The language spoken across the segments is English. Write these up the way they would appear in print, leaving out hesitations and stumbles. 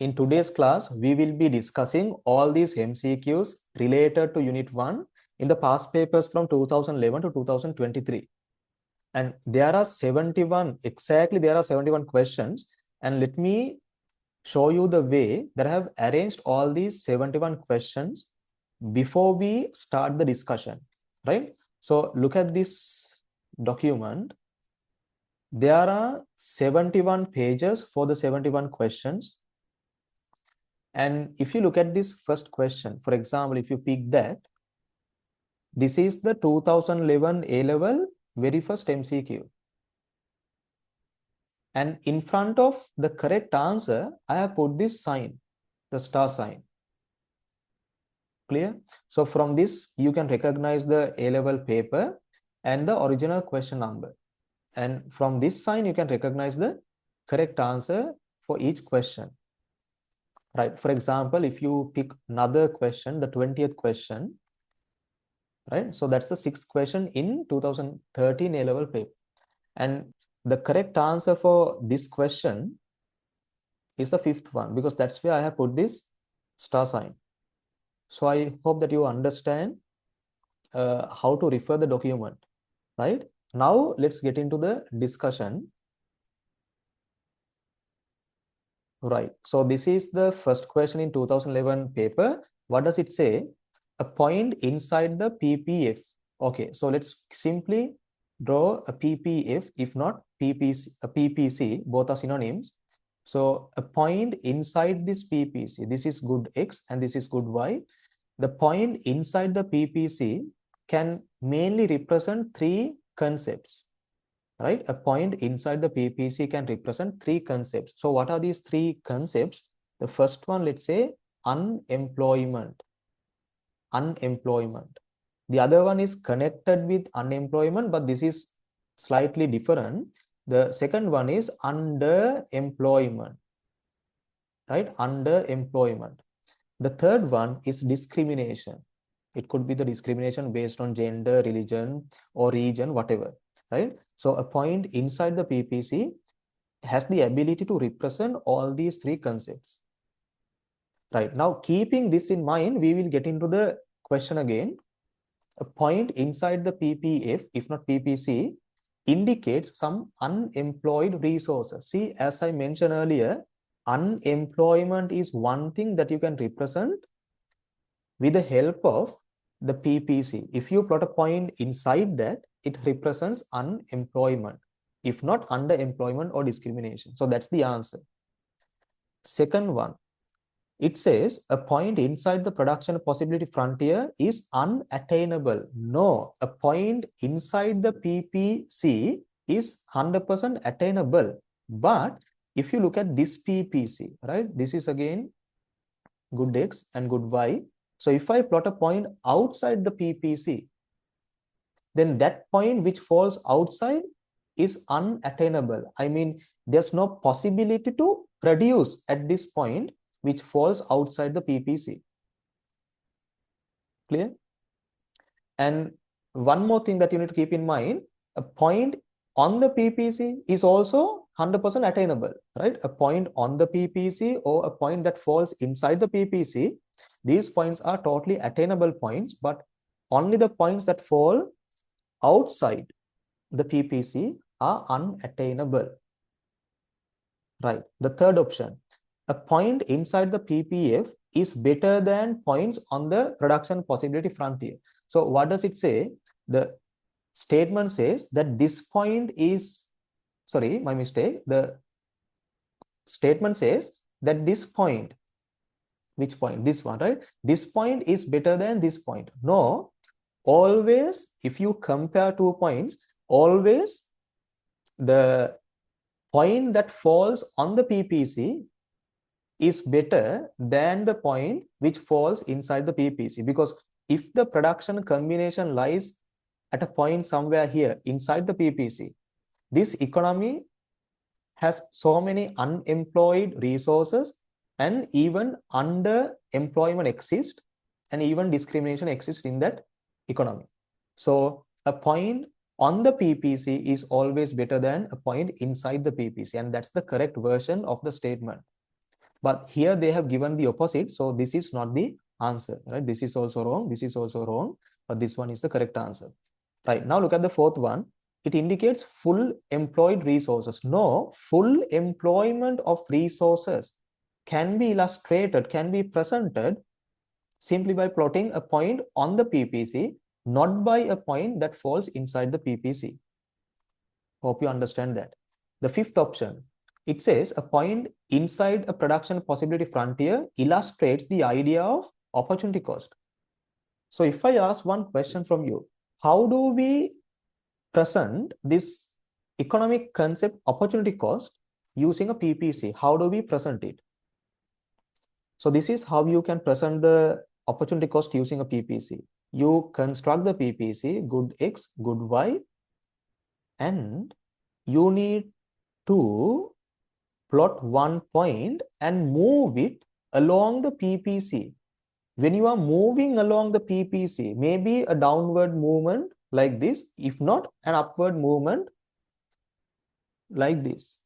In today's class, we will be discussing all these MCQs related to Unit 1 in the past papers from 2011 to 2023. And there are 71, exactly there are 71 questions. And let me show you the way that I have arranged all these 71 questions before we start the discussion, right? So look at this document. There are 71 pages for the 71 questions. And if you look at this first question, for example, if you pick that, this is the 2011 A-level very first MCQ. And in front of the correct answer, I have put this sign, the star sign. Clear? So from this, you can recognize the A-level paper and the original question number. And from this sign, you can recognize the correct answer for each question. Right? For example, if you pick another question, the 20th question, right? So that's the 6th question in 2013 A-level paper. And the correct answer for this question is the 5th one, because that's where I have put this star sign. So I hope that you understand how to refer the document, right? Now let's get into the discussion. Right. So this is the first question in 2011 paper. What does it say? A point inside the PPF. Okay, so let's simply draw a PPF, if not PPC, a PPC, both are synonyms. So a point inside this PPC, this is good X and this is good Y. The point inside the PPC can mainly represent three concepts, right? A point inside the PPC can represent three concepts. So what are these three concepts? The first one, let's say unemployment. Unemployment. The other one is connected with unemployment, but this is slightly different. The second one is underemployment, right? Underemployment. The third one is discrimination. It could be the discrimination based on gender, religion, or region, whatever, right? So a point inside the PPC has the ability to represent all these three concepts. Right. Now, keeping this in mind, we will get into the question again. A point inside the PPF, if not PPC, indicates some unemployed resources. See, as I mentioned earlier, unemployment is one thing that you can represent with the help of the PPC. If you plot a point inside that, it represents unemployment, if not underemployment or discrimination. So that's the answer. Second one, it says a point inside the production possibility frontier is unattainable. No, a point inside the PPC is 100% attainable. But if you look at this PPC, right, this is again good X and good Y. So if I plot a point outside the PPC, then that point which falls outside is unattainable. I mean, there's no possibility to produce at this point which falls outside the PPC. Clear? And one more thing that you need to keep in mind, a point on the PPC is also 100% attainable, right? A point on the PPC or a point that falls inside the PPC, these points are totally attainable points, but only the points that fall outside the PPC are unattainable. Right. The third option, a point inside the PPF is better than points on the production possibility frontier. So what does it say? The statement says that this point is, sorry, my mistake. The statement says that this point, which point? This one, right? This point is better than this point. No, always, if you compare 2 points, always the point that falls on the PPC is better than the point which falls inside the PPC, because if the production combination lies at a point somewhere here inside the PPC, this economy has so many unemployed resources, and even underemployment exists, and even discrimination exists in that economy. So a point on the PPC is always better than a point inside the PPC, and that's the correct version of the statement. But here they have given the opposite, so this is not the answer, right? This is also wrong, this is also wrong, but this one is the correct answer. Right, now look at the fourth one. It indicates full employed resources. No, full employment of resources can be illustrated, can be presented simply by plotting a point on the PPC, not by a point that falls inside the PPC. Hope you understand that. The fifth option, it says a point inside a production possibility frontier illustrates the idea of opportunity cost. So if I ask one question from you, how do we present this economic concept opportunity cost using a PPC? How do we present it? So this is how you can present the opportunity cost using a PPC. You construct the PPC, good X, good Y, and you need to plot one point and move it along the PPC. When you are moving along the PPC, maybe a downward movement like this, if not an upward movement like this.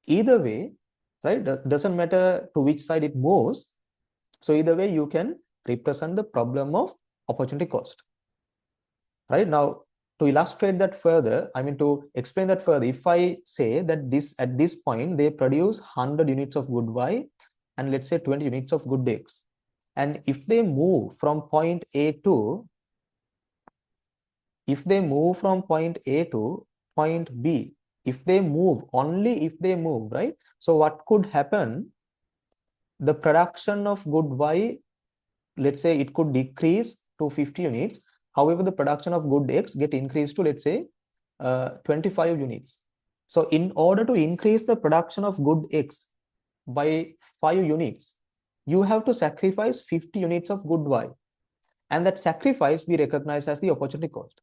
Either way, right, doesn't matter to which side it moves. So either way, you can represent the problem of opportunity cost. Right, now, to illustrate that further, I mean to explain that further, if I say that at this point, they produce 100 units of good Y and let's say 20 units of good X. And if they move from point A to point B, if they move, only if they move, right? So what could happen? The production of good Y, let's say it could decrease to 50 units. However, the production of good X get increased to, let's say, 25 units. So in order to increase the production of good X by 5 units, you have to sacrifice 50 units of good Y. And that sacrifice we recognize as the opportunity cost.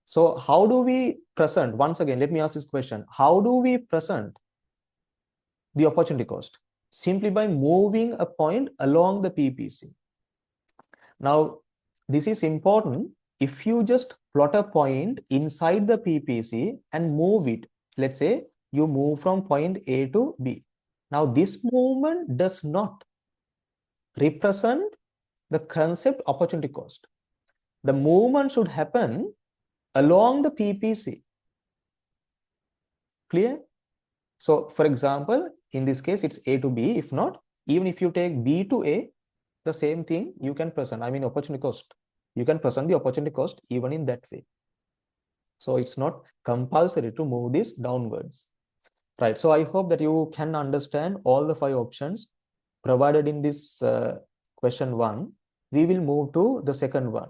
So how do we present, once again, let me ask this question. How do we present the opportunity cost? Simply by moving a point along the PPC. Now, this is important. If you just plot a point inside the PPC and move it, let's say you move from point A to B. Now, this movement does not represent the concept opportunity cost. The movement should happen along the PPC. Clear? So, for example, in this case, it's A to B. If not, even if you take B to A, the same thing you can present. I mean, opportunity cost. You can present the opportunity cost even in that way. So it's not compulsory to move this downwards. Right. So I hope that you can understand all the 5 options provided in this question 1. We will move to the second one.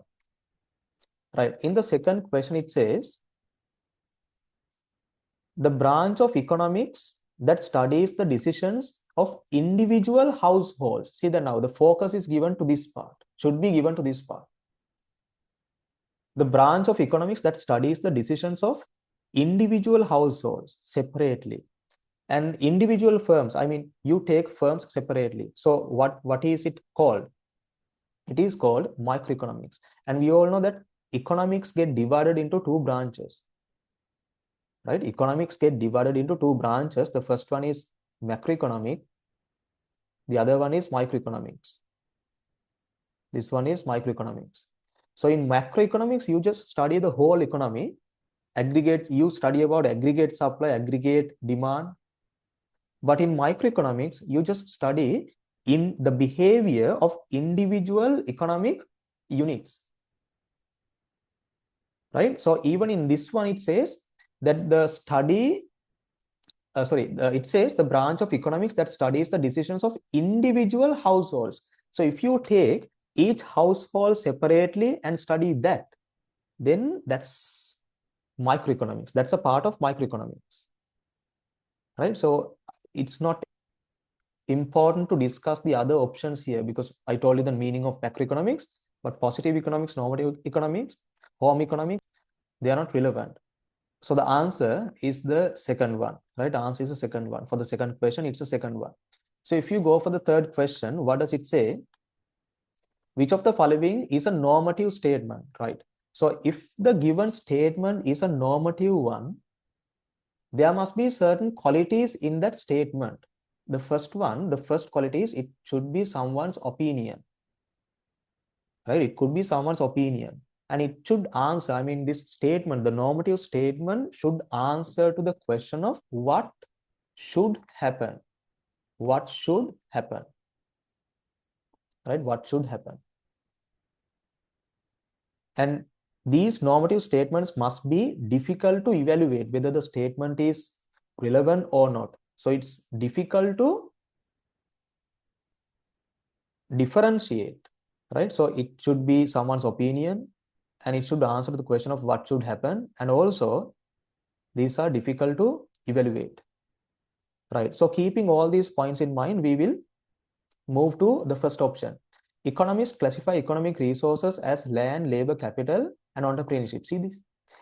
Right. In the second question, it says, the branch of economics that studies the decisions of individual households. See that now the focus is given to this part, should be given to this part. The branch of economics that studies the decisions of individual households separately. And individual firms, I mean, you take firms separately. So what is it called? It is called microeconomics. And we all know that economics get divided into 2 branches. Right? Economics get divided into 2 branches. The first one is macroeconomic. The other one is microeconomics. This one is microeconomics. So in macroeconomics, you just study the whole economy. Aggregates, you study about aggregate supply, aggregate demand. But in microeconomics, you just study in the behavior of individual economic units. Right? So even in this one, it says that the study, it says the branch of economics that studies the decisions of individual households. So if you take each household separately and study that, then that's microeconomics. That's a part of microeconomics. Right? So it's not important to discuss the other options here because I told you the meaning of macroeconomics, but positive economics, normative economics, home economics, they are not relevant. So the answer is the second one, right? The answer is the second one. For the second question, it's the second one. So if you go for the third question, what does it say? Which of the following is a normative statement, right? So if the given statement is a normative one, there must be certain qualities in that statement. The first one, the first quality is it should be someone's opinion, right? It could be someone's opinion, and it should answer, I mean, this statement, the normative statement should answer to the question of what should happen. What should happen, right? What should happen. And these normative statements must be difficult to evaluate whether the statement is relevant or not. So it's difficult to differentiate, right? So it should be someone's opinion, and it should answer to the question of what should happen. And also, these are difficult to evaluate, right? So keeping all these points in mind, we will move to the first option. Economists classify economic resources as land, labor, capital, and entrepreneurship. See this?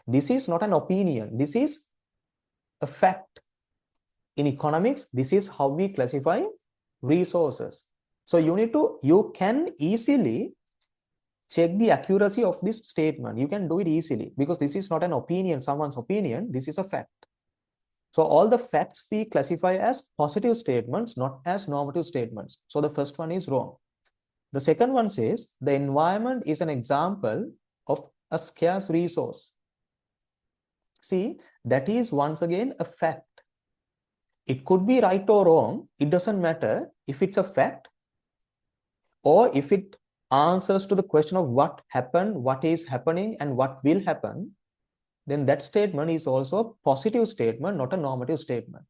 This is not an opinion. This is a fact. In economics, this is how we classify resources. So you can easily check the accuracy of this statement. You can do it easily because this is not an opinion, someone's opinion. This is a fact. So all the facts we classify as positive statements, not as normative statements. So the first one is wrong. The second one says the environment is an example of a scarce resource. See, that is once again a fact. It could be right or wrong. It doesn't matter if it's a fact or if it answers to the question of what happened, what is happening, and what will happen. Then that statement is also a positive statement, not a normative statement.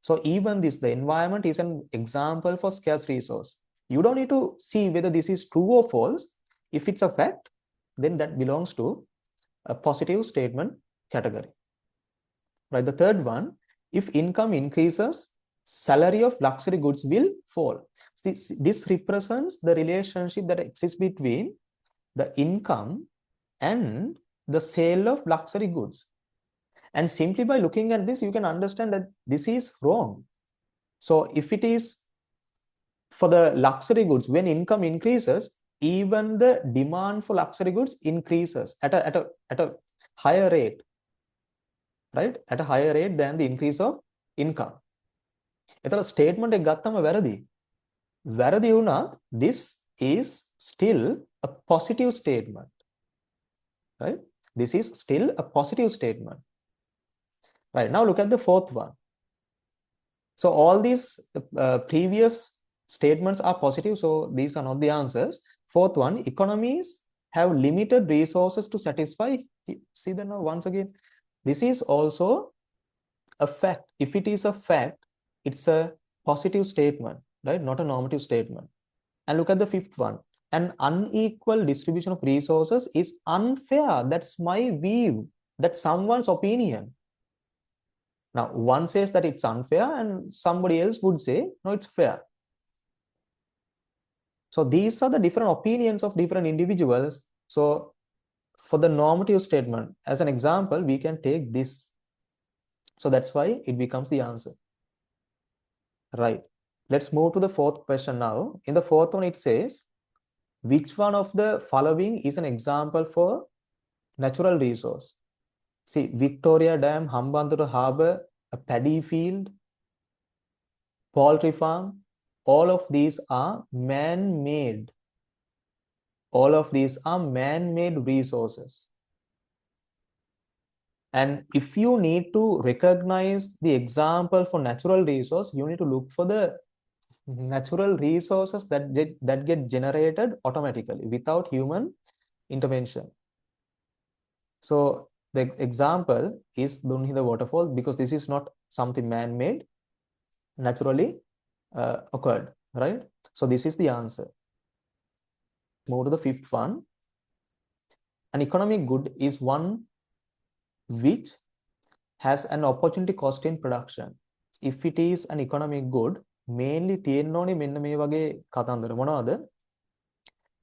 So even this, the environment is an example for scarce resource. You don't need to see whether this is true or false. If it's a fact, then that belongs to a positive statement category. Right. The third one, if income increases, salary of luxury goods will fall. This represents the relationship that exists between the income and the sale of luxury goods. And simply by looking at this, you can understand that this is wrong. So if it is for the luxury goods, when income increases, even the demand for luxury goods increases at a higher rate, right? At a higher rate than the increase of income. එතකොට statement එක ගත්තම වැරදි. වැරදි වුණත් this is still a positive statement, right? This is still a positive statement. Right, now look at the fourth one. So all these previous statements are positive, so these are not the answers. Fourth one, economies have limited resources to satisfy. See that now once again, this is also a fact. If it is a fact, it's a positive statement, right? Not a normative statement. And look at the fifth one. An unequal distribution of resources is unfair. That's my view. That's someone's opinion. Now, one says that it's unfair and somebody else would say, no, it's fair. So these are the different opinions of different individuals. So for the normative statement, as an example, we can take this. So that's why it becomes the answer. Right. Let's move to the fourth question now. In the fourth one, it says, which one of the following is an example for natural resource? See, Victoria Dam, Hambantota Harbour, a paddy field, poultry farm, all of these are man-made. All of these are man-made resources. And if you need to recognize the example for natural resource, you need to look for the natural resources that get generated automatically without human intervention. So the example is Dunhida waterfall, because this is not something man-made, naturally occurred, right? So this is the answer. Move to the fifth one. An economic good is one which has an opportunity cost in production. If it is an economic good, mainly තියෙන්න ඕනේ මෙන්න මේ වගේ කතන්දර මොනවද?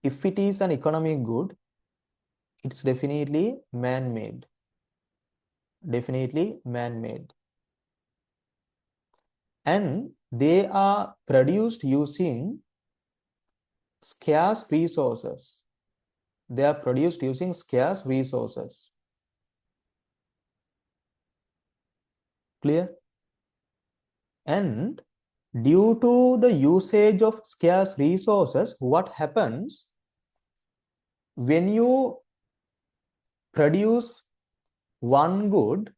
If it is an economic good, it's definitely man-made. Definitely man-made. And they are produced using scarce resources. They are produced using scarce resources. Clear? And Due to the usage of scarce resources, what happens when you produce one good,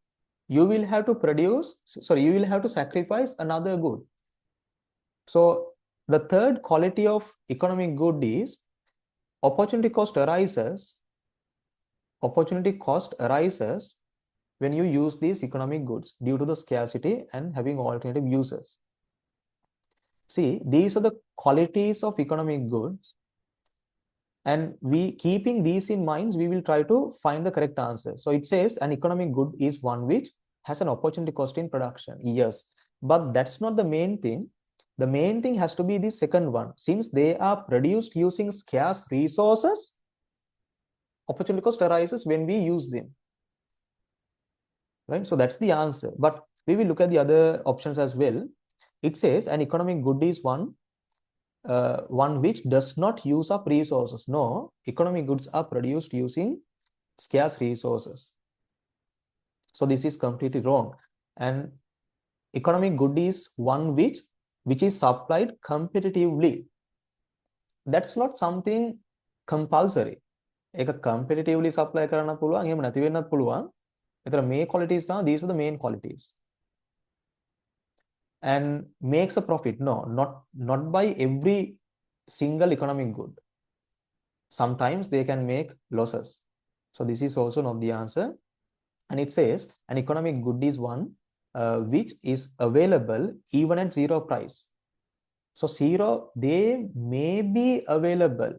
you will have to sacrifice another good. So the third quality of economic good is opportunity cost arises when you use these economic goods due to the scarcity and having alternative uses. See, these are the qualities of economic goods, and we keeping these in mind, we will try to find the correct answer. So it says an economic good is one which has an opportunity cost in production. Yes, but that's not the main thing. The main thing has to be the second one. Since they are produced using scarce resources, opportunity cost arises when we use them. Right? So that's the answer. But we will look at the other options as well. It says an economic good is one which does not use up resources. No, economic goods are produced using scarce resources. So this is completely wrong. And economic good is one which is supplied competitively. That's not something compulsory. ඒක competitively supply කරන්න පුළුවන්, එහෙම නැති වෙන්නත් පුළුවන්. ඒතර මේ qualities තමයි, these are the main qualities. And makes a profit. No, not by every single economic good. Sometimes they can make losses. So this is also not the answer. And it says an economic good is one which is available even at zero price. So zero, they may be available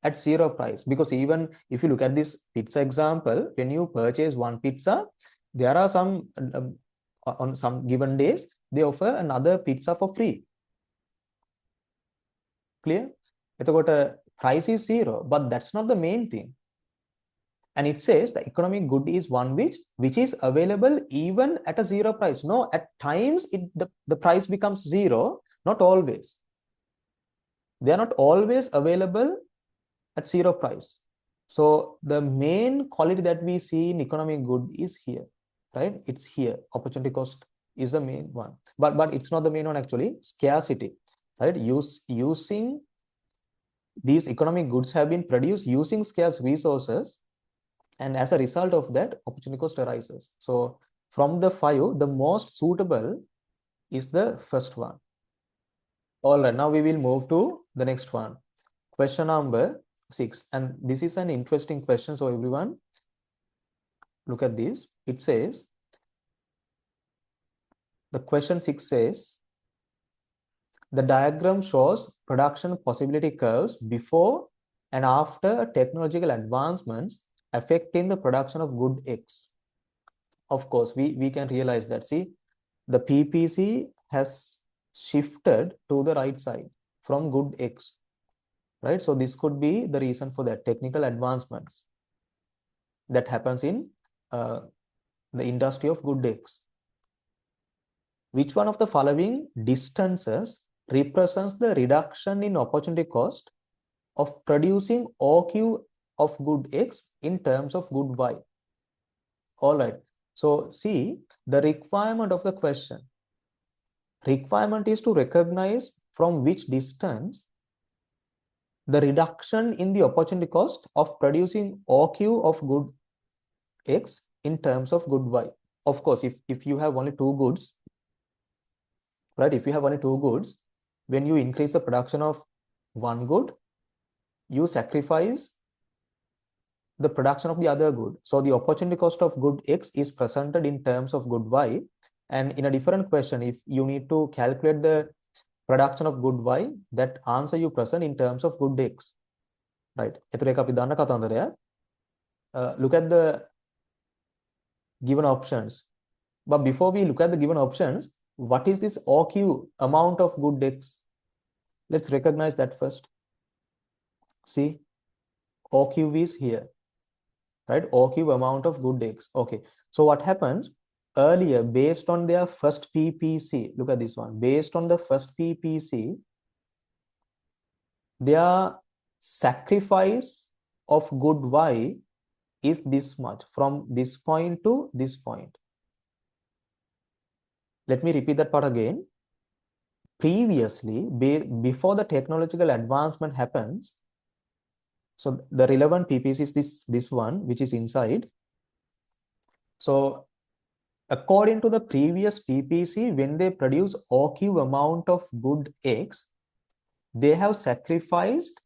at zero price, because even if you look at this pizza example, when you purchase one pizza, there are some on some given days they offer another pizza for free. Clear? එතකොට price is zero, but that's not the main thing. And it says the economic good is one which is available even at a zero price. No, at times the price becomes zero, not always. They are not always available at zero price. So the main quality that we see in economic good is here, right? It's here. Opportunity cost is the main one, but it's not the main one actually. Scarcity, right? Using these economic goods have been produced using scarce resources, and as a result of that, opportunity cost arises. So from the 5, the most suitable is the first one. All right, now we will move to the next one. Question number 6, and this is an interesting question. So everyone, look at this. It says, the question 6 says, the diagram shows production possibility curves before and after technological advancements affecting the production of good X. Of course, we can realize that. See, the PPC has shifted to the right side from good X. Right? So this could be the reason for that, technical advancements that happens in the industry of good X. Which one of the following distances represents the reduction in opportunity cost of producing OQ of good X in terms of good Y? All right. So see, the requirement of the question. Requirement is to recognize from which distance the reduction in the opportunity cost of producing OQ of good X in terms of good Y. Of course, if you have only two goods, right? If you have only two goods, when you increase the production of one good, you sacrifice the production of the other good. So the opportunity cost of good X is presented in terms of good Y. And in a different question, if you need to calculate the production of good Y, that answer you present in terms of good X. Right. Look at the given options. But before we look at the given options, what is this OQ, amount of good X? Let's recognize that first. See, OQ is here, right? OQ, amount of good X. Okay. So what happens? Earlier, based on their first PPC, look at this one. Based on the first PPC, their sacrifice of good Y is this much, from this point to this point. Let me repeat that part again. previously, before the technological advancement happens, so the relevant PPC is this one, which is inside. So according to the previous PPC, when they produce OQ amount of good X, they have sacrificed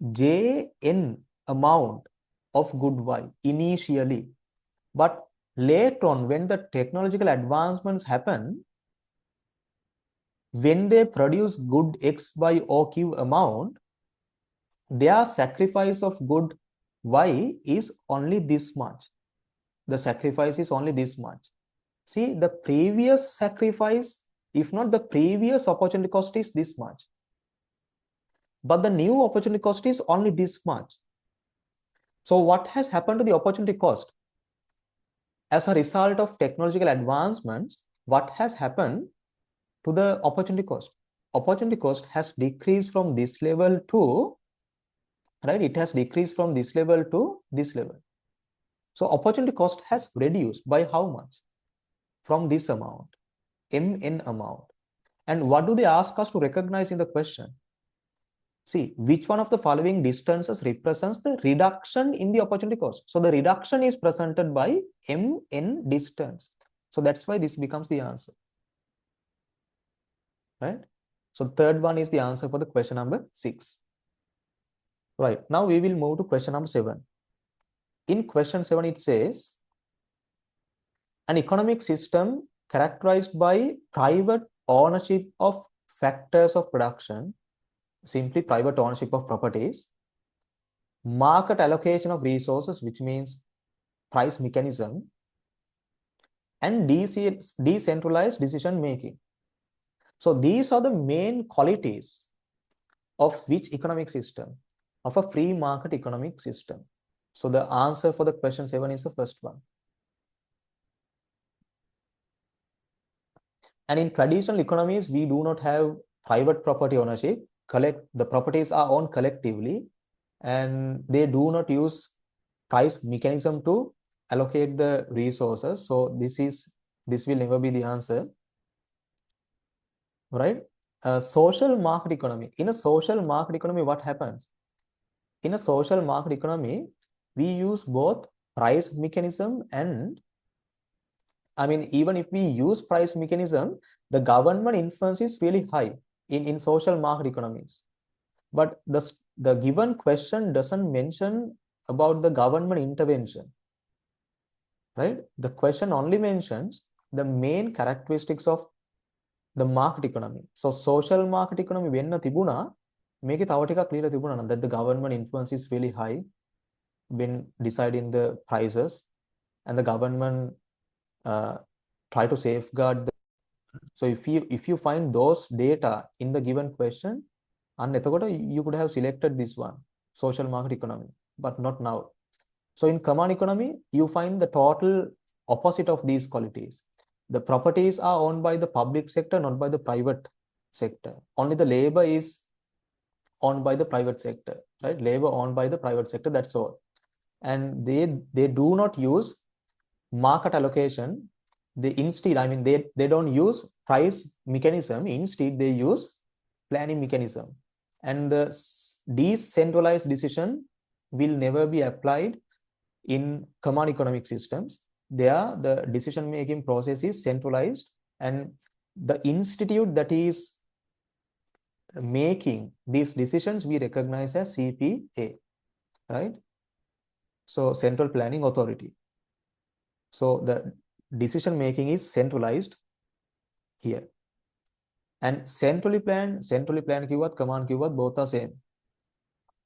JN amount of good Y initially. But later on, when the technological advancements happen, when they produce good X by OQ amount, their sacrifice of good Y is only this much. The sacrifice is only this much. See, the previous sacrifice, if not the previous opportunity cost, is this much. But the new opportunity cost is only this much. So what has happened to the opportunity cost? As a result of technological advancements, what has happened to the opportunity cost? Opportunity cost has decreased from this level to, right? It has decreased from this level to this level. So opportunity cost has reduced by how much? From this amount, MN amount. And what do they ask us to recognize in the question? See, which one of the following distances represents the reduction in the opportunity cost? So the reduction is presented by MN distance. So that's why this becomes the answer, right? So third one is the answer for the question number 6. Right, now we will move to question number 7. In question 7, it says, an economic system characterized by private ownership of factors of production, simply private ownership of properties, market allocation of resources, which means price mechanism, and decentralized decision making. So these are the main qualities of which economic system? Of a free market economic system. So the answer for the question 7 is the first one. And in traditional economies, we do not have private property ownership. The properties are owned collectively, and they do not use price mechanism to allocate the resources. So this will never be the answer, right? Social market economy. In a social market economy, what happens? In a social market economy, we use both price mechanism and, I mean, even if we use price mechanism, the government influence is really high in social market economies. But the given question doesn't mention about the government intervention, right? The question only mentions the main characteristics of the market economy. So social market economy වෙන්න තිබුණා මේකේ තව ටිකක් ලියලා තිබුණා නම් that the government influence is really high when deciding the prices, and the government try to safeguard the, so if you find those data in the given question, and you could have selected this one, social market economy, but not now. So in command economy, you find the total opposite of these qualities. The properties are owned by the public sector, not by the private sector. Only the labor is owned by the private sector, right? Labor owned by the private sector, that's all. And they do not use market allocation. They instead, I mean, they don't use price mechanism. Instead, they use planning mechanism. And the decentralized decision will never be applied in command economic systems. There, the decision-making process is centralized, and the institute that is making these decisions we recognize as CPA, right? So Central Planning Authority. So the decision making is centralized here. And centrally planned keyword, command keyword, both are same.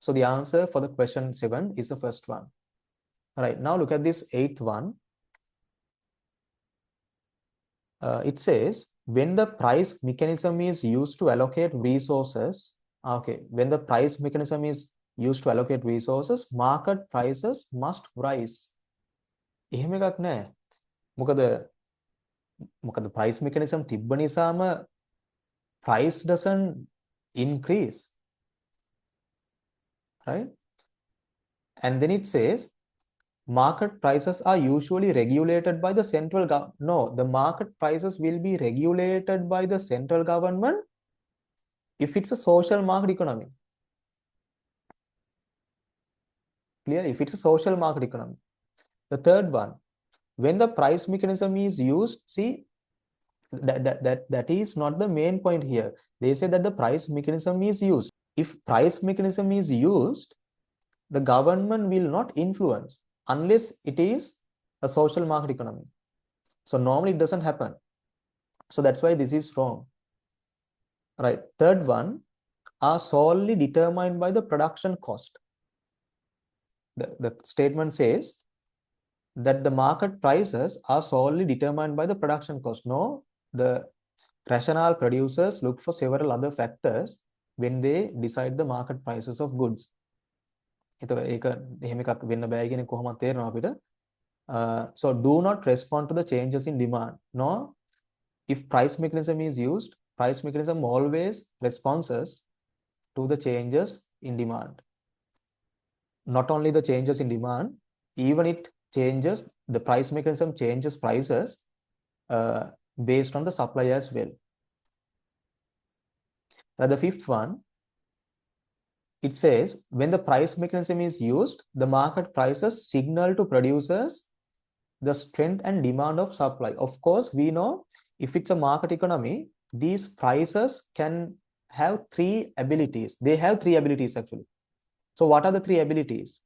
So the answer for the question 7 is the first one. All right, now look at this 8th one. It says, when the price mechanism is used to allocate resources, okay, when the price mechanism is used to allocate resources, market prices must rise. එහෙම එකක් නෑ. මොකද price mechanism තිබ්බ නිසාම price doesn't increase, right? And then it says, market prices are usually regulated by the central government. No, the market prices will be regulated by the central government if it's a social market economy. Clear? If it's a social market economy. The third one, when the price mechanism is used, see, that is not the main point here. They say that the price mechanism is used. If price mechanism is used, the government will not influence unless it is a social market economy. So normally it doesn't happen. So that's why this is wrong. Right. Third one are solely determined by the production cost. The statement says that the market prices are solely determined by the production cost. No, the rational producers look for several other factors when they decide the market prices of goods. So do not respond to the changes in demand. No, if price mechanism is used, price mechanism always responds to the changes in demand. Not only the changes in demand, even it changes, the price mechanism changes prices based on the supply as well. Now the fifth one, it says when the price mechanism is used, the market prices signal to producers the strength and demand of supply. Of course, we know if it's a market economy, these prices can have three abilities. They have three abilities actually. So what are the three abilities?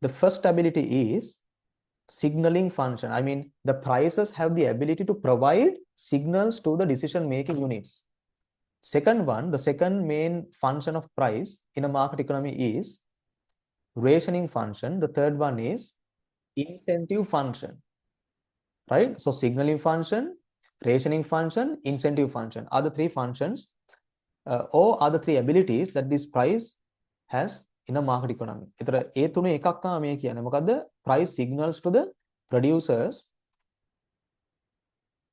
The first ability is signaling function. I mean, the prices have the ability to provide signals to the decision-making units. Second one, the second main function of price in a market economy is rationing function. The third one is incentive function, right? So signaling function, rationing function, incentive function are the three functions or are the three abilities that this price has in a market economy. ඒතර ඒ තුනේ එකක් තමයි මේ කියන්නේ. මොකද්ද? Price signals to the producers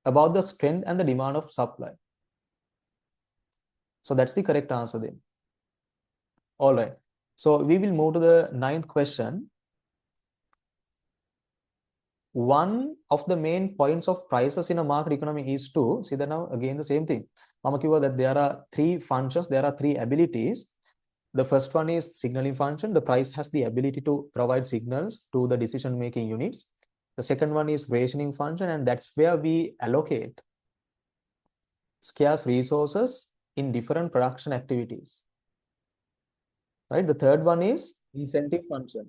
about the strength and the demand of supply. So that's the correct answer then. All right. So we will move to the ninth question. One of the main points of prices in a market economy is to see that now again the same thing. Mama kiwa that there are three functions, there are three abilities. The first one is signaling function. The price has the ability to provide signals to the decision-making units. The second one is rationing function, and that's where we allocate scarce resources in different production activities. Right? The third one is incentive function.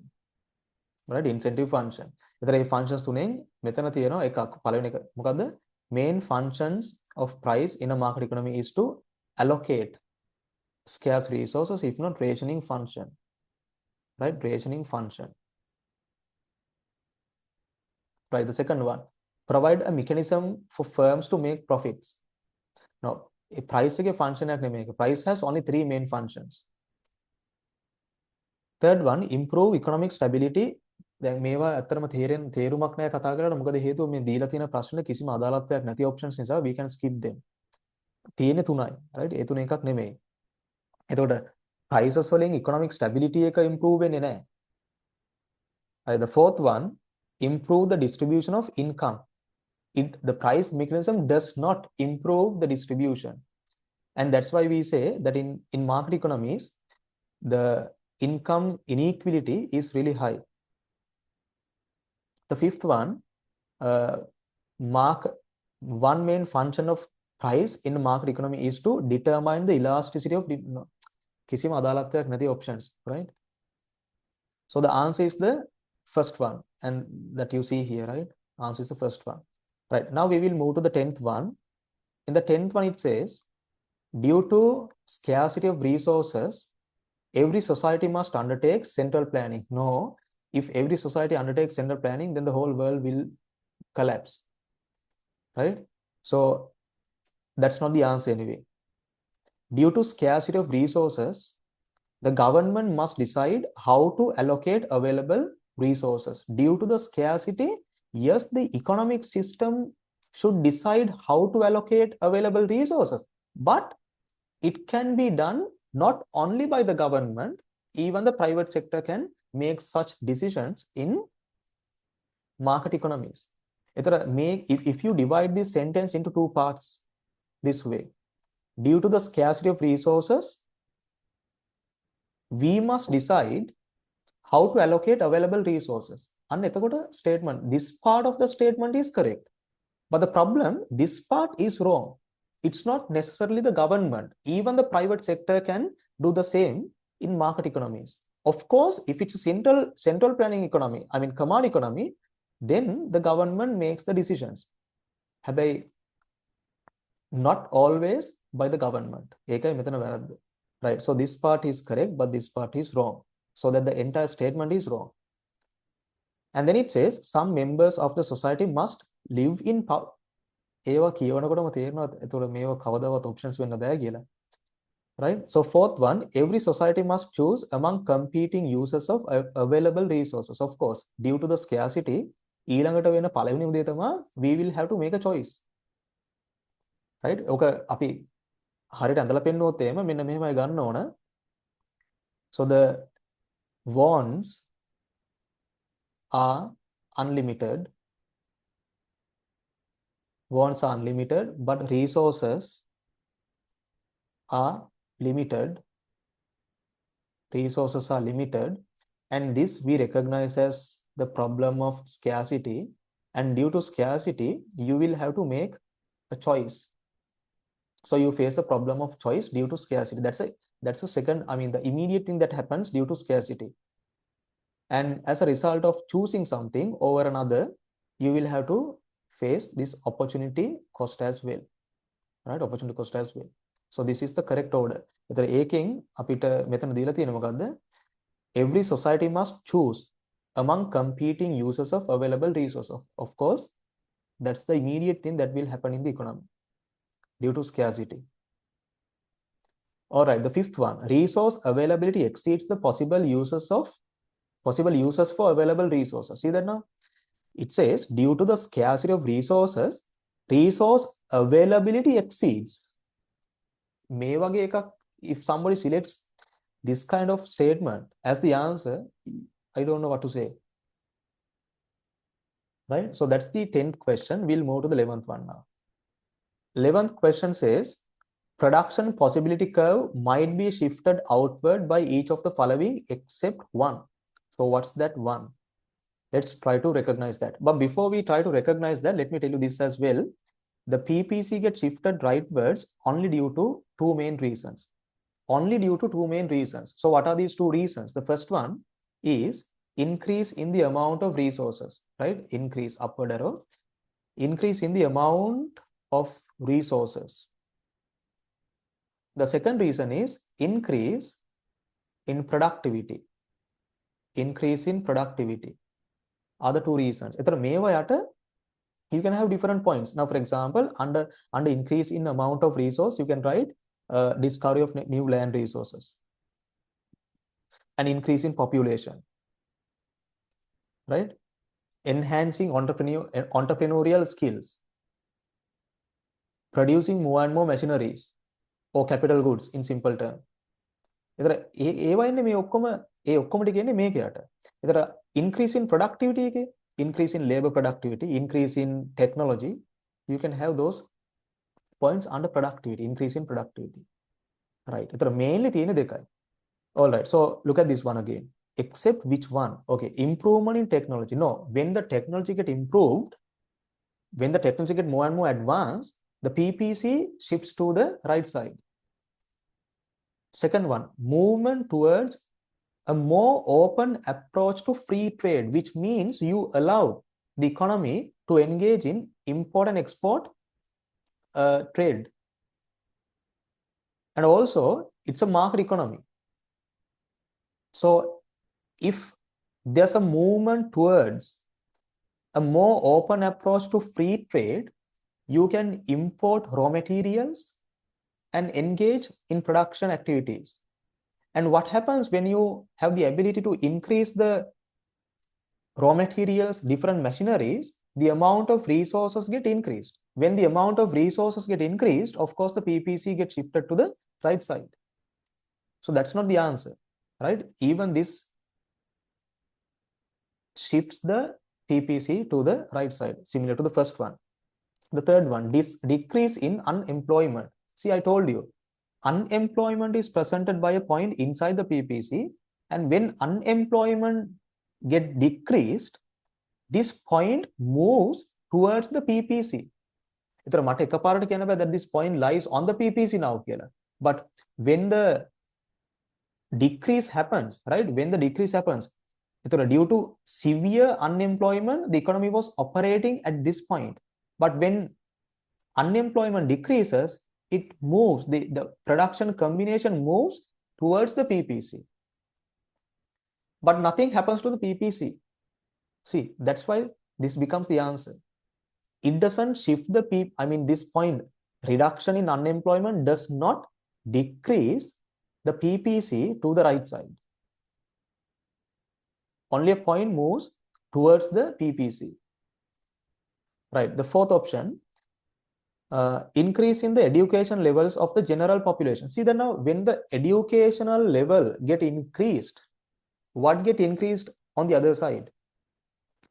Right? Incentive function. එතන මේ functions තුනෙන් මෙතන තියෙනවා එකක්. පළවෙනි එක මොකද්ද? Main functions of price in a market economy is to allocate scarce resources, if not rationing function. Right? Rationing function. Right? The second one, provide a mechanism for firms to make profits. Now, a price එක function එකක් නෙමෙයි. Price has only three main functions. Third one, improve economic stability. දැන් මේවා ඇත්තටම තේරුමක් නැහැ කතා කරලා. මොකද හේතුව මේ දීලා තියෙන ප්‍රශ්න කිසිම අදාළත්වයක් නැති options නිසා we can skip them. තියෙන්නේ තුනයි. right? ඒ තුන එකක් නෙමෙයි. එතකොට prices වලින් economic stability එක improve වෙන්නේ නැහැ. right? The fourth one, improve the distribution of income. The price mechanism does not improve the distribution. And that's why we say that in market economies, the income inequality is really high. The fifth one, one main function of price in market economy is to determine the elasticity of කිසිම අදාළත්වයක් නැති options, right? So the answer is the first one, and that you see here, right? Answer is the first one. Right, now we will move to the 10th one. In the 10th one, it says, due to scarcity of resources, every society must undertake central planning. No, if every society undertakes central planning, then the whole world will collapse. Right? So that's not the answer anyway. Due to scarcity of resources, the government must decide how to allocate available resources. Due to the scarcity, yes, the economic system should decide how to allocate available resources, but it can be done not only by the government, even the private sector can makes such decisions in market economies. If you divide this sentence into two parts this way, due to the scarcity of resources, we must decide how to allocate available resources. And etakota statement, this part of the statement is correct. But the problem, this part is wrong. It's not necessarily the government. Even the private sector can do the same in market economies. Of course, if it's a central planning economy, I mean command economy, then the government makes the decisions. Not always by the government. Right. So this part is correct, but this part is wrong. So that the entire statement is wrong. And then it says some members of the society must live in power. Options right? So fourth one, every society must choose among competing users of available resources. Of course, due to the scarcity, we will have to make a choice. Right? Okay, so the wants are unlimited. Wants are unlimited, but resources are limited. Resources are limited, and this we recognize as the problem of scarcity. And due to scarcity, you will have to make a choice. So you face a problem of choice due to scarcity. That's a second, I mean, the immediate thing that happens due to scarcity. And as a result of choosing something over another, you will have to face this opportunity cost as well. Right? Opportunity cost as well. So this is the correct order. Every society must choose among competing users of available resources. Of course, that's the immediate thing that will happen in the economy due to scarcity. All right, the fifth one, resource availability exceeds the possible uses for available resources. See that now? It says due to the scarcity of resources, resource availability exceeds. If somebody selects this kind of statement as the answer, I don't know what to say. Right? So that's the 10th question. We'll move to the 11th one now. 11th question says, production possibility curve might be shifted outward by each of the following except one. So what's that one? Let's try to recognize that. But before we try to recognize that, let me tell you this as well. The PPC gets shifted rightwards only due to two main reasons. Only due to two main reasons. So what are these two reasons? The first one is increase in the amount of resources, right? Increase, upward arrow. Increase in the amount of resources. The second reason is increase in productivity. Increase in productivity are the two reasons. You can have different points. Now, for example, under increase in amount of resource, you can write discovery of new land resources, an increase in population, right? Enhancing entrepreneurial skills, producing more and more machineries or capital goods in simple term. Increase in productivity, increase in labor productivity, increase in technology, you can have those points under productivity, increase in productivity, right? Mainly all right, so look at this one again. Except which one? Okay, improvement in technology. No, when the technology get improved, when the technology get more and more advanced, the PPC shifts to the right side. Second one, movement towards a more open approach to free trade, which means you allow the economy to engage in import and export trade. And also, it's a market economy. So if there's a movement towards a more open approach to free trade, you can import raw materials and engage in production activities. And what happens when you have the ability to increase the raw materials, different machineries, the amount of resources get increased. When the amount of resources get increased, of course, the PPC gets shifted to the right side. So that's not the answer, right? Even this shifts the PPC to the right side, similar to the first one. The third one, decrease in unemployment. See, I told you, unemployment is presented by a point inside the PPC, and when unemployment get decreased, this point moves towards the PPC. ඒතර මට එකපාරට කියන්න බෑ that this point lies on the PPC now කියලා. But when the decrease happens, right? When the decrease happens, due to severe unemployment, the economy was operating at this point. But when unemployment decreases, it moves, the production combination moves towards the PPC. But nothing happens to the PPC. See, that's why this becomes the answer. It doesn't shift the this point, reduction in unemployment does not decrease the PPC to the right side. Only a point moves towards the PPC. Right, the fourth option, increase in the education levels of the general population. See that now, when the educational level get increased, what get increased on the other side?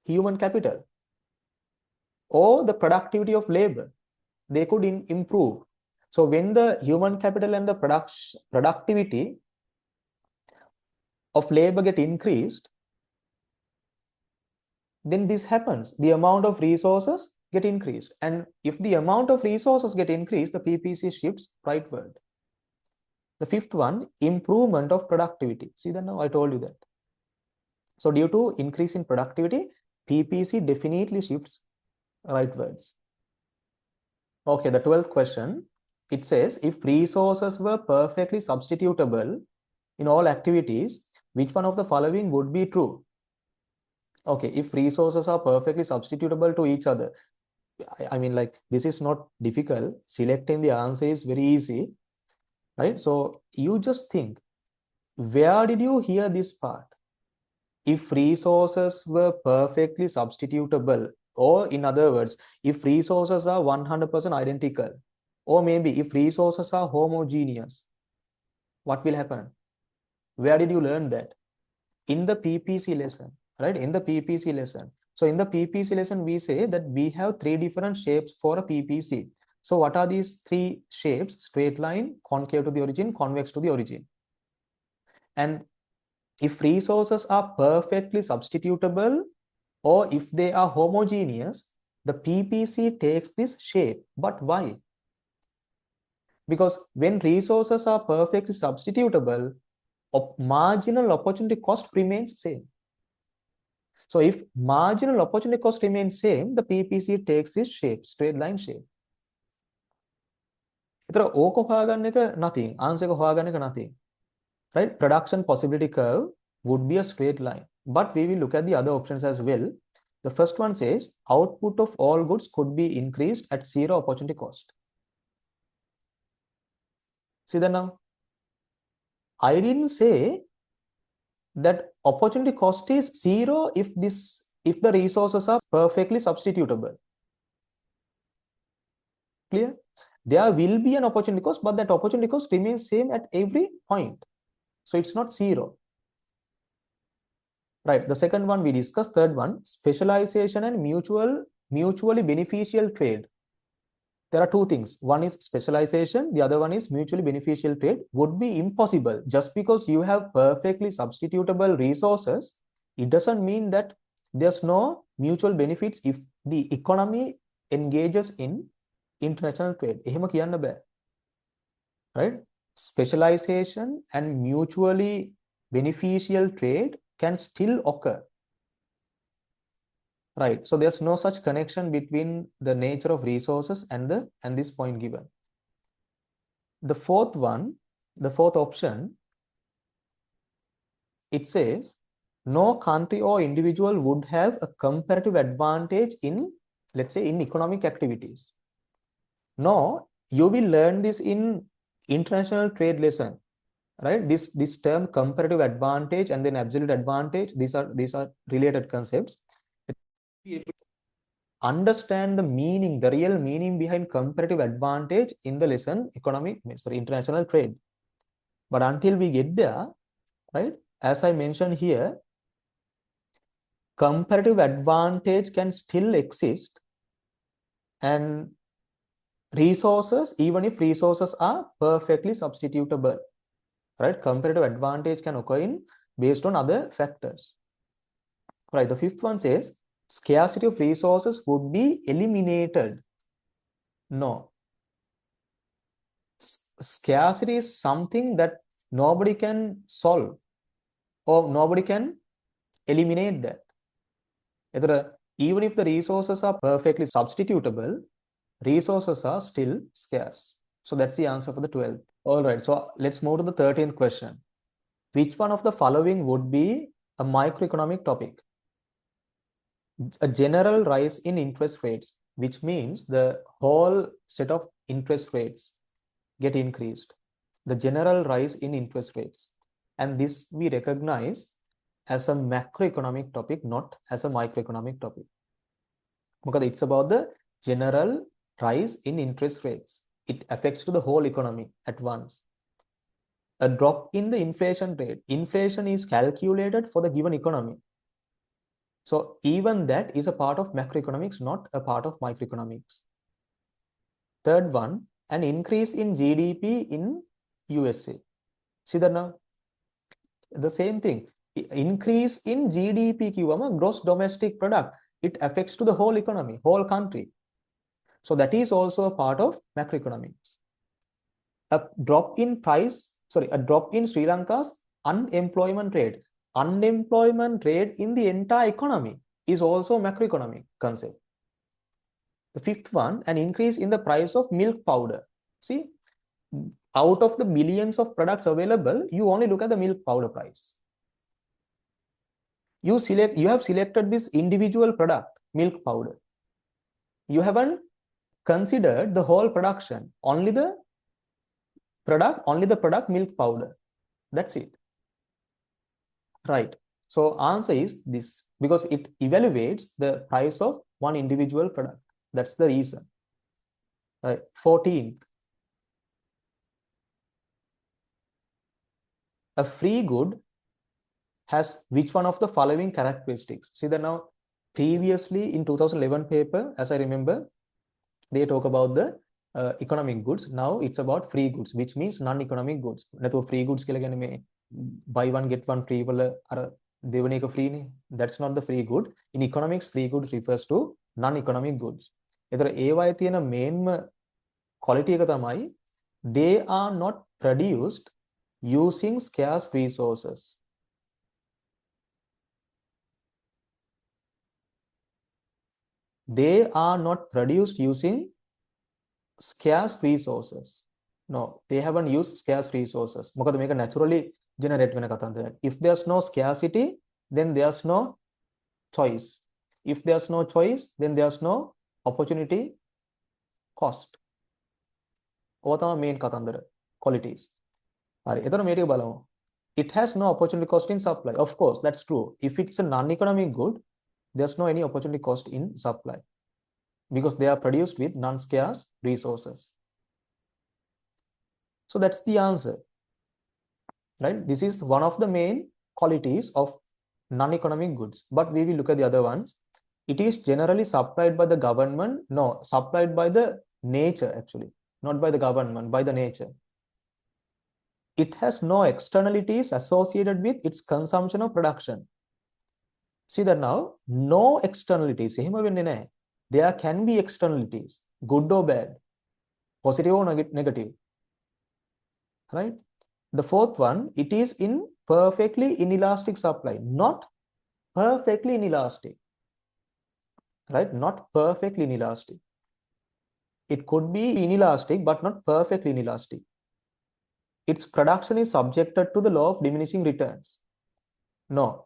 Human capital or the productivity of labor, they could improve. So when the human capital and the productivity of labor get increased, then this happens, the amount of resources get increased, and if the amount of resources get increased, the PPC shifts rightward. The fifth one, improvement of productivity. See that now, I told you that. So due to increase in productivity, PPC definitely shifts rightwards. Okay, the 12th question, it says, if resources were perfectly substitutable in all activities, which one of the following would be true? Okay, if resources are perfectly substitutable to each other, I mean, like, this is not difficult. Selecting the answer is very easy, right? So you just think, where did you hear this part? If resources were perfectly substitutable, or in other words, if resources are 100% identical, or maybe if resources are homogeneous, what will happen? Where did you learn that? In the PPC lesson, right? In the PPC lesson. So in the PPC lesson, we say that we have 3 different shapes for a PPC. So what are these 3 shapes? Straight line, concave to the origin, convex to the origin. And if resources are perfectly substitutable, or if they are homogeneous, the PPC takes this shape. But why? Because when resources are perfectly substitutable, marginal opportunity cost remains same. So if marginal opportunity cost remains same, the PPC takes this shape, straight line shape. ඒතර ඕක හොයාගන්න එක nothing, answer එක හොයාගන්න එක nothing. Right? Production possibility curve would be a straight line. But we will look at the other options as well. The first one says output of all goods could be increased at 0 opportunity cost. See that now? I didn't say that opportunity cost is 0 if the resources are perfectly substitutable. Clear? There will be an opportunity cost, but that opportunity cost remains same at every point. So it's not 0. Right, the second one we discussed. Third one, specialization and mutually beneficial trade. There are 2 things. One is specialization, the other one is mutually beneficial trade. Would be impossible. Just because you have perfectly substitutable resources, it doesn't mean that there's no mutual benefits if the economy engages in international trade. එහෙම කියන්න බෑ. Right? Specialization and mutually beneficial trade can still occur. Right, so there's no such connection between the nature of resources and this point given. The fourth one, the fourth option, it says no country or individual would have a comparative advantage in, let's say, in economic activities. No, you will learn this in international trade lesson, right? This term comparative advantage and then absolute advantage, these are related concepts. Be able to understand the meaning, the real meaning behind comparative advantage in the lesson international trade. But until we get there, right, as I mentioned here, comparative advantage can still exist, and resources, even if resources are perfectly substitutable, right? Comparative advantage can occur in based on other factors, right? The fifth one says scarcity of resources would be eliminated. No, scarcity is something that nobody can solve or nobody can eliminate that. Even if the resources are perfectly substitutable, resources are still scarce. So that's the answer for the 12th. All right, so let's move to the 13th question. Which one of the following would be a microeconomic topic? A general rise in interest rates, which means the whole set of interest rates get increased. The general rise in interest rates. And this we recognize as a macroeconomic topic, not as a microeconomic topic. Because it's about the general rise in interest rates. It affects to the whole economy at once. A drop in the inflation rate. Inflation is calculated for the given economy. So even that is a part of macroeconomics, not a part of microeconomics. Third one, an increase in GDP in USA. See that now? The same thing. Increase in GDP, gross domestic product. It affects to the whole economy, whole country. So that is also a part of macroeconomics. A drop in Sri Lanka's unemployment rate. Unemployment rate in the entire economy is also macroeconomic concept. The fifth one, an increase in the price of milk powder. See, out of the millions of products available, you only look at the milk powder price. You have selected this individual product, milk powder. You haven't considered the whole production, only the product milk powder. That's it. Right. So answer is this, because it evaluates the price of one individual product. That's the reason. 14th. A free good has which one of the following characteristics? See that now, previously in 2011 paper, as I remember, they talk about the economic goods. Now it's about free goods, which means non-economic goods. Nato free goods buy one get one free free. That's not the free good. In economics, free goods refers to non-economic goods. Main quality they are not produced using scarce resources. They are not produced using scarce resources. No, they haven't used scarce resources. Because they naturally generate. If there's no scarcity, then there's no choice. If there's no choice, then there's no opportunity cost. What are main qualities? It has no opportunity cost in supply. Of course, that's true. If it's a non-economic good, there's no any opportunity cost in supply, because they are produced with non-scarce resources. So that's the answer, right? This is one of the main qualities of non-economic goods. But we will look at the other ones. It is generally supplied by the government. No, supplied by the nature, actually. Not by the government, by the nature. It has no externalities associated with its consumption or production. See that now, no externalities. There can be externalities, good or bad, positive or negative, right? The fourth one, it is in perfectly inelastic supply, not perfectly inelastic, right? Not perfectly inelastic. It could be inelastic, but not perfectly inelastic. Its production is subjected to the law of diminishing returns. No,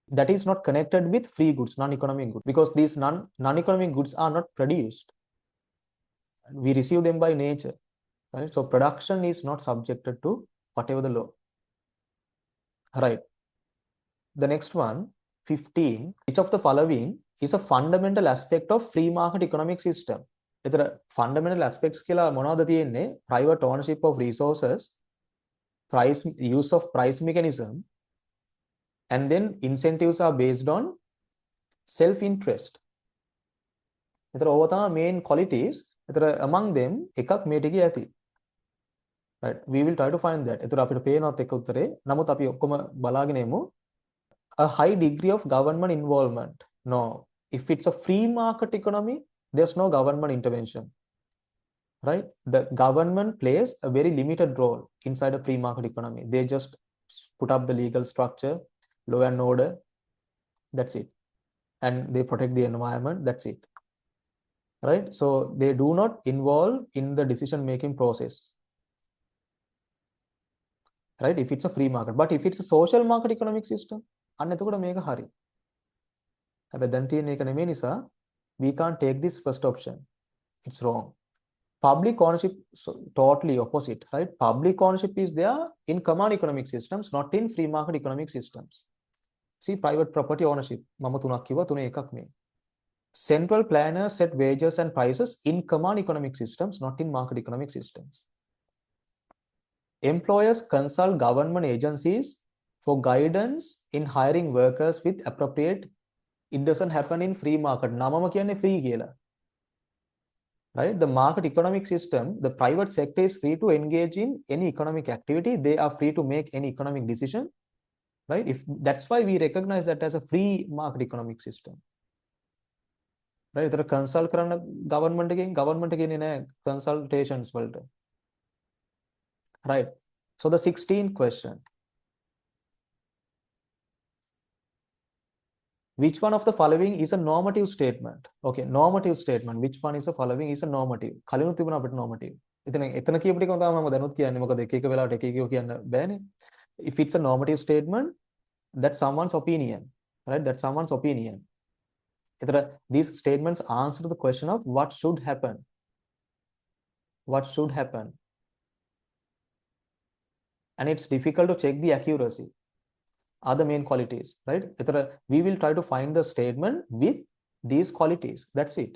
that is not connected with free goods, non-economic goods, because these non-economic goods are not produced. We receive them by nature, right? So production is not subjected to whatever the law, right? The next one, 15, which of the following is a fundamental aspect of free market economic system? Fundamental aspects private ownership of resources, use of price mechanism, and then incentives are based on self interest. එතකොට ඕවා තමයි main qualities. එතකොට among them එකක් මේ ටිකේ ඇති. Right, we will try to find that. එතකොට අපිට පේනවත් එක උත්තරේ. නමුත් අපි ඔක්කොම බලාගෙන යමු. A high degree of government involvement. No. If it's a free market economy, there's no government intervention. Right? The government plays a very limited role inside a free market economy. They just put up the legal structure, law and order. That's it. And they protect the environment. That's it. Right? So they do not involve in the decision-making process. Right? If it's a free market. But if it's a social market economic system, අන්න එතකොට මේක හරි. හැබැයි දැන් තියෙන එක නෙමෙයි නිසා we can't take this first option. It's wrong. Public ownership, so totally opposite, right? Public ownership is there in common economic systems, not in free market economic systems. See, private property ownership. මම තුනක් කිව්වා, තුනේ එකක් මේ. Central planners set wages and prices in common economic systems, not in market economic systems. Employers consult government agencies for guidance in hiring workers with appropriate. It doesn't happen in free market. නමම කියන්නේ free කියලා. Right? The market economic system, the private sector is free to engage in any economic activity. They are free to make any economic decision. Right? If that's why we recognize that as a free market economic system. Right? ඒතර consult කරන්න government එකකින් නෑ consultations වලට. Right? So the 16th question. Which one of the following is a normative statement? Okay, normative statement. Which one is the following is a normative? කලිනුත් තිබුණා අපිට normative. එතන කියපු ටිකම තමයි මම දැනුත් කියන්නේ. මොකද එක එක වෙලාවට එක එක කියන්න බෑනේ. If it's a normative statement, that's someone's opinion. Right? That's someone's opinion. These statements answer the question of what should happen. What should happen? And it's difficult to check the accuracy. Are the main qualities, right? We will try to find the statement with these qualities. That's it.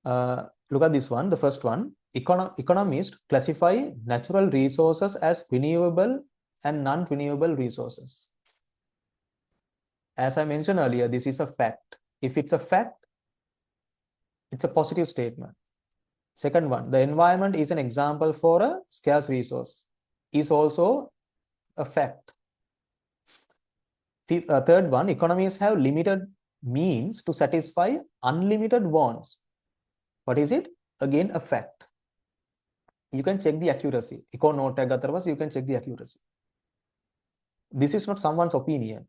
Look at this one. The first one. Economists classify natural resources as renewable and non-renewable resources. As I mentioned earlier, this is a fact. If it's a fact, it's a positive statement. Second one, the environment is an example for a scarce resource. Is also a fact. Third one, economies have limited means to satisfy unlimited wants. What is it? Again, a fact. You can check the accuracy. You can check the accuracy. This is not someone's opinion.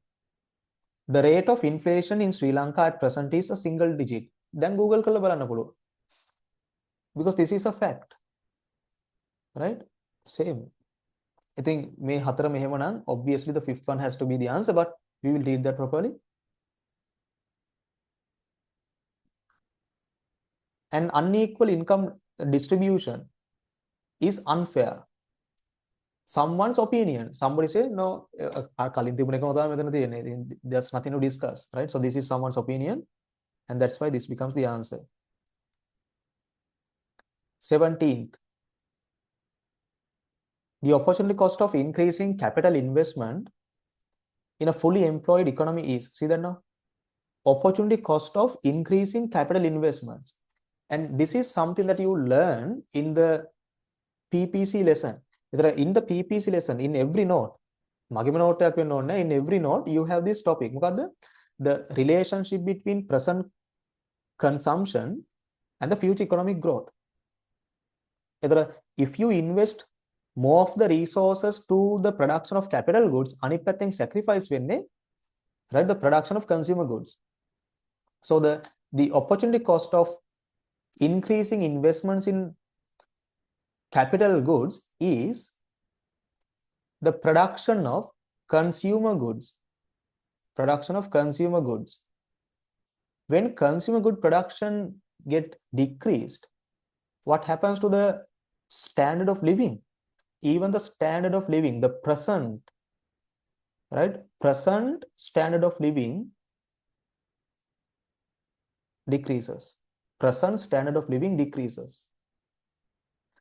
The rate of inflation in Sri Lanka at present is a single digit. Then Google කරලා බලන්න පුළුවන්. Because this is a fact. Right? Same. I think may hatara mehemanang, obviously the fifth one has to be the answer, but we will read that properly. An unequal income distribution is unfair. Someone's opinion. Somebody say, no, there's nothing to discuss, right? So this is someone's opinion, and that's why this becomes the answer. 17th. The opportunity cost of increasing capital investment in a fully employed economy is, see that now? Opportunity cost of increasing capital investments. And this is something that you learn in the PPC lesson. In the PPC lesson, in every note, in every note, you have this topic. The relationship between present consumption and the future economic growth. If you invest more of the resources to the production of capital goods, anipathen sacrifice wenne, right, the production of consumer goods. So the opportunity cost of increasing investments in capital goods is the production of consumer goods. Production of consumer goods. When consumer good production get decreased, what happens to the standard of living? Even the standard of living, the present, right? Present standard of living decreases. Present standard of living decreases.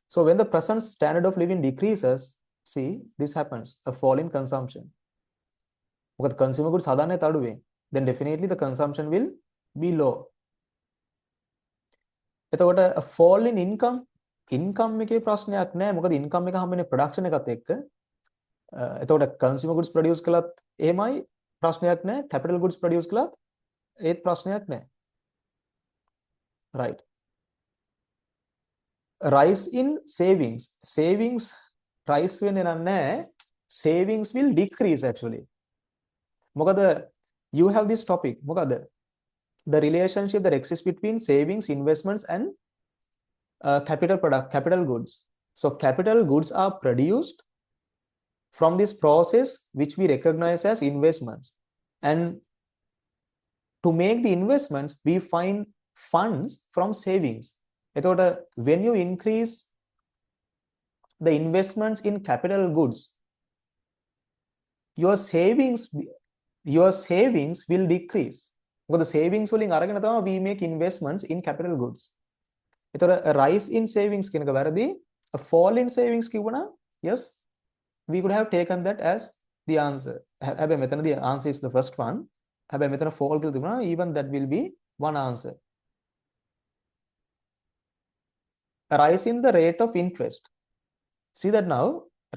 So when the present standard of living decreases, see, this happens, a fall in consumption. මොකද consumer goods හදාන්නේ තඩුවෙන්. Then definitely the consumption will be low. එතකොට a fall in income එකේ ප්‍රශ්නයක් නැහැ. මොකද income එක හම්බෙන්නේ production එකත් එක්ක. එතකොට consumer goods produce කළත් එහෙමයි ප්‍රශ්නයක් නැහැ. capital goods produce කළත් ඒත් ප්‍රශ්නයක් නැහැ. Right. Rise in savings. Savings rise වෙන්නේ නැහැ. Savings will decrease actually. මොකද you have this topic. මොකද the relationship that exists between savings, investments and capital goods. So capital goods are produced from this process which we recognize as investments, and to make the investments we find funds from savings. එතකොට when you increase the investments in capital goods, your savings will decrease. මොකද savings වලින් අරගෙන තමයි we make investments in capital goods. එතකොට a rise in savings කියන එක වැරදි. A fall in savings කිව්වනම් yes, we could have taken that as the answer. හැබැයි මෙතනදී answer is the first one. හැබැයි මෙතන fall කියලා තිබුණා, even that will be one answer. A rise in the rate of interest. See that now,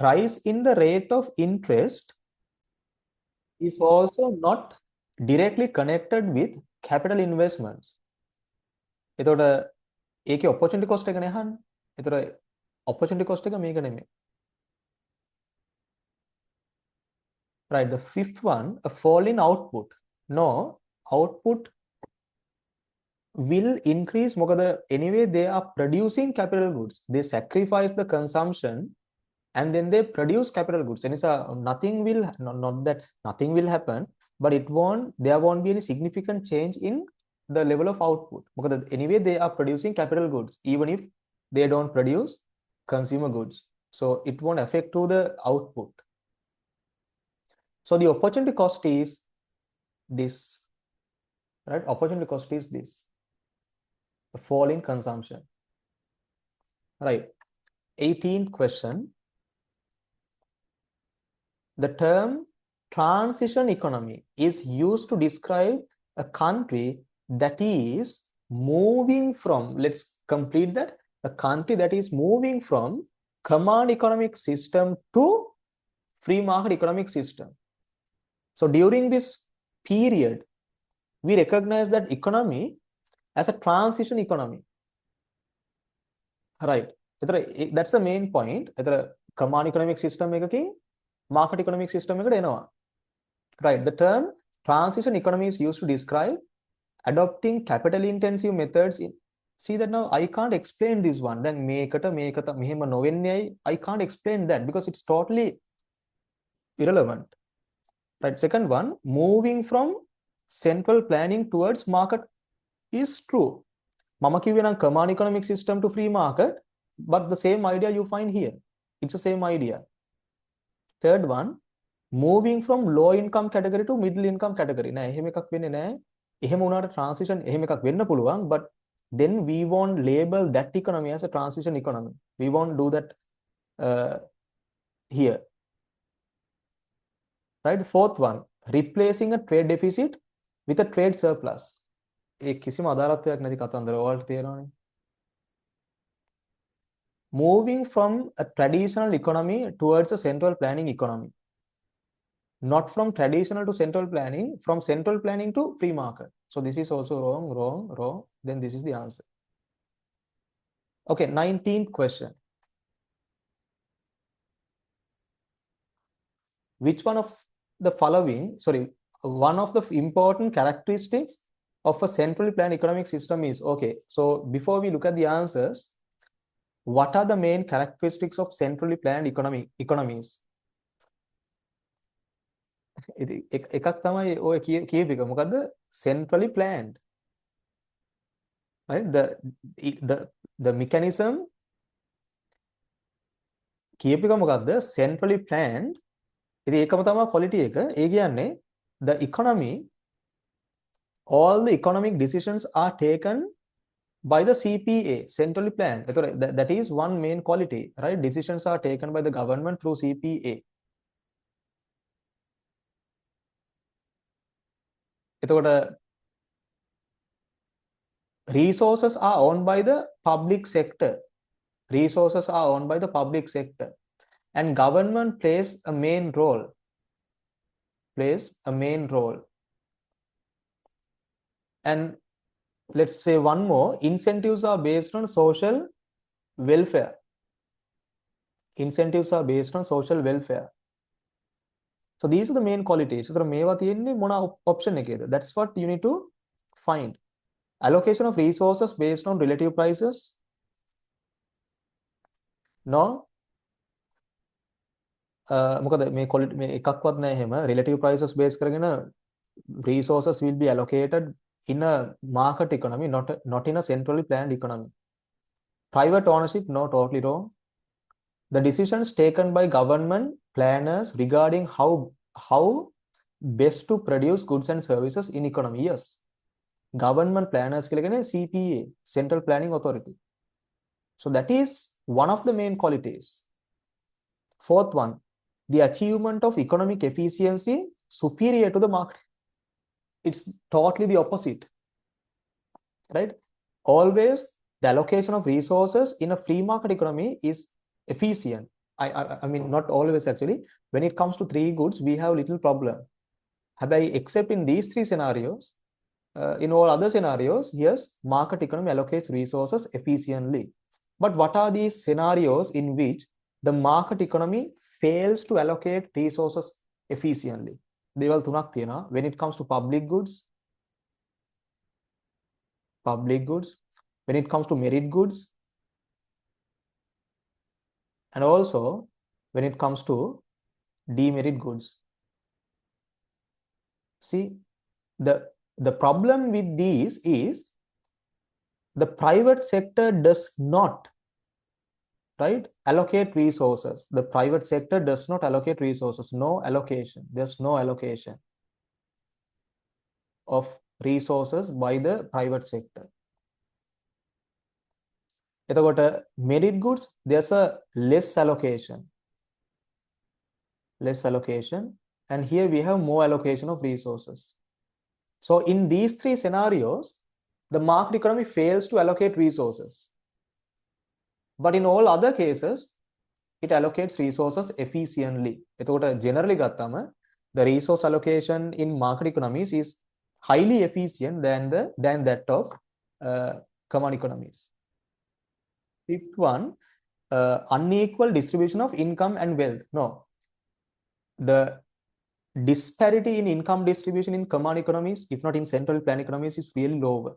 rise in the rate of interest is also not directly connected with capital investments. එතකොට ඒකේ opportunity cost එක නේ අහන්නේ. එතකොට opportunity cost එක මේක නෙමෙයි. Right, the fifth one, a fall in output. No, output will increase මොකද anyway they are producing capital goods. They sacrifice the consumption and then they produce capital goods. එනිසා nothing will not that nothing will happen, but there won't be any significant change in the level of output. මොකද anyway they are producing capital goods even if they don't produce consumer goods. So it won't affect to the output. So the opportunity cost is this, right? Opportunity cost is this, a fall in consumption. Right. 18th question. The term transition economy is used to describe a country that is moving from, let's complete that, a country that is moving from command economic system to free market economic system. So during this period, we recognize that economy as a transition economy. Right. That's the main point. Command economic system එකකින් market economic system එකට එනවා. Right. The term transition economy is used to describe adopting capital intensive methods in. See that now I can't explain this one. Then මේකට මෙහෙම නොවෙන්නේ I can't explain that because it's totally irrelevant. Right. Second one, moving from central planning towards market is true. මම කිව්වේ නම් command economic system to free market, but the same idea you find here. It's the same idea. Third one, moving from low income category to middle income category. නෑ එහෙම එකක් වෙන්නේ නෑ. එහෙම වුණාට transition එහෙම එකක් වෙන්න පුළුවන්, but then we won't label that economy as a transition economy. We won't do that here. Right. The fourth one, replacing a trade deficit with a trade surplus. ඒ කිසිම අදාළත්වයක් නැති කතන්දර ඔයාලට තේරෙනවනේ. Moving from a traditional economy towards a central planning economy. Not from traditional to central planning, from central planning to free market. So this is also wrong. Then this is the answer. Okay, 19th question. Which one of the following, one of the important characteristics of a centrally planned economic system is, okay, so before we look at the answers, what are the main characteristics of centrally planned economies? එකක් තමයි ඔය කියප එක. මොකද්ද? Centrally planned. Right? The mechanism කියප එක මොකද්ද? Centrally planned. ඉතින් ඒකම තමයි quality එක. ඒ කියන්නේ the economy, all the economic decisions are taken by the CPA, centrally planned. That is one main quality, right? Decisions are taken by the government through CPA. එතකොට resources are owned by the public sector. Resources are owned by the public sector, and government plays a main role. And let's say one more, incentives are based on social welfare. Incentives are based on social welfare. So these are the main qualities. So මේවා තියෙන්නේ මොන option එකේද? That's what you need to find. Allocation of resources based on relative prices. No. මොකද මේ quality මේ එකක්වත් නැහැ එහෙම. Relative prices base කරගෙන resources will be allocated in a market economy, not in a centrally planned economy. Private ownership, no, totally wrong. The decisions taken by government planners regarding how best to produce goods and services in economy, yes. Government planners කියලා කියන්නේ CPA, Central Planning Authority. So that is one of the main qualities. Fourth one, the achievement of economic efficiency superior to the market. It's totally the opposite, right? Always the allocation of resources in a free market economy is efficient. I mean, not always actually. When it comes to three goods, we have little problem. Except in these three scenarios, in all other scenarios, yes, market economy allocates resources efficiently. But what are these scenarios in which the market economy fails to allocate resources efficiently? දේවල් තුනක් තියෙනවා. When it comes to public goods, when it comes to merit goods, and also when it comes to demerit goods. See, the problem with these is the private sector does not, right, allocate resources. The private sector does not allocate resources. No allocation. There's no allocation of resources by the private sector. එතකොට merit goods, there's a less allocation, and here we have more allocation of resources. So in these three scenarios, the market economy fails to allocate resources. But in all other cases, it allocates resources efficiently. එතකොට generally ගත්තම the resource allocation in market economies is highly efficient than that of common economies. Fifth one, unequal distribution of income and wealth. No, the disparity in income distribution in common economies, if not in central plan economies, is really lower,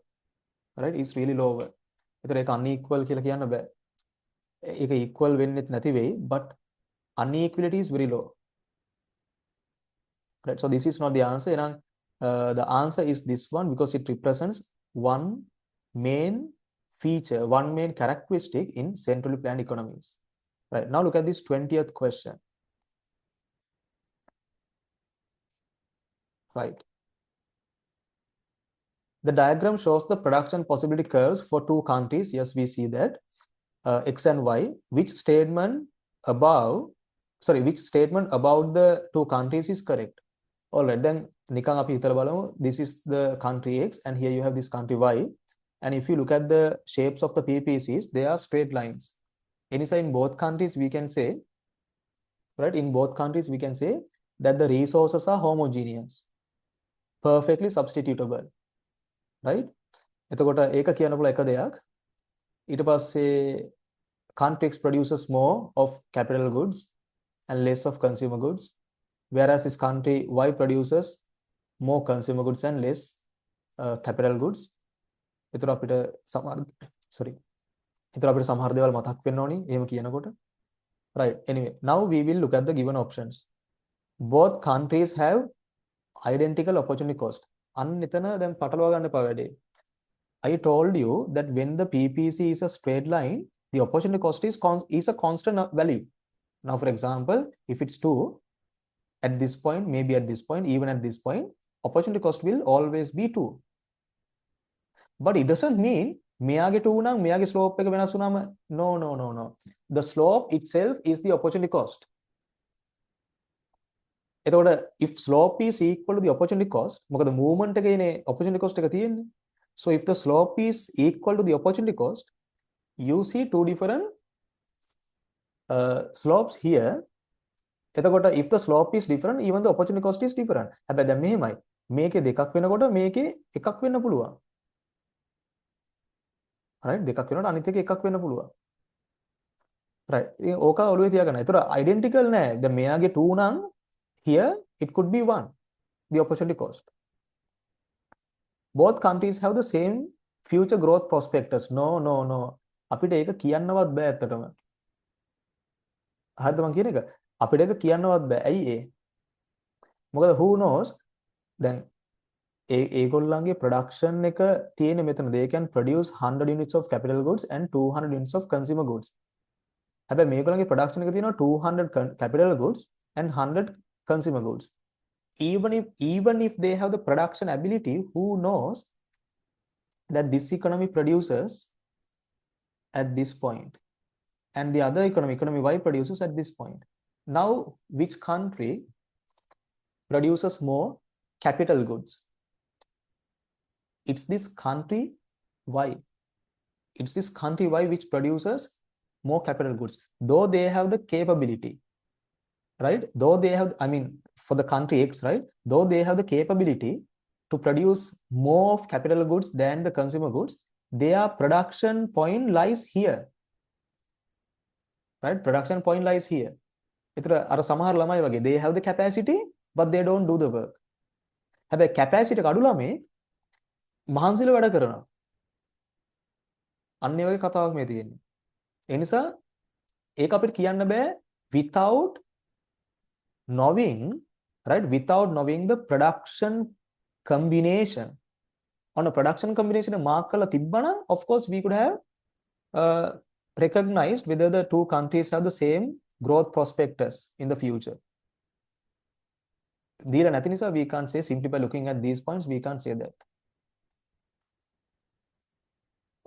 right? It's really lower. ඒතර ඒක unequal කියලා කියන්න බෑ. ඒක equal වෙන්නෙත් නැති වෙයි, but unequality is very low, right? So this is not the answer. එහෙනම් the answer is this one, because it represents one main feature, one main characteristic in centrally planned economies. Right, now look at this 20th question. Right, the diagram shows the production possibility curves for two countries. Yes, we see that X and Y. Which statement about the two countries is correct? All right, then නිකන් අපි හිතලා බලමු. This is the country X and here you have this country Y. And if you look at the shapes of the PPCs, they are straight lines. In both countries we can say, right, in both countries we can say that the resources are homogeneous, perfectly substitutable, right? එතකොට ඒක කියන්න පුළුවන් එක දෙයක්. ඊට පස්සේ country X produces more of capital goods and less of consumer goods, whereas this country Y produces more consumer goods and less capital goods. එතකොට අපිට සමහර දේවල් මතක් වෙන්න ඕනි එහෙම කියනකොට. Right, anyway, now we will look at the given options. Both countries have identical opportunity cost. අන්න එතන දැන් පටලවා ගන්න එපා වැඩේ. I told you that when the PPC is a straight line, the opportunity cost is a constant value. Now, for example, if it's 2 at this point, maybe at this point, even at this point, opportunity cost will always be 2. But it doesn't mean මෙයාගේ 2 නම් මෙයාගේ slope එක වෙනස් වුණාම no. The slope itself is the opportunity cost. එතකොට if slope is equal to the opportunity cost මොකද movement එකේ ඉනේ opportunity cost එක තියෙන්නේ. So if the slope is equal to the opportunity cost, you see two different slopes here. එතකොට if the slope is different, even the opportunity cost is different. හැබැයි දැන් මෙහෙමයි. මේකේ දෙකක් වෙනකොට මේකේ එකක් වෙන්න පුළුවන්. right දෙකක් වෙනකොට අනිත් එකේ එකක් වෙන්න පුළුවන්. right ඉතින් ඕක ඔළුවේ තියාගන්න. ඒතර identical නෑ. දැන් මෙයාගේ 2 නම් here it could be 1, the opportunity cost. Both countries have the same future growth prospectus. No. අපිට ඒක කියන්නවත් බෑ ඇත්තටම. හරිද මං කියන එක? අපිට ඒක කියන්නවත් බෑ. ඇයි ඒ? මොකද who knows දැන් ඒගොල්ලන්ගේ production එක තියෙන මෙතන they can produce 100 units of capital goods and 200 units of consumer goods. හැබැයි මේගොල්ලන්ගේ production එක තියෙනවා 200 capital goods and 100 consumer goods. Even if they have the production ability, who knows that this economy produces at this point and the other economy Y produces at this point. Now which country produces more capital goods? It's this country Y. It's this country Y which produces more capital goods, though they have the capability, right? Though they have, I mean, for the country X, right? Though they have the capability to produce more of capital goods than the consumer goods, their production point lies here, right? Production point lies here. ඒතර අර සමහර ළමයි වගේ they have the capacity but they don't do the work. හැබැයි capacity එක අඩු ළමයි මහන්සිලා වැඩ කරනවා. අන්න ඒ වගේ කතාවක් මේ තියෙන්නේ. ඒ නිසා ඒක අපිට කියන්න බෑ without knowing, right? Without knowing the production combination. On a production combination mark කරලා තිබ්බනම් of course we could have recognized whether the two countries have the same growth prospectus in the future. දීලා නැති නිසා we can't say simply by looking at these points we can't say that.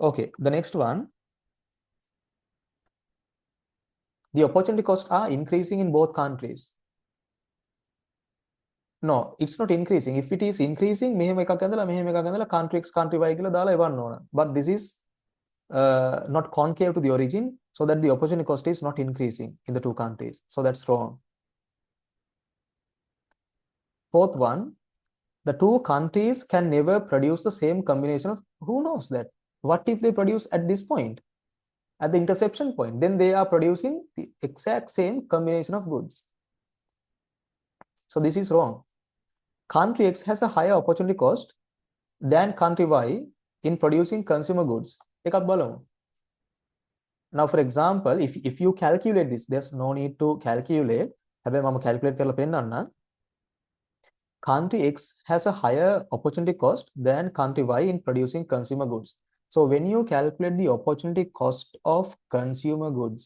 Okay, the next one. The opportunity costs are increasing in both countries. No, it's not increasing. If it is increasing, මෙහෙම එකක් ඇඳලා country X country Y කියලා දාලා එවන්න ඕන. But this is not concave to the origin, so that the opportunity cost is not increasing in the two countries. So that's wrong. Fourth one, the two countries can never produce the same combination of, who knows that? What if they produce at this point, at the interception point? Then they are producing the exact same combination of goods. So this is wrong. Country X has a higher opportunity cost than country Y in producing consumer goods. එකක් බලමු. Now for example, if you calculate this, there's no need to calculate. හැබැයි මම calculate කරලා පෙන්නන්න. Country X has a higher opportunity cost than country Y in producing consumer goods. So when you calculate the opportunity cost of consumer goods,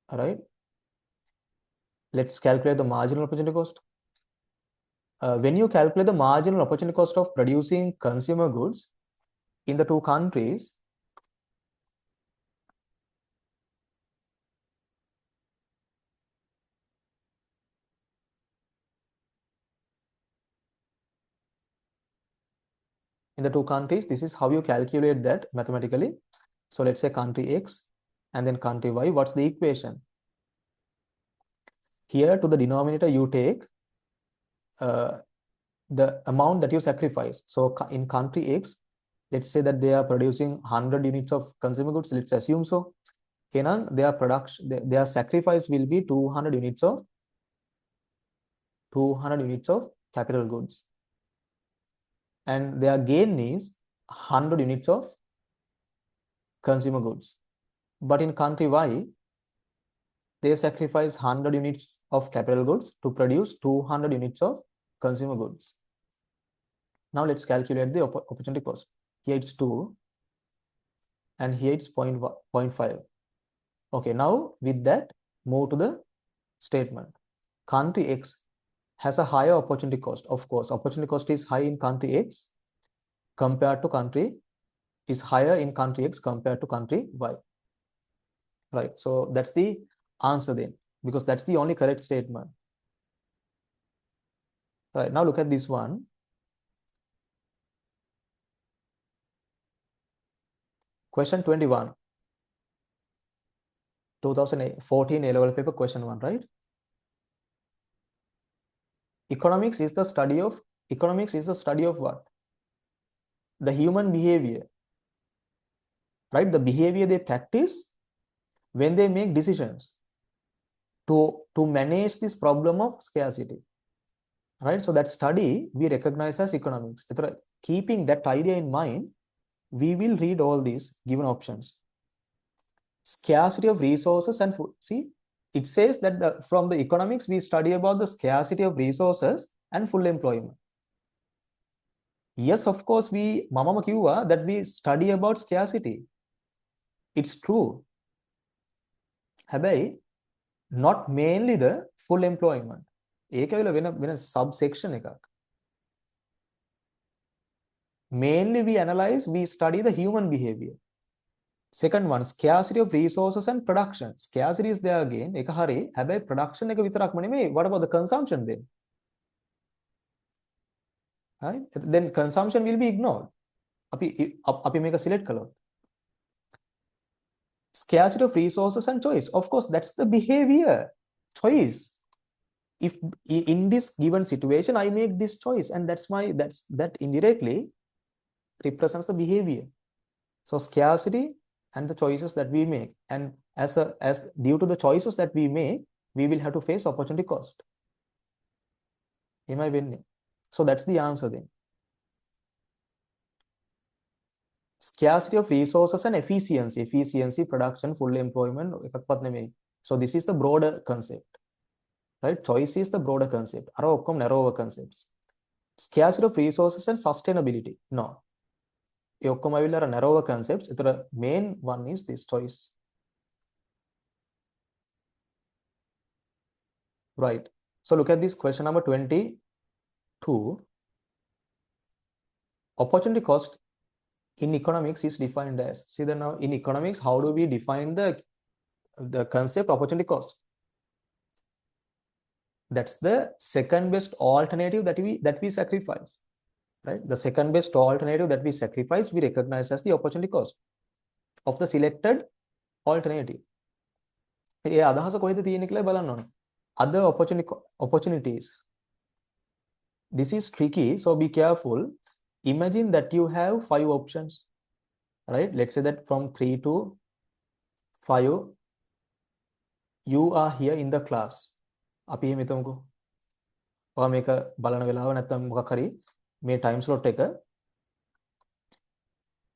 all right, let's calculate the marginal opportunity cost. When you calculate the marginal opportunity cost of producing consumer goods in the two countries, this is how you calculate that mathematically. So let's say country X and then country Y. What's the equation? Here to the denominator you take the amount that you sacrifice. So in country X, let's say that they are producing 100 units of consumer goods. Let's assume so. Their production, their sacrifice will be 200 units of capital goods, and their gain is 100 units of consumer goods. But in country Y, they sacrifice 100 units of capital goods to produce 200 units of consumer goods. Now let's calculate the opportunity cost. Here it's 2 and here it's 0.5. Okay, now with that, move to the statement. Country X has a higher opportunity cost. Of course, opportunity cost is high in country X compared to country, is higher in country X compared to country Y. Right, so that's the answer then. because that's the only correct statement. Right, now look at this one. Question 21. 2014 A-level paper question 1, right? Economics is the study of what? The human behavior, right? The behavior they practice when they make decisions to manage this problem of scarcity, right? So that study we recognize as economics. Keeping that idea in mind, we will read all these given options. Scarcity of resources and food. See, it says that from the economics we study about the scarcity of resources and full employment. Yes, of course, mamama kiwa that we study about scarcity. It's true. Habai, not mainly the full employment. When a subsection එකක්. Mainly we study the human behavior. Second one, scarcity of resources and production. Scarcity is there again. එක හරි. හැබැයි production එක විතරක්ම නෙමෙයි. What about the consumption then? Right? Then consumption will be ignored. අපි මේක select කළොත්. Scarcity of resources and choice. Of course, that's the behavior. Choice. If in this given situation I make this choice, and that indirectly represents the behavior. So scarcity and the choices that we make, and as due to the choices that we make, we will have to face opportunity cost. Am I winning? So that's the answer then. Scarcity of resources and efficiency, production, full employment. So this is the broader concept, right? Choice is the broader concept. Narrower concepts. Scarcity of resources and sustainability. No. Narrower concepts. The main one is this choice. Right. So look at this question number 22. Opportunity cost in economics is defined as, see that now in economics, how do we define the concept opportunity cost? That's the second best alternative that we sacrifice, right? The second best alternative that we sacrifice, we recognize as the opportunity cost of the selected alternative. Other opportunities. This is tricky, so be careful. Imagine that you have 5 options, right? Let's say that from 3 to 5, you are here in the class. අපි එහෙම හිතමුකෝ. ඔයා මේක බලන වෙලාව නැත්නම් මොකක් හරි මේ time slot එක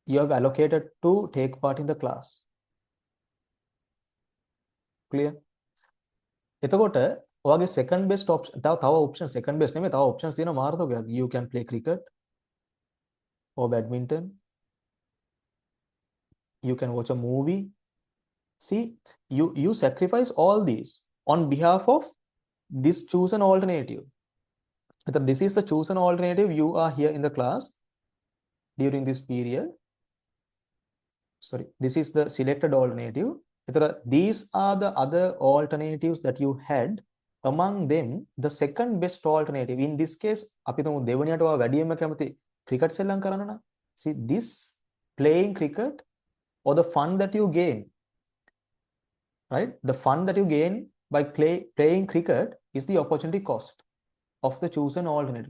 you have allocated to take part in the class. Clear? එතකොට ඔයාගේ second best option තව option second best නෙමෙයි තව options තියෙනවා මාර්ගයක්. You can play cricket or badminton. You can watch a movie. See, you sacrifice all these on behalf of this chosen alternative. This is the chosen alternative. You are here in the class during this period. Sorry, this is the selected alternative. These are the other alternatives that you had. Among them, the second best alternative. In this case, cricket. See, this playing cricket or the fun that you gain, right? The fun that you gain by playing cricket is the opportunity cost of the chosen alternative.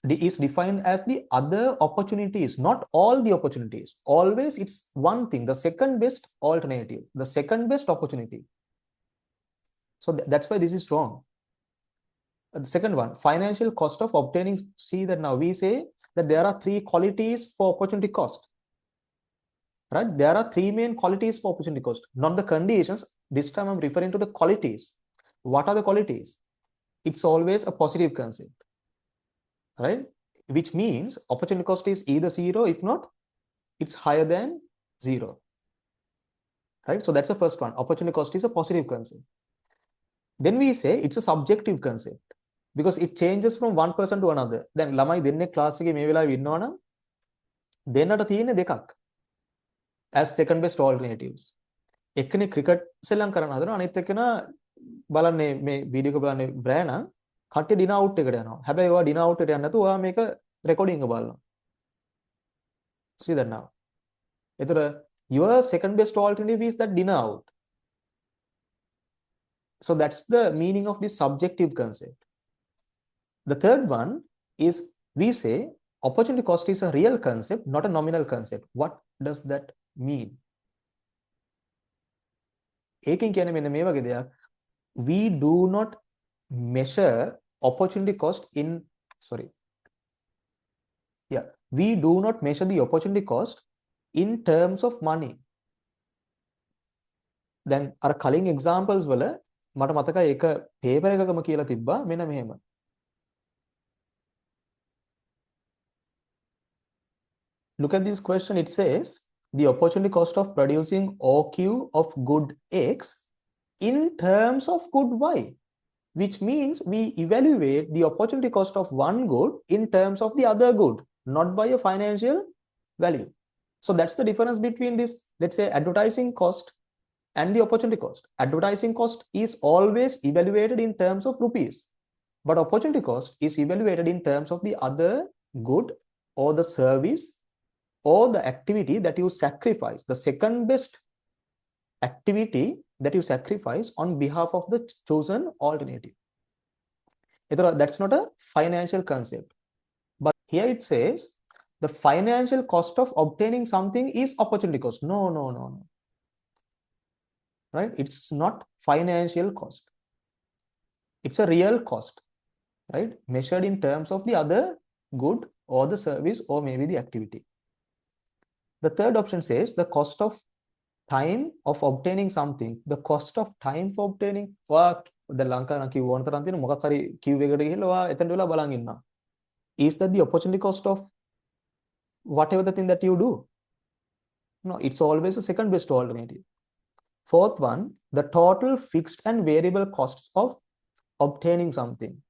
Is defined as the other opportunities, not all the opportunities. Always it's one thing, the second best alternative, the second best opportunity. So that's why this is wrong. The second one, financial cost of obtaining. See that now we say that there are 3 qualities for opportunity cost. Right? There are 3 main qualities for opportunity cost, not the conditions. This time I'm referring to the qualities. What are the qualities? It's always a positive concept, right? Which means opportunity cost is either 0, if not, it's higher than 0. Right? So that's the first one. Opportunity cost is a positive concept. Then we say it's a subjective concept because it changes from one person to another. Then lamai denne class එකේ මේ වෙලාවේ ඉන්නවනම් දෙන්නට තියෙන දෙකක්. as second best alternatives. එකනේ cricket සෙල්ලම් කරන්න හදනවා අනිත් එක්කෙනා බලන්නේ මේ වීඩියෝ එක බලන්නේ බ්‍රෑන කට්ටිය ඩිනර් අවුට් එකට යනවා. හැබැයි ඔයා ඩිනර් අවුට් එකට යන්නේ නැතුව ඔයා මේක රෙකෝඩින් එක බලනවා. See that now. එතකොට your second best alternative is that dinner out. So that's the meaning of this subjective concept. The third one is we say opportunity cost is a real concept, not a nominal concept. What does that mean? ඒකෙන් කියන්නේ මෙන්න මේ වගේ දෙයක්. We do not measure opportunity cost in we do not measure the opportunity cost in terms of money. දැන් අර කලින් examples වල මට මතකයි එක paper එකකම කියලා තිබ්බා මෙන්න මෙහෙම. Look at this question. It says the opportunity cost of producing OQ of good X in terms of good Y, which means we evaluate the opportunity cost of one good in terms of the other good, not by a financial value. So that's the difference between this, let's say, advertising cost and the opportunity cost. Advertising cost is always evaluated in terms of rupees, but opportunity cost is evaluated in terms of the other good or the service or the activity that you sacrifice, the second best activity that you sacrifice on behalf of the chosen alternative. That's not a financial concept. But here it says the financial cost of obtaining something is opportunity cost. No. Right? It's not financial cost. It's a real cost, right? Measured in terms of the other good or the service or maybe the activity. The third option says the cost of time of obtaining something. The cost of time for obtaining. The Lanka queue one tarantino Mokakari queue etendula balangina. Is that the opportunity cost of whatever the thing that you do? No, it's always a second best alternative. Fourth one, the total fixed and variable costs of obtaining something.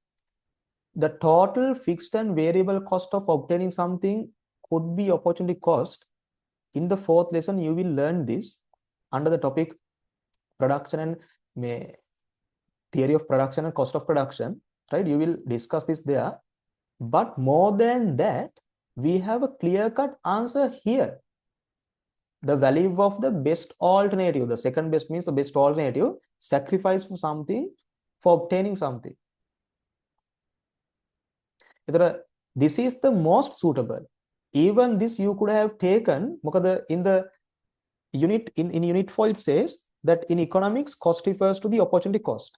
The total fixed and variable cost of obtaining something could be opportunity cost. In the fourth lesson, you will learn this under the topic production and theory of production and cost of production, right? You will discuss this there. But more than that, we have a clear-cut answer here. The value of the best alternative, the second best means the best alternative, sacrifice for something for obtaining something. This is the most suitable. Even this you could have taken in the unit in unit 4 it says that in economics cost refers to the opportunity cost,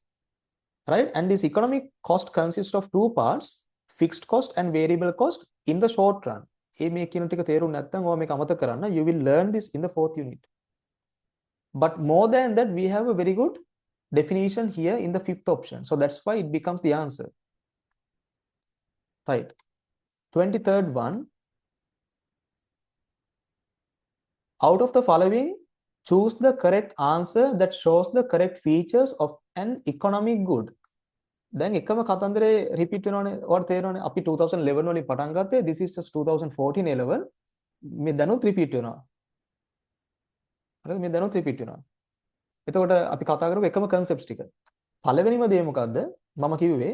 right? And this economic cost consists of two parts, fixed cost and variable cost in the short run. You will learn this in the fourth unit. But more than that, we have a very good definition here in the fifth option. So that's why it becomes the answer. Right. 23rd one. Out of the following, choose the correct answer that shows the correct features of an economic good. Then එකම කතන්දරේ repeat වෙනවනේ. ඔයාලට තේරෙනවනේ අපි 2011 වලින් පටන් ගත්තේ. This is just 2014 A level. මේ දැනුත් repeat වෙනවා. හරිද? මේ දැනුත් repeat වෙනවා. එතකොට අපි කතා කරමු එකම concepts ටික. පළවෙනිම දේ මොකද්ද? මම කිව්වේ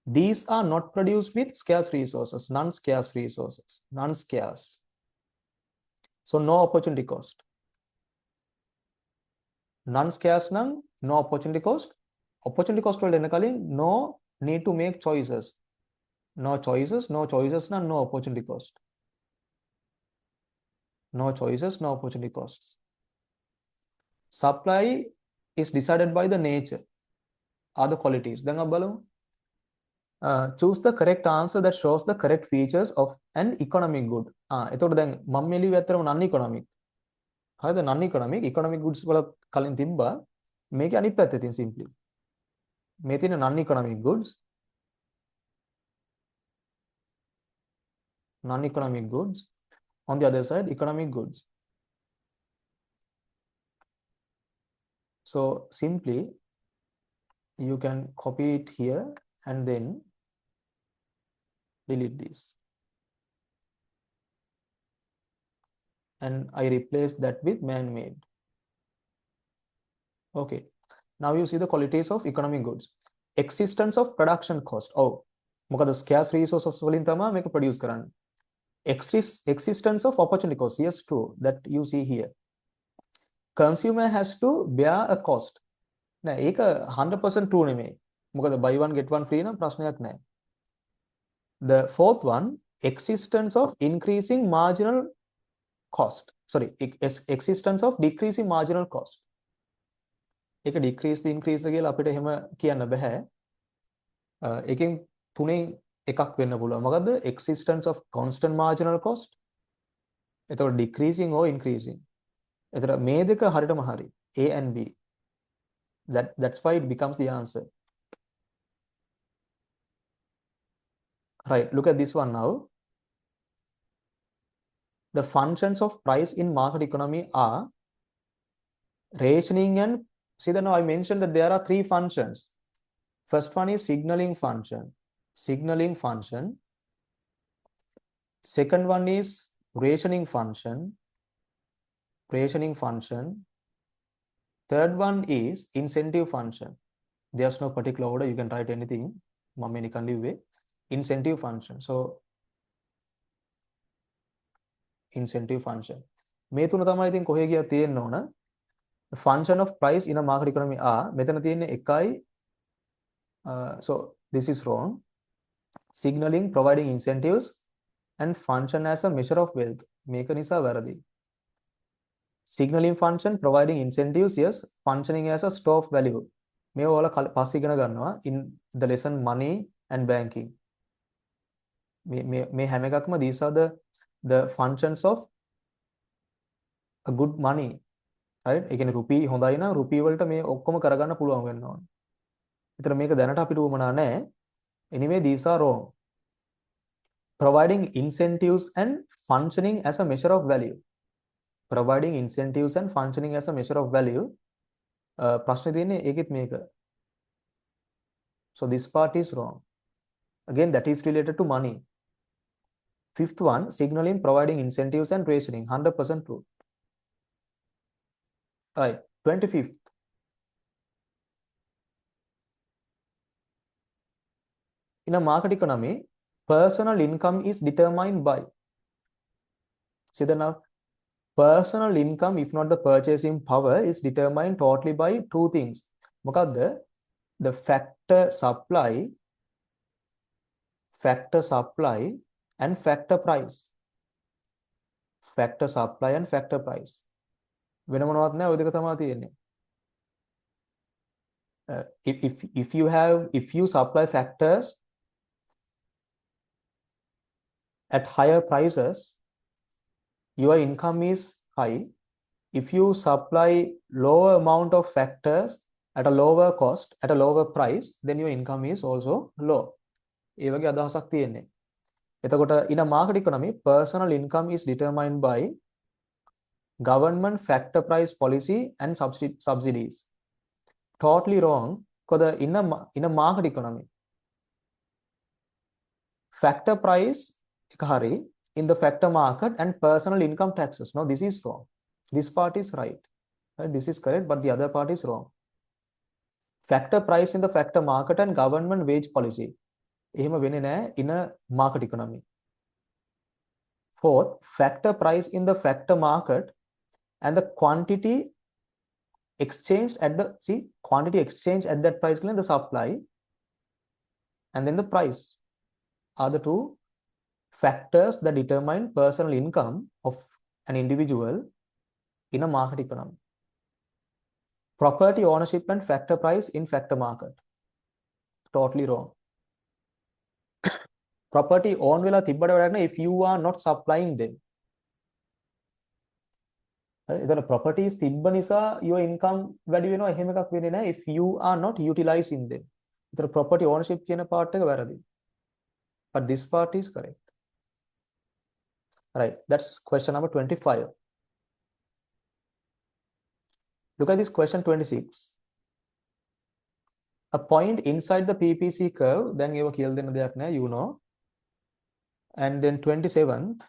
these are not produced with scarce resources, non-scarce resources, non-scarce. So no opportunity cost. Non-scarce නම් no opportunity cost. Opportunity cost වලට එන කලින් no need to make choices. No choices නම් no opportunity cost. No choices, no opportunity costs. Supply is decided by the nature, other qualities. දැන් අපි බලමු. Choose the correct answer that shows the correct features of an economic good. එතකොට දැන් මම මේ ලියුවේ ඇත්තටම non economic. හරිද? non economic goods වල කලින් තිබ්බා. මේකේ අනිත් පැත්ත තියෙන simply. මේ තියෙන non economic goods. Non economic goods. On the other side, economic goods. So simply you can copy it here and then delete this. and I replace that with man-made. Okay. Now you see the qualities of economic goods. Existence of production cost. Oh, මොකද scarce resources වලින් තමයි මේක produce කරන්නේ. Existence of opportunity cost. Yes, true. That you see here. Consumer has to bear a cost. නෑ ඒක 100% true නෙමෙයි. මොකද buy one get one free නම් ප්‍රශ්නයක් නෑ. The fourth one, existence of increasing marginal cost. Sorry, existence of decreasing marginal cost. ඒක decrease increase කියලා අපිට එහෙම කියන්න බෑ. එකෙන් තුනෙන් එකක් වෙන්න පුළුවන්. මොකද්ද? Existence of constant marginal cost. එතකොට decreasing or increasing. එතකොට මේ දෙක හරියටම හරි. A and B. That's why it becomes the answer. Right, look at this one now. The functions of price in market economy are rationing and see that now I mentioned that there are three functions. First one is signaling function. Signaling function. Second one is rationing function. Rationing function. Third one is incentive function. There's no particular order. You can write anything. Incentive function. So incentive function. මේ තුන තමයි ඉතින් කොහේ ගියා තියෙන්න ඕන. The function of price in a market economy are මෙතන තියෙන්නේ එකයි. So this is wrong. Signaling, providing incentives and function as a measure of wealth. මේක නිසා වැරදි. Signaling function, providing incentives, yes. Functioning as a store of value. මේ ඔයාලා පස්සේ ඉගෙන ගන්නවා in the lesson money and banking. මේ හැම එකක්ම these are the functions of a good money, right? ඒ කියන්නේ රුපී හොඳයි නම් රුපී වලට මේ ඔක්කොම කරගන්න පුළුවන් වෙන්න ඕනේ. ඒතර මේක දැනට අපිට උවමනා නැහැ. Anyway, these are wrong. Providing incentives and functioning as a measure of value. Providing incentives and functioning as a measure of value. ප්‍රශ්නේ තියෙන්නේ ඒකෙත් මේක. So this part is wrong. Again, that is related to money. Fifth one, signaling, providing incentives and rationing. 100% true. All right, 25th. In a market economy, personal income is determined by. See the now. Personal income, if not the purchasing power, is determined totally by two things. මොකක්ද? The factor supply and factor price. Factor supply and factor price. වෙන මොනවත් නැහැ ඔය දෙක තමයි තියෙන්නේ. If you supply factors at higher prices, your income is high. If you supply lower amount of factors at a lower cost, at a lower price, then your income is also low. ඒ වගේ අදහසක් තියෙන්නේ. එතකොට in a market economy, personal income is determined by government factor price policy and subsidies. Totally wrong. Because in a market economy, factor price hari in the factor market and personal income taxes. No, this is wrong. This part is right. This is correct, but the other part is wrong. Factor price in the factor market and government wage policy. එහෙම වෙන්නේ නැහැ in a market economy. Fourth, factor price in the factor market and the quantity exchanged at the quantity exchanged at that price, the supply and then the price are the two factors that determine personal income of an individual in a market economy. Property ownership and factor price in factor market. Totally wrong. Property own වෙලා තිබ්බට වැඩක් නැහැ if you are not supplying them. එතන properties තිබ්බ නිසා your income වැඩි වෙනවා එහෙම එකක් වෙන්නේ නැහැ if you are not utilizing them. එතන property ownership කියන part එක වැරදි. But this part is correct. Right, that's question number 25. Look at this question 26. A point inside the PPC curve, then you will kill them there, you know. And then 27th,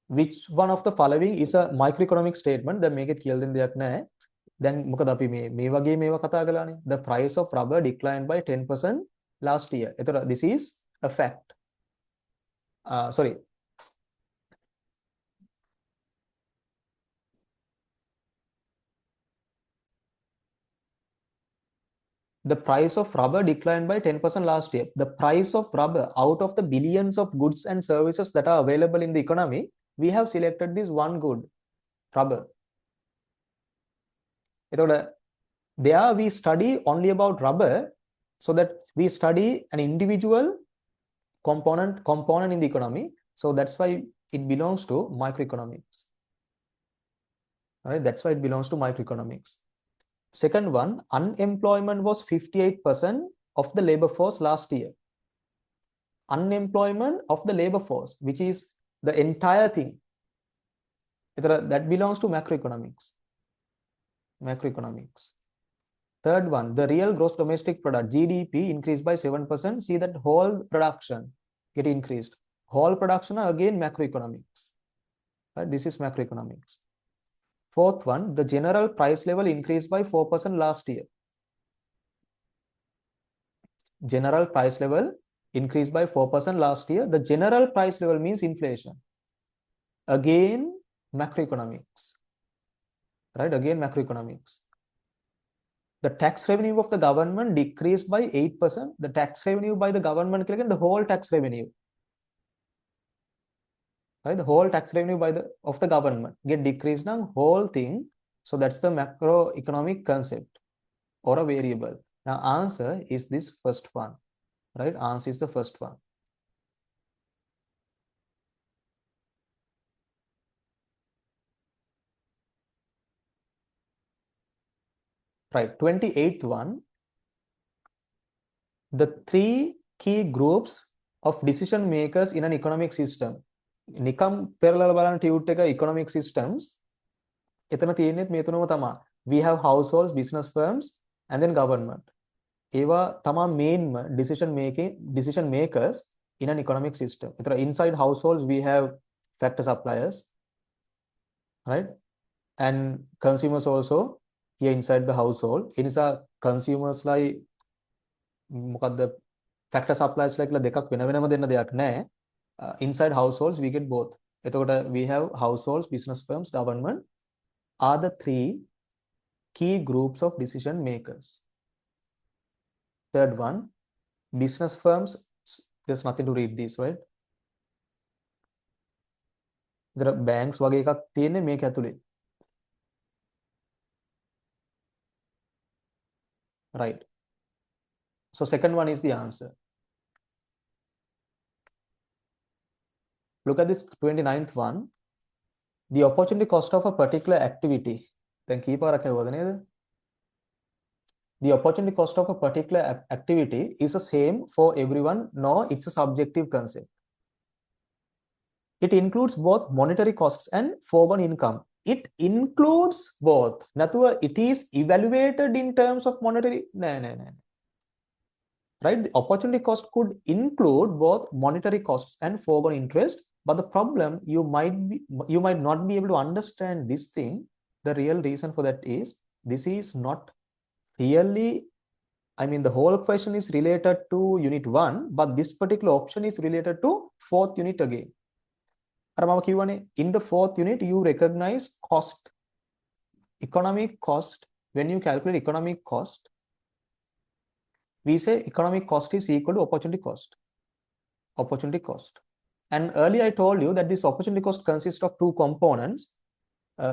which one of the following is a microeconomic statement? දැන් මේකෙත් කියලා දෙන්න දෙයක් නැහැ. දැන් මොකද අපි මේ වගේ මේවා කතා කළානේ. The price of rubber declined by 10% last year. එතකොට this is a fact. Sorry. The price of rubber declined by 10% last year. The price of rubber, out of the billions of goods and services that are available in the economy, we have selected this one good, rubber. There we study only about rubber, so that we study an individual component in the economy. So that's why it belongs to microeconomics. All right, that's why it belongs to microeconomics. Second one, unemployment was 58% of the labor force last year. Unemployment of the labor force, which is the entire thing, that belongs to macroeconomics. Macroeconomics. Third one, the real gross domestic product, GDP, increased by 7%. See that whole production get increased. Whole production are again macroeconomics. Right? This is macroeconomics. Fourth one, the general price level increased by 4% last year. General price level increased by 4% last year. The general price level means inflation. Again, macroeconomics. Right? Again, macroeconomics. The tax revenue of the government decreased by 8%. The tax revenue by the government, the whole tax revenue. Right? The whole tax revenue of the government get decreased now, whole thing. So that's the macroeconomic concept or a variable. Now answer is this first one. Right? Answer is the first one. Right, 28th one. The three key groups of decision makers in an economic system. නිකම් පෙරලලා බලන tute එක economic systems එතන තියෙන්නේ මේ තුනම තමයි. We have households, business firms and then government. ඒවා තමයි main decision makers in an economic system. එතන inside households we have factor suppliers, right? And consumers also here inside the household. ඒ නිසා consumers like මොකද්ද factor suppliers like දෙකක් වෙන වෙනම දෙන්න දෙයක් නැහැ. Inside households we get both. එතකොට we have households, business firms, government are the three key groups of decision makers. Third one, business firms, there's nothing to read this, right? There are banks වගේ එකක් තියෙන්නේ මේක ඇතුලේ. Right. So second one is the answer. Look at this 29th one. The opportunity cost of a particular activity. Then keep our the opportunity cost of a particular activity is the same for everyone. No, it's a subjective concept. It includes both monetary costs and foregone income. It includes both. Natuwa, it is evaluated in terms of monetary. No. Right? The opportunity cost could include both monetary costs and foregone interest. But the problem, you might not be able to understand this thing. The real reason for that is this is not really, I mean, the whole question is related to unit 1, but this particular option is related to 4th unit again. In the 4th unit, you recognize cost, economic cost. When you calculate economic cost, we say economic cost is equal to opportunity cost. Opportunity cost. And earlier I told you that this opportunity cost consists of two components,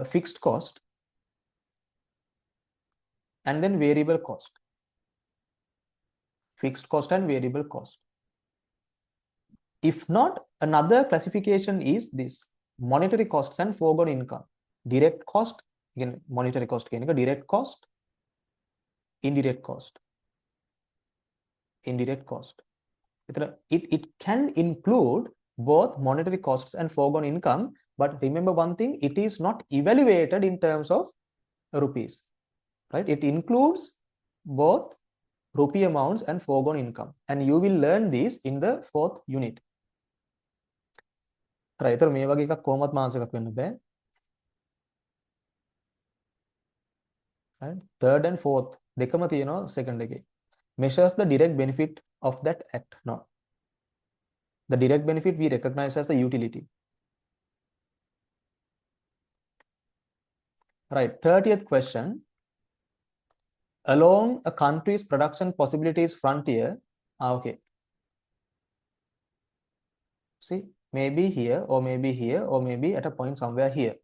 fixed cost and then variable cost. Fixed cost and variable cost. If not, another classification is this, monetary costs and foregone income. Direct cost, again monetary cost, direct cost, indirect cost. Indirect cost. It can include both monetary costs and foregone income, but remember one thing, it is not evaluated in terms of rupees, right? It includes both rupee amounts and foregone income, and you will learn this in the 4th unit. right ඒතර මේ වගේ එකක් කොහොමත් මාස එකක් වෙන්න බෑ. right third and fourth දෙකම තියෙනවා second එකේ. measures the direct benefit of that act. No, the direct benefit we recognize as the utility. Right, 30th question. Along a country's production possibilities frontier, okay, see, maybe here or maybe here or maybe at a point somewhere here.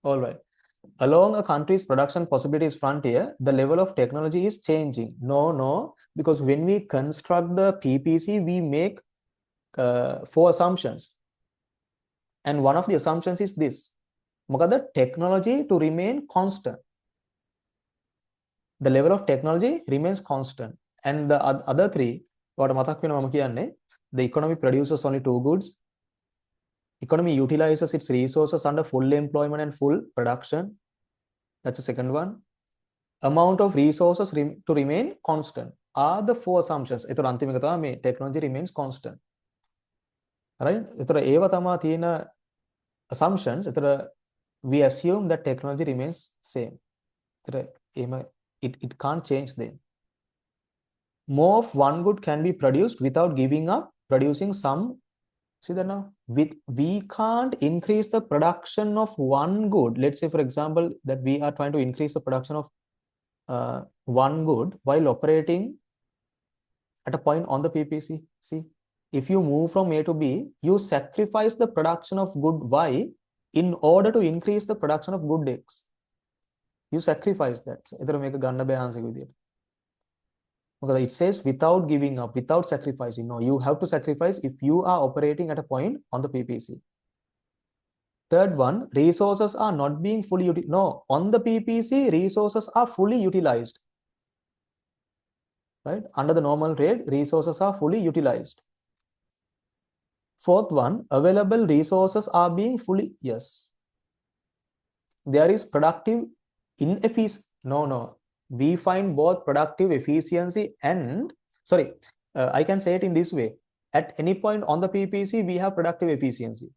All right, along a country's production possibilities frontier, the level of technology is changing. No, because when we construct the PPC, we make 4 assumptions, and one of the assumptions is this: the technology to remain constant. The level of technology remains constant, and the other 3, what matak වෙනවා මම කියන්නේ, the economy produces only 2 goods, economy utilizes its resources under full employment and full production, that's the second one, amount of resources to remain constant are the 4 assumptions. ඒතර අන්තිම එක තමයි මේ technology remains constant, right? ඒතර ඒව තමයි තියෙන assumptions. ඒතර we assume that technology remains same. ඒතර එහෙම it can't change then. More of one good can be produced without giving up producing some. See that now? We can't increase the production of one good. Let's say, for example, that we are trying to increase the production of one good while operating at a point on the PPC. See, if you move from A to B, you sacrifice the production of good Y in order to increase the production of good X. You sacrifice that. So, make a ganna be answer with it. Because it says without giving up, without sacrificing. No, you have to sacrifice if you are operating at a point on the PPC. Third one, resources are not being fully utilized. No, on the PPC, resources are fully utilized. Right? Under the normal rate, resources are fully utilized. Fourth one, available resources are being fully, yes. There is productive inefficiency. No. We find both productive efficiency and, sorry, I can say it in this way. At any point on the PPC, we have productive efficiency.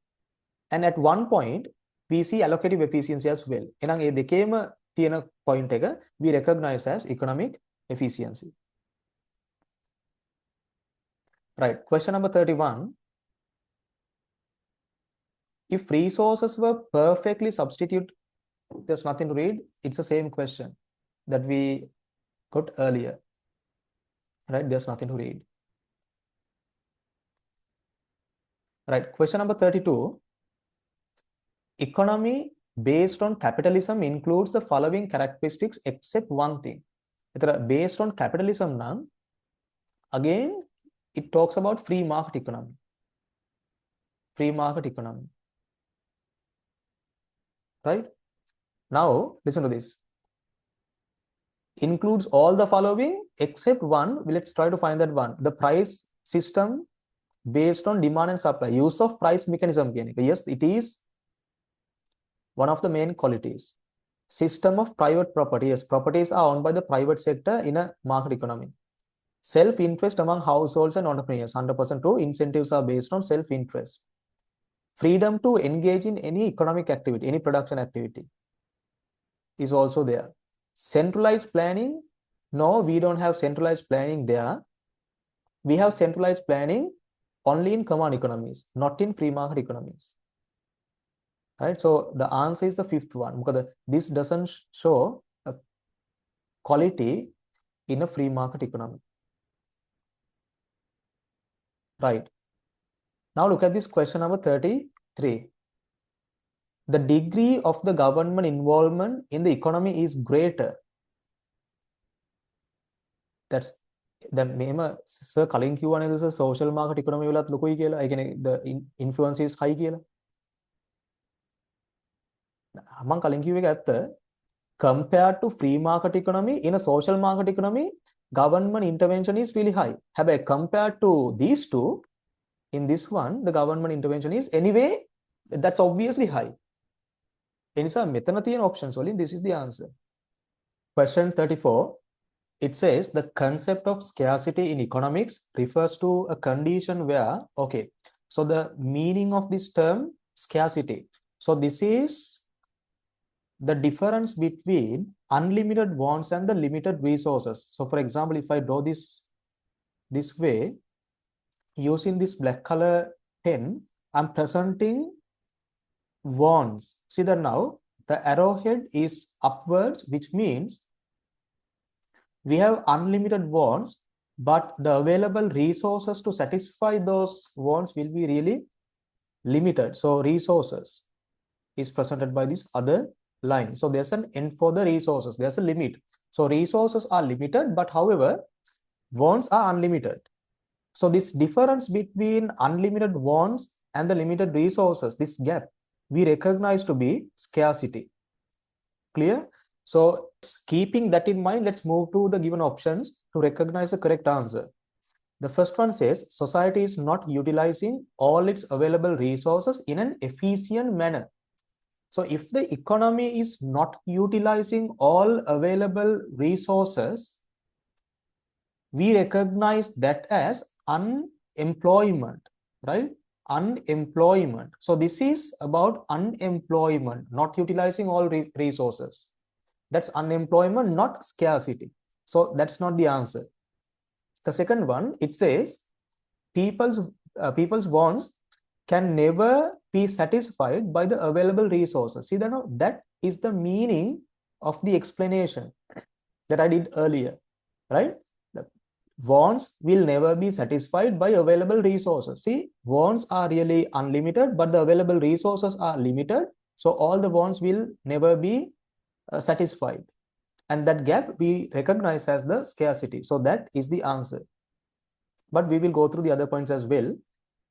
And at one point, we see allocative efficiency as well. එහෙනම් මේ දෙකේම තියෙන point එක we recognize as economic efficiency. Right, question number 31. If resources were perfectly substituted, there's nothing to read. It's the same question that we got earlier, right? There's nothing to read. Right, question number 32. Economy based on capitalism includes the following characteristics except one thing. Based on capitalism now, again it talks about free market economy. Free market economy, right? Now listen to this. Includes all the following except one. Let's try to find that one. The price system based on demand and supply. Use of price mechanism. Yes, it is one of the main qualities. System of private property. Yes, properties are owned by the private sector in a market economy. Self-interest among households and entrepreneurs. 100% true. Incentives are based on self-interest. Freedom to engage in any economic activity, any production activity is also there. Centralized planning, no, we don't have centralized planning there. We have centralized planning only in command economies, not in free market economies. Right, so the answer is the 5th one, because this doesn't show a quality in a free market economy. Right, now look at this question number 33. The degree of the government involvement in the economy is greater. That's the name. Sir, කලින් කිව්වා නේද sir social market economy වලත් ලොකුයි කියලා. ඒ කියන්නේ the influence is high කියලා. මම කලින් කිව්ව එක ඇත්ත. Compared to free market economy, in a social market economy, government intervention is really high. හැබැයි compared to these two, in this one, the government intervention is anyway, that's obviously high. එනිසා මෙතන තියෙන options වලින් this is the answer. Question 34. it says the concept of scarcity in economics refers to a condition where, okay, so the meaning of this term scarcity. So this is the difference between unlimited wants and the limited resources. So for example, if I draw this way, using this black color pen, I'm presenting wants. See that now the arrowhead is upwards, which means we have unlimited wants, but the available resources to satisfy those wants will be really limited. So resources is presented by this other line. So there's an end for the resources. There's a limit. So resources are limited, but however, wants are unlimited. So this difference between unlimited wants and the limited resources, this gap, we recognize to be scarcity. Clear? So keeping that in mind, let's move to the given options to recognize the correct answer. The first one says society is not utilizing all its available resources in an efficient manner. So if the economy is not utilizing all available resources, we recognize that as unemployment, right? Unemployment. So this is about unemployment, not utilizing all resources. That's unemployment, not scarcity. So that's not the answer. The second one, it says people's wants can never be satisfied by the available resources. See that now, that is the meaning of the explanation that I did earlier, right? The wants will never be satisfied by available resources. See, wants are really unlimited, but the available resources are limited. So all the wants will never be satisfied. And that gap we recognize as the scarcity. So that is the answer. But we will go through the other points as well.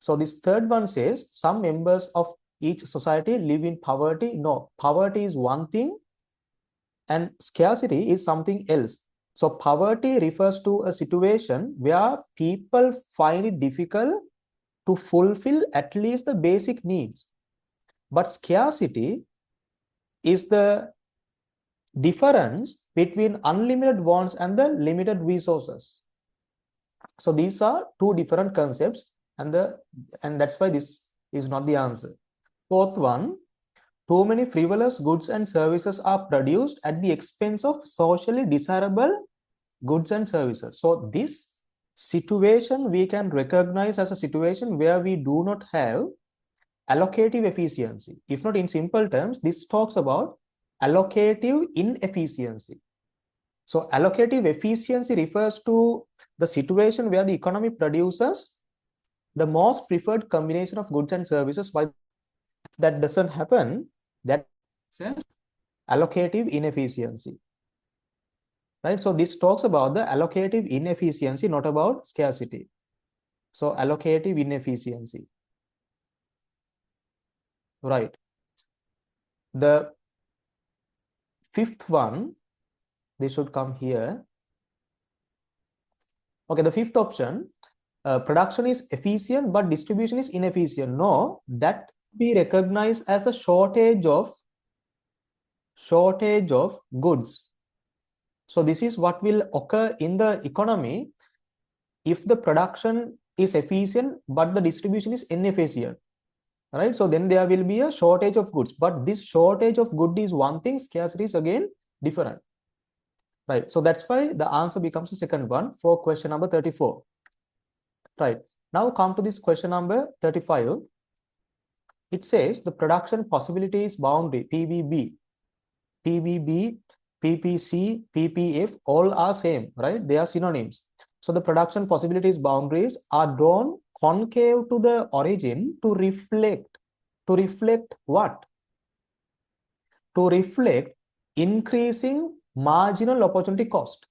So this third one says some members of each society live in poverty. No, poverty is one thing and scarcity is something else. So poverty refers to a situation where people find it difficult to fulfill at least the basic needs. But scarcity is the difference between unlimited wants and the limited resources. So these are two different concepts, and that's why this is not the answer. Fourth one, too many frivolous goods and services are produced at the expense of socially desirable goods and services. So this situation we can recognize as a situation where we do not have allocative efficiency. If not, in simple terms, this talks about allocative inefficiency. So allocative efficiency refers to the situation where the economy produces the most preferred combination of goods and services. Why that doesn't happen, that says allocative inefficiency, right? So this talks about the allocative inefficiency, not about scarcity. So allocative inefficiency, right? The fifth one, they should come here. Okay, the fifth option, production is efficient but distribution is inefficient. No, that we recognize as a shortage of goods. So this is what will occur in the economy if the production is efficient but the distribution is inefficient, right? So then there will be a shortage of goods, but this shortage of good is one thing, scarcity is again different, right? So that's why the answer becomes the second one for question number 34. Right, now come to this question number 35. It says the production possibilities boundary, PBB, PPC, PPF, all are same, right? They are synonyms. So the production possibilities boundaries are drawn concave to the origin to reflect what? To reflect increasing marginal opportunity cost,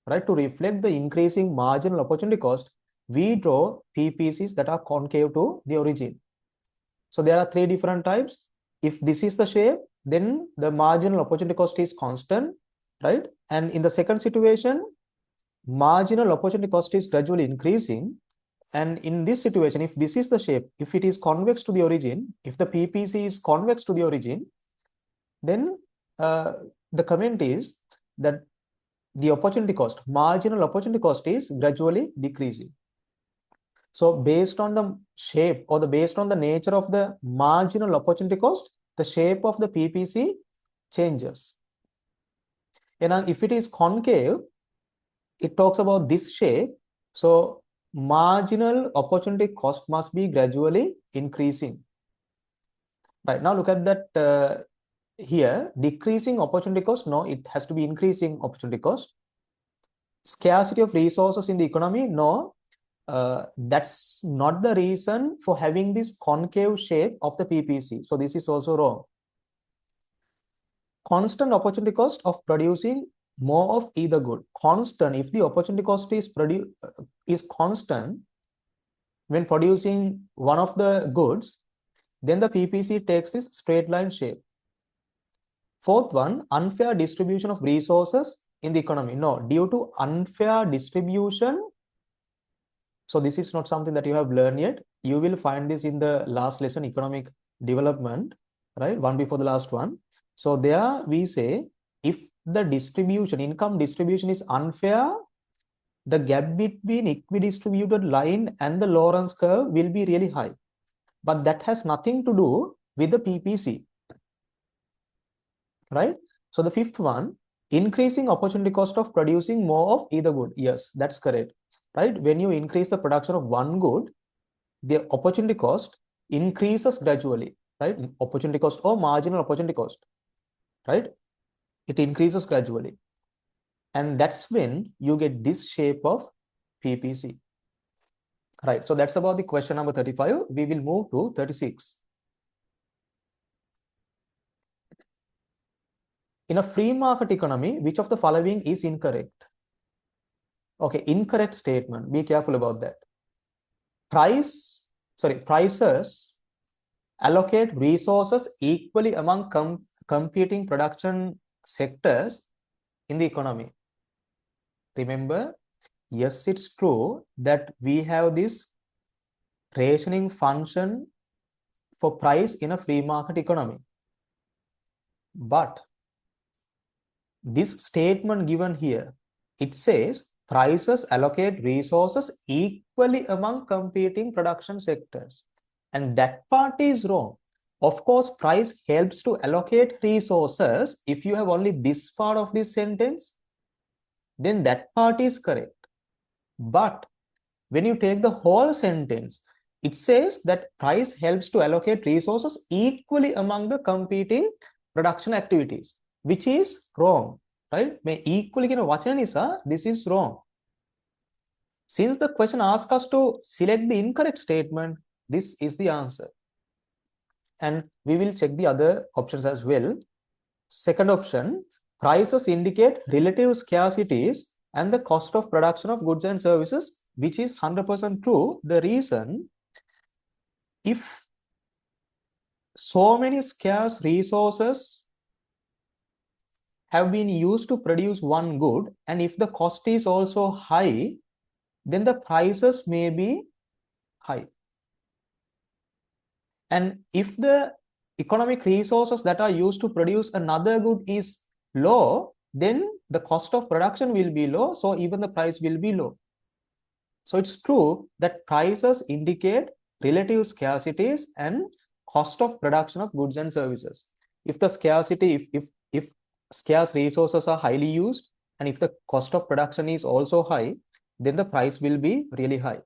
right? To reflect the increasing marginal opportunity cost, we draw PPCs that are concave to the origin. So there are three different types. If this is the shape, then the marginal opportunity cost is constant, right? And in the second situation, marginal opportunity cost is gradually increasing. And in this situation, if this is the shape, if it is convex to the origin, if the PPC is convex to the origin, then the comment is that the opportunity cost, marginal opportunity cost is gradually decreasing. So based on the shape or based on the nature of the marginal opportunity cost, the shape of the PPC changes. And if it is concave, it talks about this shape. So marginal opportunity cost must be gradually increasing. Right, now look at that here, decreasing opportunity cost. No, it has to be increasing opportunity cost. Scarcity of resources in the economy. No, that's not the reason for having this concave shape of the PPC. So this is also wrong. Constant opportunity cost of producing more of either good. Constant, if the opportunity cost is constant when producing one of the goods, then the PPC takes this straight line shape. Fourth one, unfair distribution of resources in the economy. No, due to unfair distribution. So this is not something that you have learned yet. You will find this in the last lesson, economic development, right? One before the last one. So there we say, if the distribution, income distribution is unfair, the gap between equidistributed line and the Lorentz curve will be really high. But that has nothing to do with the PPC, right? So the fifth one, increasing opportunity cost of producing more of either good. Yes, that's correct, right? When you increase the production of one good, the opportunity cost increases gradually, right? Opportunity cost or marginal opportunity cost, right? It increases gradually. And that's when you get this shape of PPC. Right, so that's about the question number 35. We will move to 36. In a free market economy, which of the following is incorrect? Okay, incorrect statement. Be careful about that. Prices allocate resources equally among competing production sectors in the economy. Remember, yes, it's true that we have this rationing function for price in a free market economy. But this statement given here, it says prices allocate resources equally among competing production sectors. And that part is wrong. Of course, price helps to allocate resources. If you have only this part of this sentence, then that part is correct. But when you take the whole sentence, it says that price helps to allocate resources equally among the competing production activities, which is wrong, right? Equally කියන වචන නිසා this is wrong. Since the question asks us to select the incorrect statement, this is the answer. And we will check the other options as well. Second option, prices indicate relative scarcities and the cost of production of goods and services, which is 100% true. The reason, if so many scarce resources have been used to produce one good, and if the cost is also high, then the prices may be high. And if the economic resources that are used to produce another good is low, then the cost of production will be low, so even the price will be low. So it's true that prices indicate relative scarcities and cost of production of goods and services. If the scarcity, if scarce resources are highly used, and if the cost of production is also high, then the price will be really high.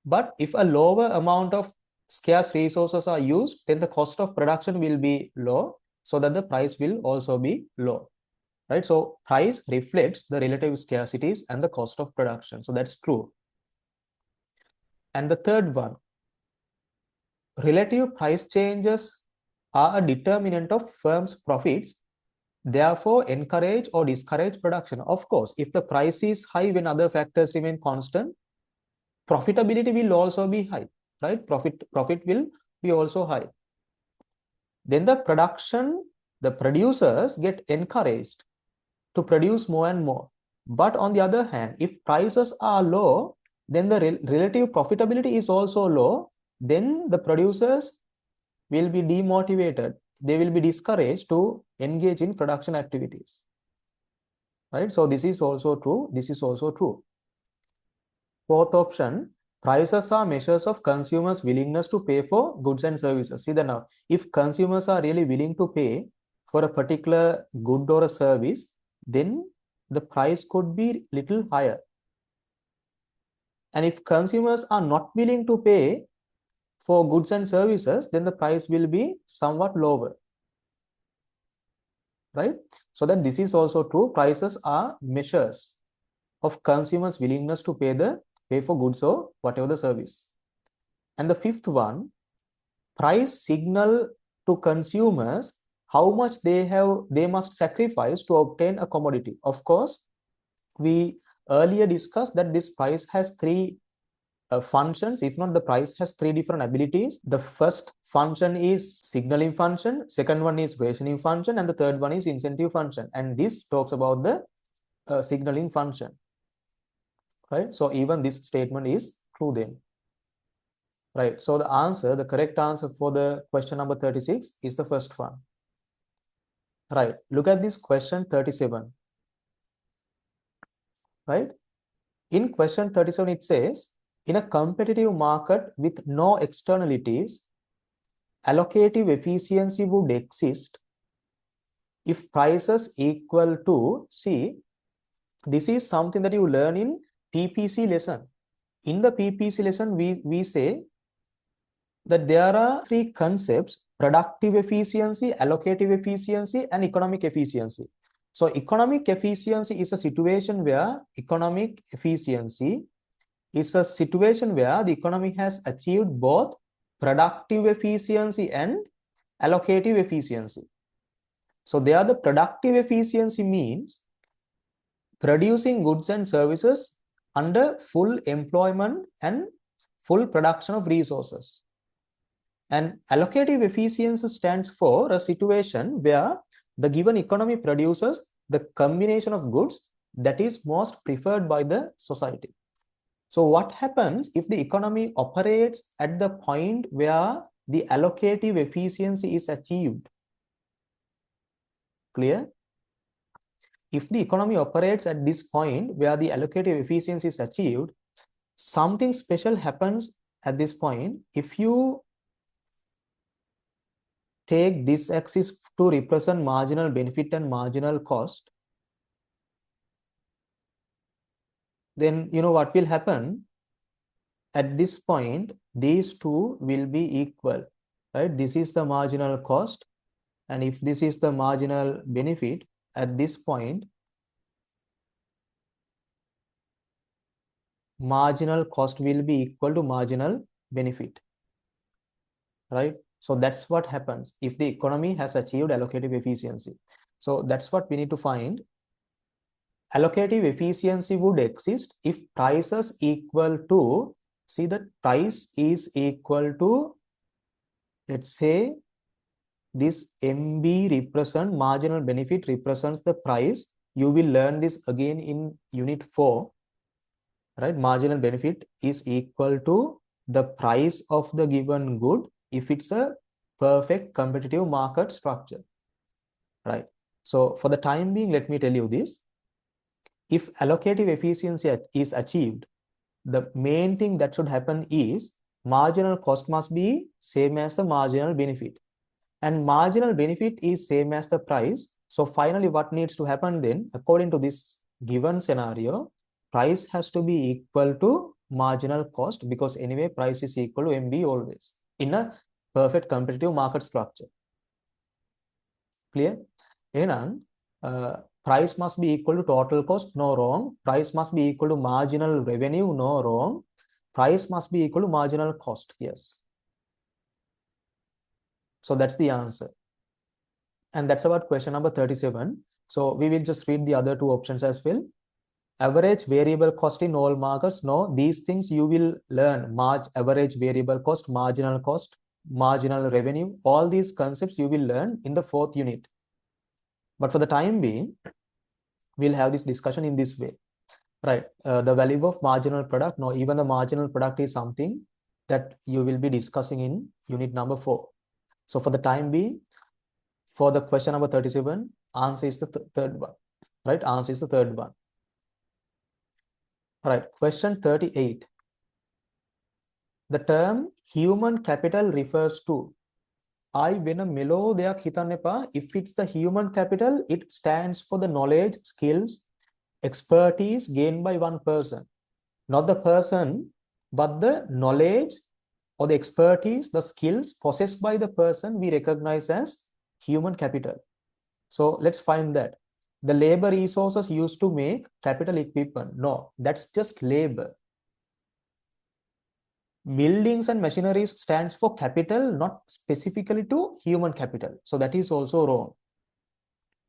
But if a lower amount of scarce resources are used, then the cost of production will be low, so that the price will also be low, right? So price reflects the relative scarcities and the cost of production. So that's true. And the third one, relative price changes are a determinant of firms' profits, therefore encourage or discourage production. Of course, if the price is high when other factors remain constant, profitability will also be high, right? Profit will be also high. Then the producers get encouraged to produce more and more. But on the other hand, if prices are low, then the relative profitability is also low, then the producers will be demotivated. They will be discouraged to engage in production activities. right? So this is also true. This is also true. Fourth option, prices are measures of consumers' willingness to pay for goods and services. See that now, if consumers are really willing to pay for a particular good or a service, then the price could be little higher. And if consumers are not willing to pay for goods and services, then the price will be somewhat lower, right? So that this is also true. Prices are measures of consumers' willingness to pay for goods or whatever the service. And the fifth one, price signal to consumers how much they must sacrifice to obtain a commodity. Of course, we earlier discussed that this price has three functions. If not, the price has three different abilities. The first function is signaling function, second one is rationing function, and the third one is incentive function. And this talks about the signaling function, right? So even this statement is true then, right? So the correct answer for the question number 36 is the first one, right? Look at this question 37, right? In question 37, it says, in a competitive market with no externalities, allocative efficiency would exist if prices equal to, see, this is something that you learn in PPC lesson. In the PPC lesson, we say that there are three concepts: productive efficiency, allocative efficiency, and economic efficiency. So economic efficiency is a situation where the economy has achieved both productive efficiency and allocative efficiency. So there the productive efficiency means producing goods and services under full employment and full production of resources. And allocative efficiency stands for a situation where the given economy produces the combination of goods that is most preferred by the society. So what happens if the economy operates at the point where the allocative efficiency is achieved? Clear? If the economy operates at this point where the allocative efficiency is achieved, something special happens at this point. If you take this axis to represent marginal benefit and marginal cost, then you know what will happen? At this point, these two will be equal, right? This is the marginal cost, and if this is the marginal benefit, at this point, marginal cost will be equal to marginal benefit, right? So that's what happens if the economy has achieved allocative efficiency. So that's what we need to find. Allocative efficiency would exist if prices equal to, see that price is equal to, let's say, this MB represent marginal benefit represents the price. You will learn this again in unit 4, right? Marginal benefit is equal to the price of the given good if it's a perfect competitive market structure, right? So for the time being, let me tell you this. If allocative efficiency is achieved, the main thing that should happen is marginal cost must be same as the marginal benefit, and marginal benefit is same as the price. So finally, what needs to happen then, according to this given scenario, price has to be equal to marginal cost, because anyway price is equal to MB always in a perfect competitive market structure. Clear? Price must be equal to total cost, no wrong. Price must be equal to marginal revenue, no wrong. Price must be equal to marginal cost, yes. So that's the answer. And that's about question number 37. So we will just read the other two options as well. Average variable cost in all markets. No, these things you will learn. Average variable cost, marginal revenue. All these concepts you will learn in the 4th unit. But for the time being, we'll have this discussion in this way, right? The value of marginal product. No, even the marginal product is something that you will be discussing in unit number 4. So for the time being, for the question number 37, answer is the third one. Right, answer is the third one. All right, question 38. The term human capital refers to. I when a melodiyak hitanne epa. If it's the human capital, it stands for the knowledge, skills, expertise gained by one person. Not the person, but the knowledge or the expertise, the skills possessed by the person we recognize as human capital. So let's find that. The labor resources used to make capital equipment. No, that's just labor. Buildings and machineries stands for capital, not specifically to human capital. So that is also wrong.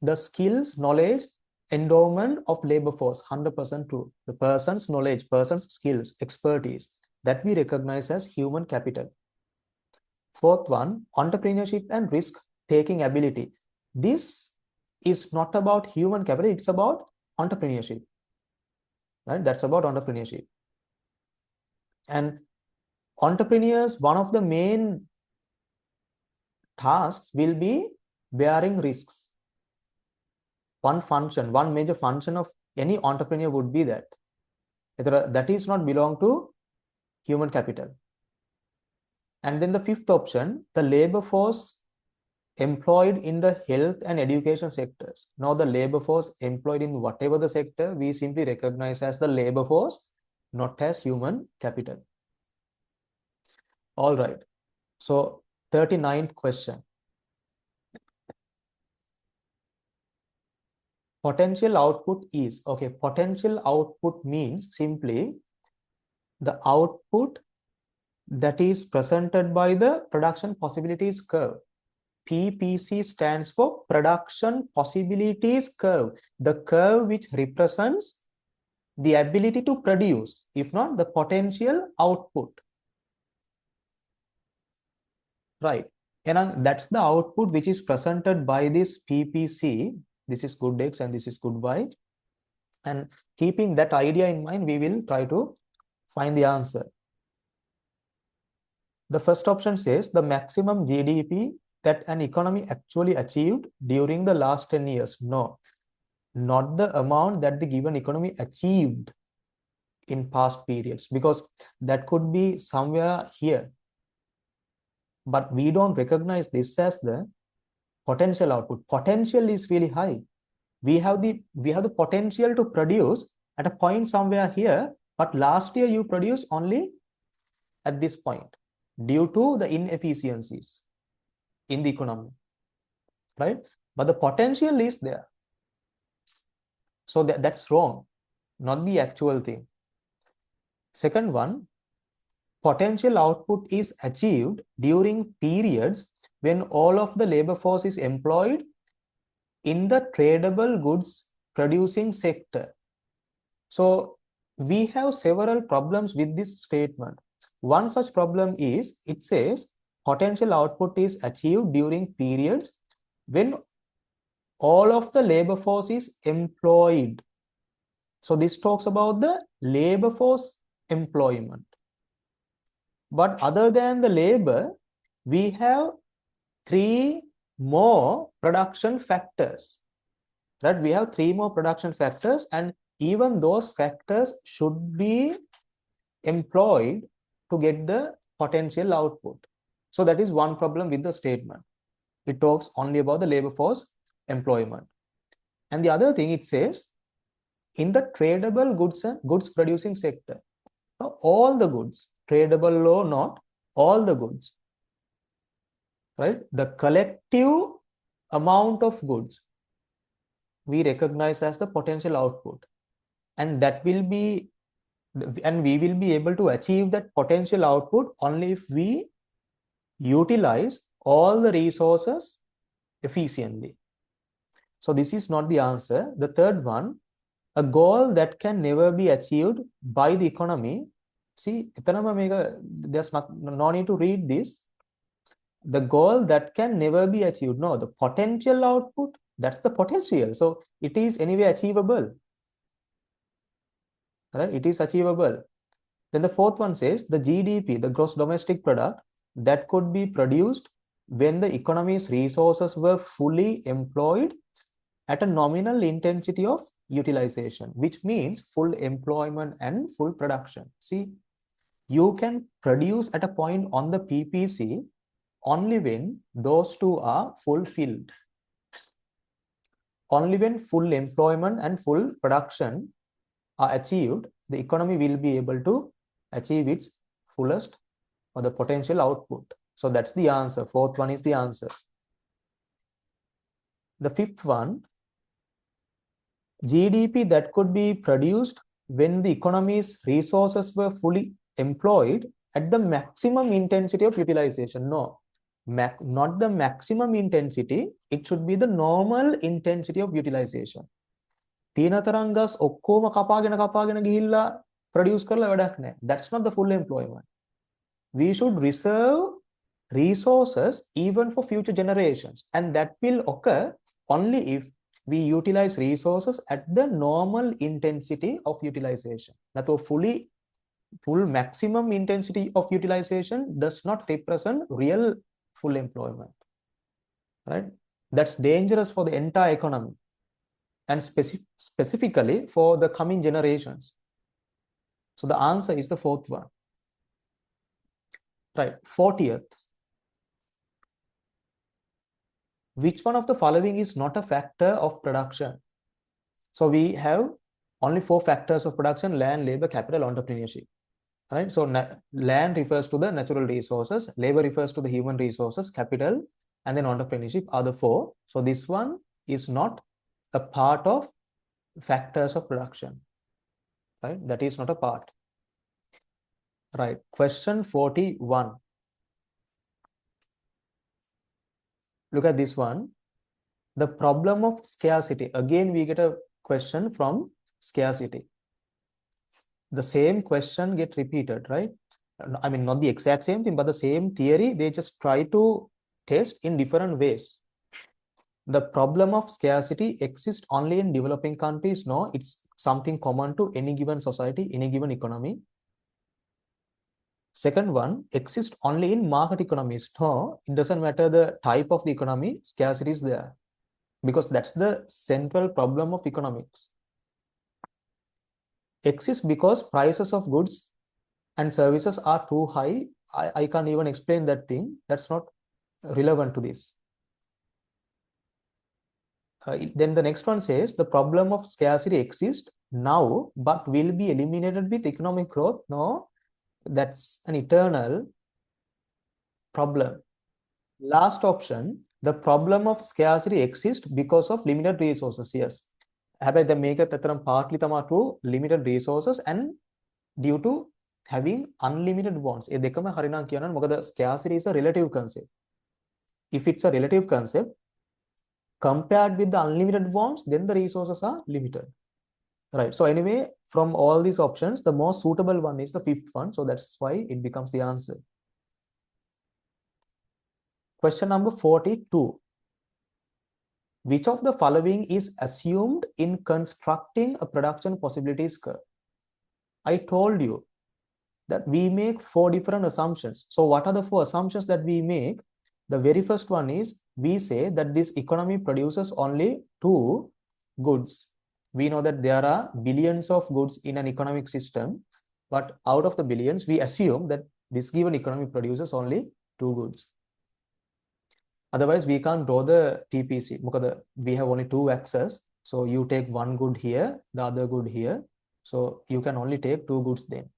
The skills, knowledge, endowment of labor force, 100% true. The person's knowledge, person's skills, expertise, that we recognize as human capital. Fourth one, entrepreneurship and risk taking ability. This is not about human capital, it's about entrepreneurship. Right? That's about entrepreneurship. And entrepreneurs, one of the main tasks will be bearing risks. One major function of any entrepreneur would be that. That is not belong to human capital. And then the fifth option, the labor force employed in the health and education sectors. Now the labor force employed in whatever the sector, we simply recognize as the labor force, not as human capital. All right. So 39th question. Potential output is, okay, potential output means simply the output that is presented by the production possibilities curve. PPC stands for production possibilities curve, the curve which represents the ability to produce, if not the potential output. Right. And that's the output which is presented by this PPC. This is good X and this is good Y. And keeping that idea in mind, we will try to find the answer. The first option says the maximum GDP that an economy actually achieved during the last 10 years. No, not the amount that the given economy achieved in past periods, because that could be somewhere here. But we don't recognize this as the potential output. Potential is really high. We have the potential to produce at a point somewhere here, but last year you produced only at this point due to the inefficiencies in the economy, right? But the potential is there. So that's wrong, not the actual thing. Second one, potential output is achieved during periods when all of the labor force is employed in the tradable goods producing sector. So we have several problems with this statement. One such problem is, it says potential output is achieved during periods when all of the labor force is employed. So this talks about the labor force employment. But other than the labor, we have three more production factors. Right? We have three more production factors, and even those factors should be employed to get the potential output. So that is one problem with the statement. It talks only about the labor force employment. And the other thing, it says in the tradable goods and goods producing sector. Now, all the goods, tradable or not, all the goods, right? The collective amount of goods we recognize as the potential output, and that will be, and we will be able to achieve that potential output only if we utilize all the resources efficiently. So this is not the answer. The third one, a goal that can never be achieved by the economy. See, there's no need to read this. The goal that can never be achieved. No, the potential output, that's the potential. So it is anyway achievable. Right? It is achievable. Then the fourth one says the GDP, the gross domestic product, that could be produced when the economy's resources were fully employed at a nominal intensity of utilization, which means full employment and full production. See, you can produce at a point on the PPC only when those two are fulfilled. Only when full employment and full production are achieved, the economy will be able to achieve its fullest or the potential output. So that's the answer. Fourth one is the answer. The fifth one, GDP that could be produced when the economy's resources were fully employed at the maximum intensity of utilization. No, not the maximum intensity. It should be the normal intensity of utilization. තියෙන තරම් ගස් ඔක්කොම කපාගෙන ගිහිල්ලා produce කරලා වැඩක් නැහැ. That's not the full employment. We should reserve resources even for future generations, and that will occur only if we utilize resources at the normal intensity of utilization. නැතෝ full maximum intensity of utilization does not represent real full employment, right? That's dangerous for the entire economy and specifically for the coming generations. So the answer is the fourth one. Right, 40th. Which one of the following is not a factor of production? So we have only 4 factors of production: land, labor, capital, entrepreneurship. Right? So land refers to the natural resources, labor refers to the human resources, capital, and then entrepreneurship are the 4. So this one is not a part of factors of production. Right? That is not a part. Right. Question 41. Look at this one. The problem of scarcity. Again, we get a question from scarcity. The same question get repeated, right? I mean, not the exact same thing, but the same theory. They just try to test in different ways. The problem of scarcity exists only in developing countries. No, it's something common to any given society, any given economy. Second one, exists only in market economies. No, it doesn't matter the type of the economy, scarcity is there. Because that's the central problem of economics. Exists because prices of goods and services are too high. I can't even explain that thing. That's not relevant to this. Then the next one says, the problem of scarcity exists now, but will be eliminated with economic growth. No, that's an eternal problem. Last option, the problem of scarcity exists because of limited resources. Yes. හැබැයි දැන් මේක ඇත්තටම partly තමයි true, limited resources and due to having unlimited wants. ඒ දෙකම හරිනම් කියනවා මොකද scarcity is a relative concept. If it's a relative concept, compared with the unlimited wants, then the resources are limited. Right. So anyway, from all these options, the most suitable one is the fifth one. So that's why it becomes the answer. Question number 42. Which of the following is assumed in constructing a production possibilities curve? I told you that we make 4 different assumptions. So what are the 4 assumptions that we make? The very first one is, we say that this economy produces only 2 goods. We know that there are billions of goods in an economic system, but out of the billions, we assume that this given economy produces only 2 goods. Otherwise, we can't draw the TPC because we have only 2 axes. So you take 1 good here, the other good here. So you can only take 2 goods then.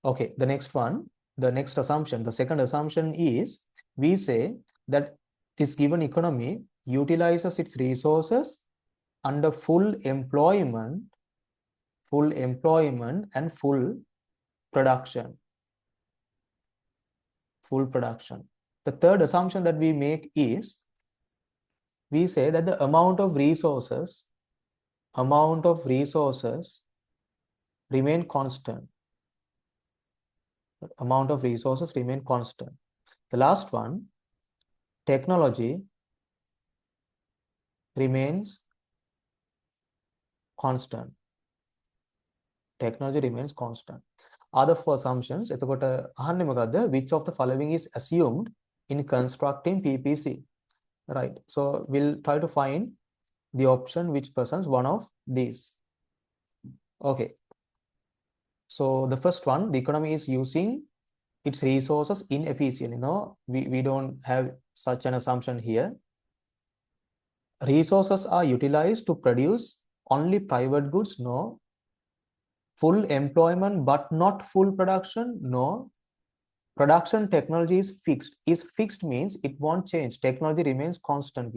Okay, the next one, the next assumption, the second assumption is, we say that this given economy utilizes its resources under full employment and full production. Full production. The third assumption that we make is, we say that the amount of resources remain constant. Amount of resources remain constant. The last one, technology remains constant. Technology remains constant. Other 4 assumptions, which of the following is assumed in constructing PPC? right? So we'll try to find the option which presents one of these. Okay. So the first one, the economy is using its resources inefficiently. No, we don't have such an assumption here. Resources are utilized to produce only private goods. No. Full employment but not full production. No. Production technology is fixed. Is fixed means it won't change. Technology remains constant,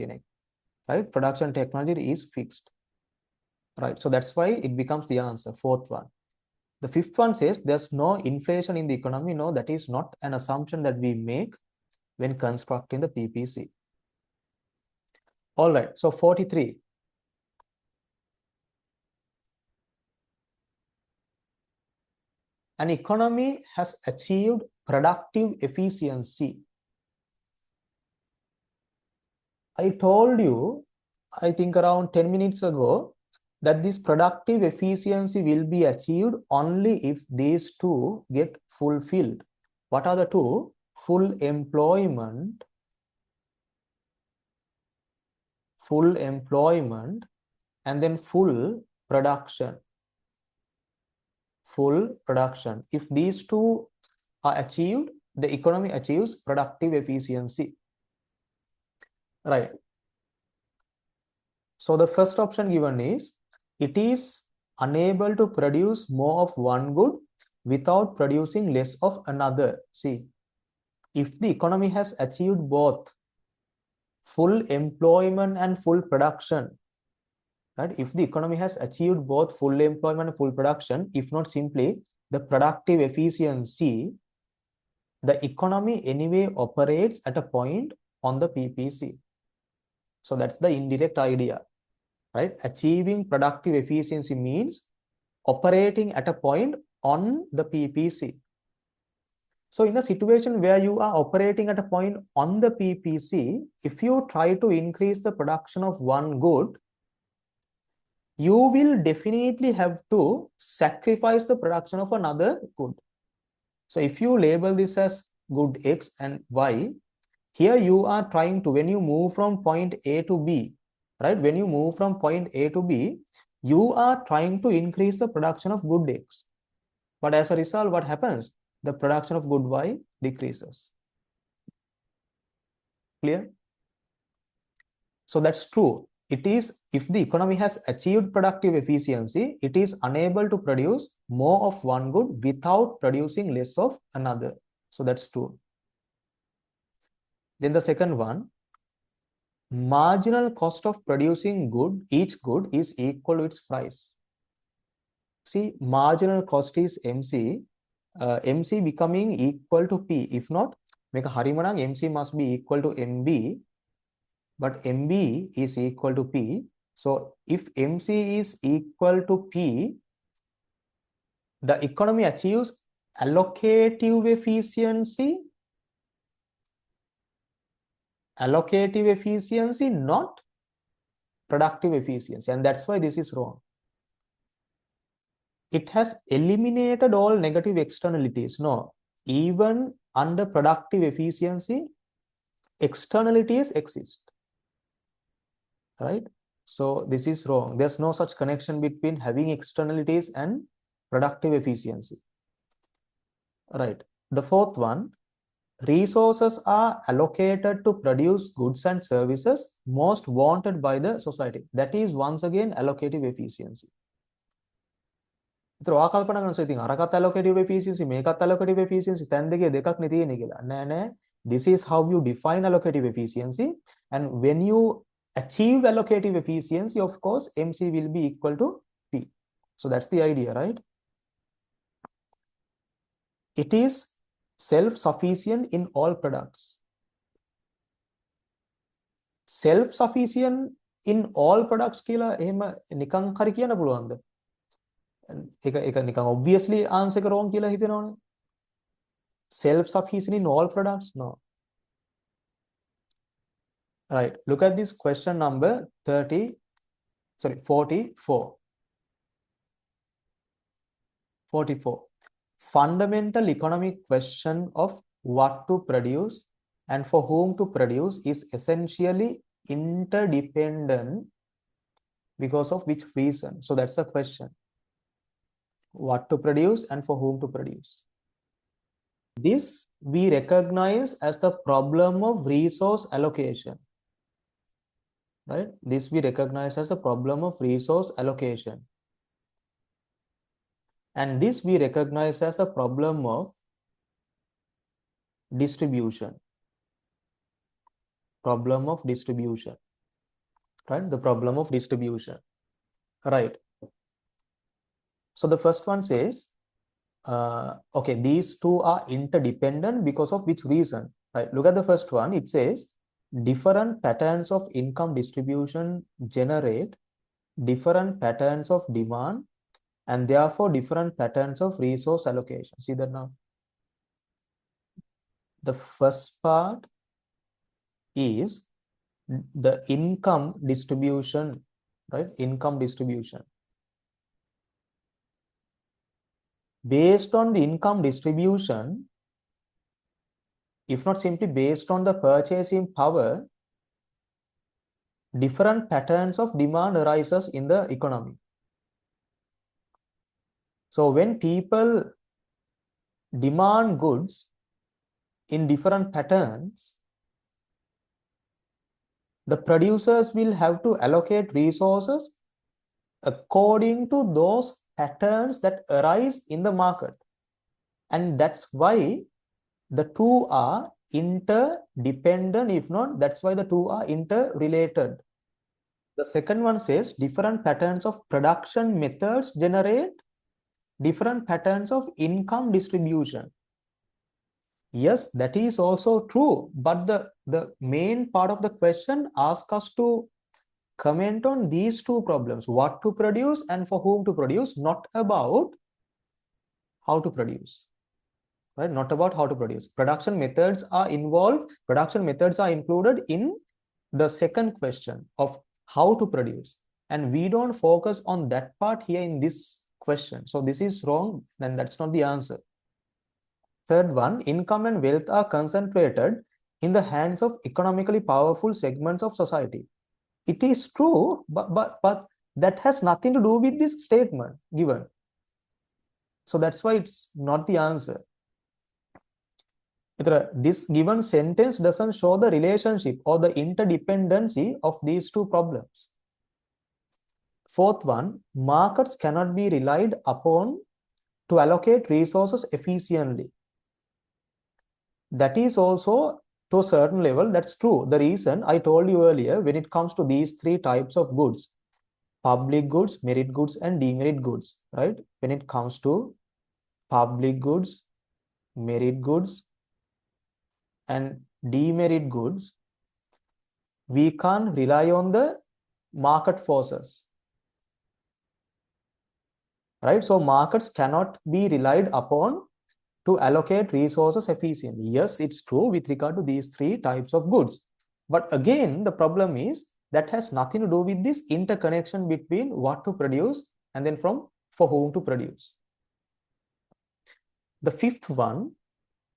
right? Production technology is fixed, right? So that's why it becomes the answer, fourth one. The fifth one says there's no inflation in the economy. No, that is not an assumption that we make when constructing the PPC. All right, so 43. An economy has achieved productive efficiency. I told you, I think around 10 minutes ago, that this productive efficiency will be achieved only if these two get fulfilled. What are the two? Full employment, and then full production. Full production. If these two are achieved, the economy achieves productive efficiency. Right. So the first option given is, it is unable to produce more of one good without producing less of another. See, if the economy has achieved both full employment and full production, right? If the economy has achieved both full employment and full production, if not simply the productive efficiency, the economy anyway operates at a point on the PPC. So that's the indirect idea, right? Achieving productive efficiency means operating at a point on the PPC. So in a situation where you are operating at a point on the PPC, if you try to increase the production of one good, you will definitely have to sacrifice the production of another good. So if you label this as good X and Y, here you are trying to, when you move from point A to B, right? When you move from point A to B, you are trying to increase the production of good X. But as a result, what happens? The production of good Y decreases. Clear? So that's true. It is, if the economy has achieved productive efficiency, it is unable to produce more of one good without producing less of another. So that's true. Then the second one, marginal cost of producing each good is equal to its price. See, marginal cost is MC. MC becoming equal to P. If not, make a harimanang, MC must be equal to MB, but MB is equal to P. So if MC is equal to P, the economy achieves allocative efficiency. Allocative efficiency, not productive efficiency. And that's why this is wrong. It has eliminated all negative externalities. No, even under productive efficiency, externalities exist, right? So this is wrong. There's no such connection between having externalities and productive efficiency, right? The fourth one, resources are allocated to produce goods and services most wanted by the society. That is once again allocative efficiency. ඉතින් ඔයා කල්පනා කරනවා ඉතින් අරකට allocative efficiency මේකත් allocative efficiency තැන් දෙකේ දෙකක් නේ තියෙන්නේ කියලා. නෑ. This is how you define allocative efficiency, and when you achieve allocative efficiency, of course MC will be equal to P. So that's the idea, right? It is self-sufficient in all products. Self-sufficient in all products කියලා එහෙම නිකන් හරි කියන්න පුළුවන්ද? එක නිකන් obviously answer එක wrong කියලා හිතෙනවනේ. Self-sufficient in all products? No. Right. Look at this question number 44. 44. Fundamental economic question of what to produce and for whom to produce is essentially interdependent, because of which reason? So that's the question. What to produce and for whom to produce. This we recognize as the problem of resource allocation. Right? This we recognize as the problem of resource allocation. And this we recognize as the problem of distribution. Problem of distribution. Right? The problem of distribution. Right. So the first one says, okay, these two are interdependent, because of which reason? Right. Look at the first one. It says different patterns of income distribution generate different patterns of demand and therefore different patterns of resource allocation. See that now? The first part is the income distribution, right? Income distribution. Based on the income distribution, if not simply based on the purchasing power, different patterns of demand arises in the economy. So when people demand goods in different patterns, the producers will have to allocate resources according to those patterns that arise in the market. And that's why the two are interdependent. If not, that's why the two are interrelated. The second one says different patterns of production methods generate different patterns of income distribution. Yes, that is also true. But the main part of the question asks us to comment on these two problems: what to produce and for whom to produce, not about how to produce. Right? Not about how to produce. Production methods are involved. Production methods are included in the second question of how to produce. And we don't focus on that part here in this question. So this is wrong, then that's not the answer. Third one, income and wealth are concentrated in the hands of economically powerful segments of society. It is true, but that has nothing to do with this statement given. So that's why it's not the answer. This given sentence doesn't show the relationship or the interdependency of these two problems. Fourth one, markets cannot be relied upon to allocate resources efficiently. That is also, to a certain level, that's true. The reason I told you earlier, when it comes to these three types of goods, public goods, merit goods, and demerit goods, right? When it comes to public goods, merit goods, and demerit goods, we can't rely on the market forces, right? So markets cannot be relied upon to allocate resources efficiently. Yes, it's true with regard to these three types of goods. But again, the problem is that has nothing to do with this interconnection between what to produce and then from for whom to produce. The fifth one,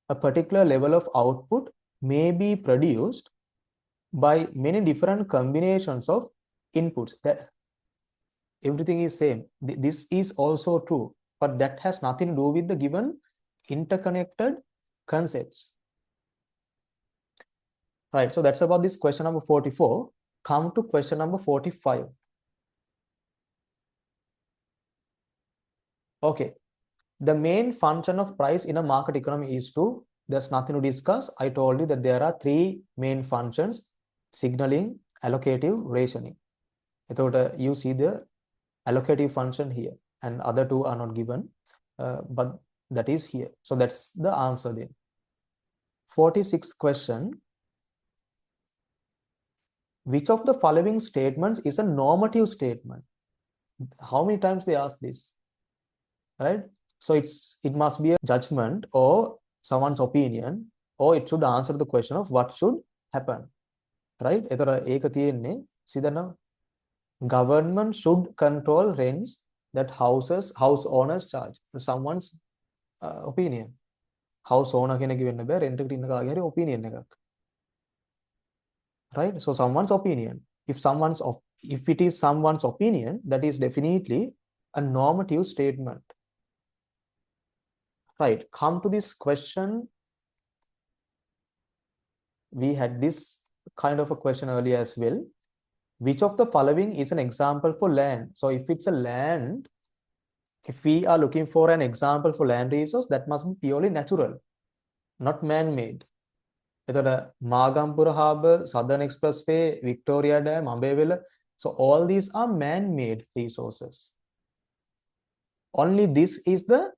a particular level of output may be produced by many different combinations of inputs. That everything is same. This is also true, but that has nothing to do with the given interconnected concepts. Right, so that's about this question number 44. Come to question number 45. Okay, the main function of price in a market economy is to, there's nothing to discuss. I told you that there are three main functions: signaling, allocative, rationing. You see the allocative function here, and other two are not given, but that is here. So that's the answer then. 46th question. Which of the following statements is a normative statement? How many times they ask this? Right? So it must be a judgment or someone's opinion, or it should answer the question of what should happen. Right? See that now? Government should control rents that house owners charge. Someone's opinion. House owner කෙනෙක් වෙන්න බෑ, rent එකට ඉන්න කාගේ හරි opinion එකක්. right? So someone's opinion. If it is someone's opinion, that is definitely a normative statement. Right. Come to this question. We had this kind of a question earlier as well. Which of the following is an example for land? So if it's a land, if we are looking for an example for land resource, that must be purely natural, not man-made. එතකොට Magampura Harbour, Southern Expressway, Victoria Dam, Ambewela. So all these are man-made resources. Only this is the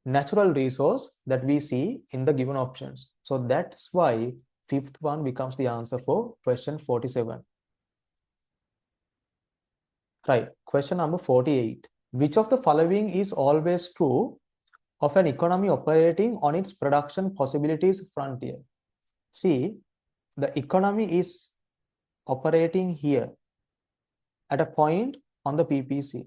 natural resource that we see in the given options. So that's why fifth one becomes the answer for question 47. Right. Question number 48. Which of the following is always true of an economy operating on its production possibilities frontier? See, the economy is operating here at a point on the PPC.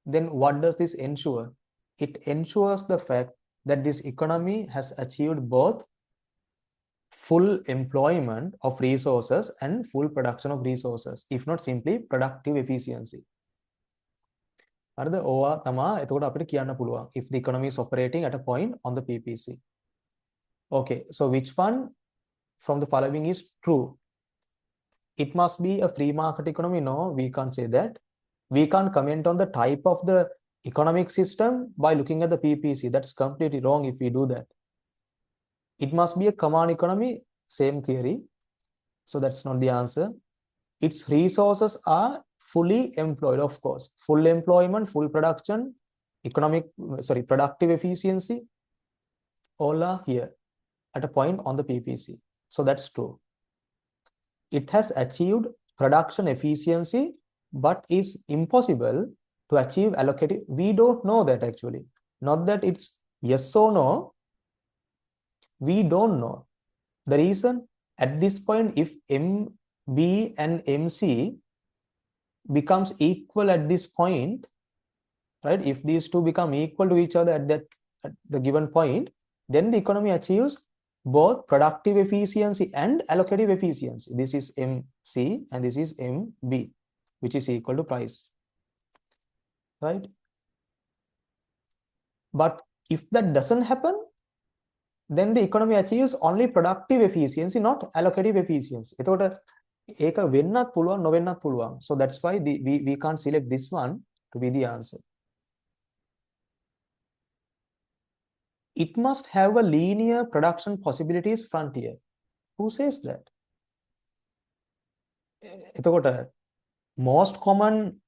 Then what does this ensure? It ensures the fact that this economy has achieved both full employment of resources and full production of resources, if not simply productive efficiency. if the economy is operating at a point on the PPC. Okay, so which one from the following is true? It must be a free market economy. No, we can't say that. We can't comment on the type of the economic system by looking at the PPC. That's completely wrong if we do that. It must be a command economy, same theory. So that's not the answer. Its resources are fully employed, of course. Full employment, full production, productive efficiency, all are here at a point on the PPC. So that's true. It has achieved production efficiency, but is impossible to achieve allocative. We don't know that actually. Not that it's yes or no. We don't know. The reason at this point, if MB and MC becomes equal at this point, right? If these two become equal to each other at the given point, then the economy achieves both productive efficiency and allocative efficiency. This is MC and this is MB, which is equal to price, right? But if that doesn't happen, then the economy achieves only productive efficiency, not allocative efficiency. ඒක වෙන්නත් පුළුවන් නොවෙන්නත් පුළුවන්. So that's why we can't select this one to be the answer. It must have a linear production possibilities frontier. Who says that? එතකොට most common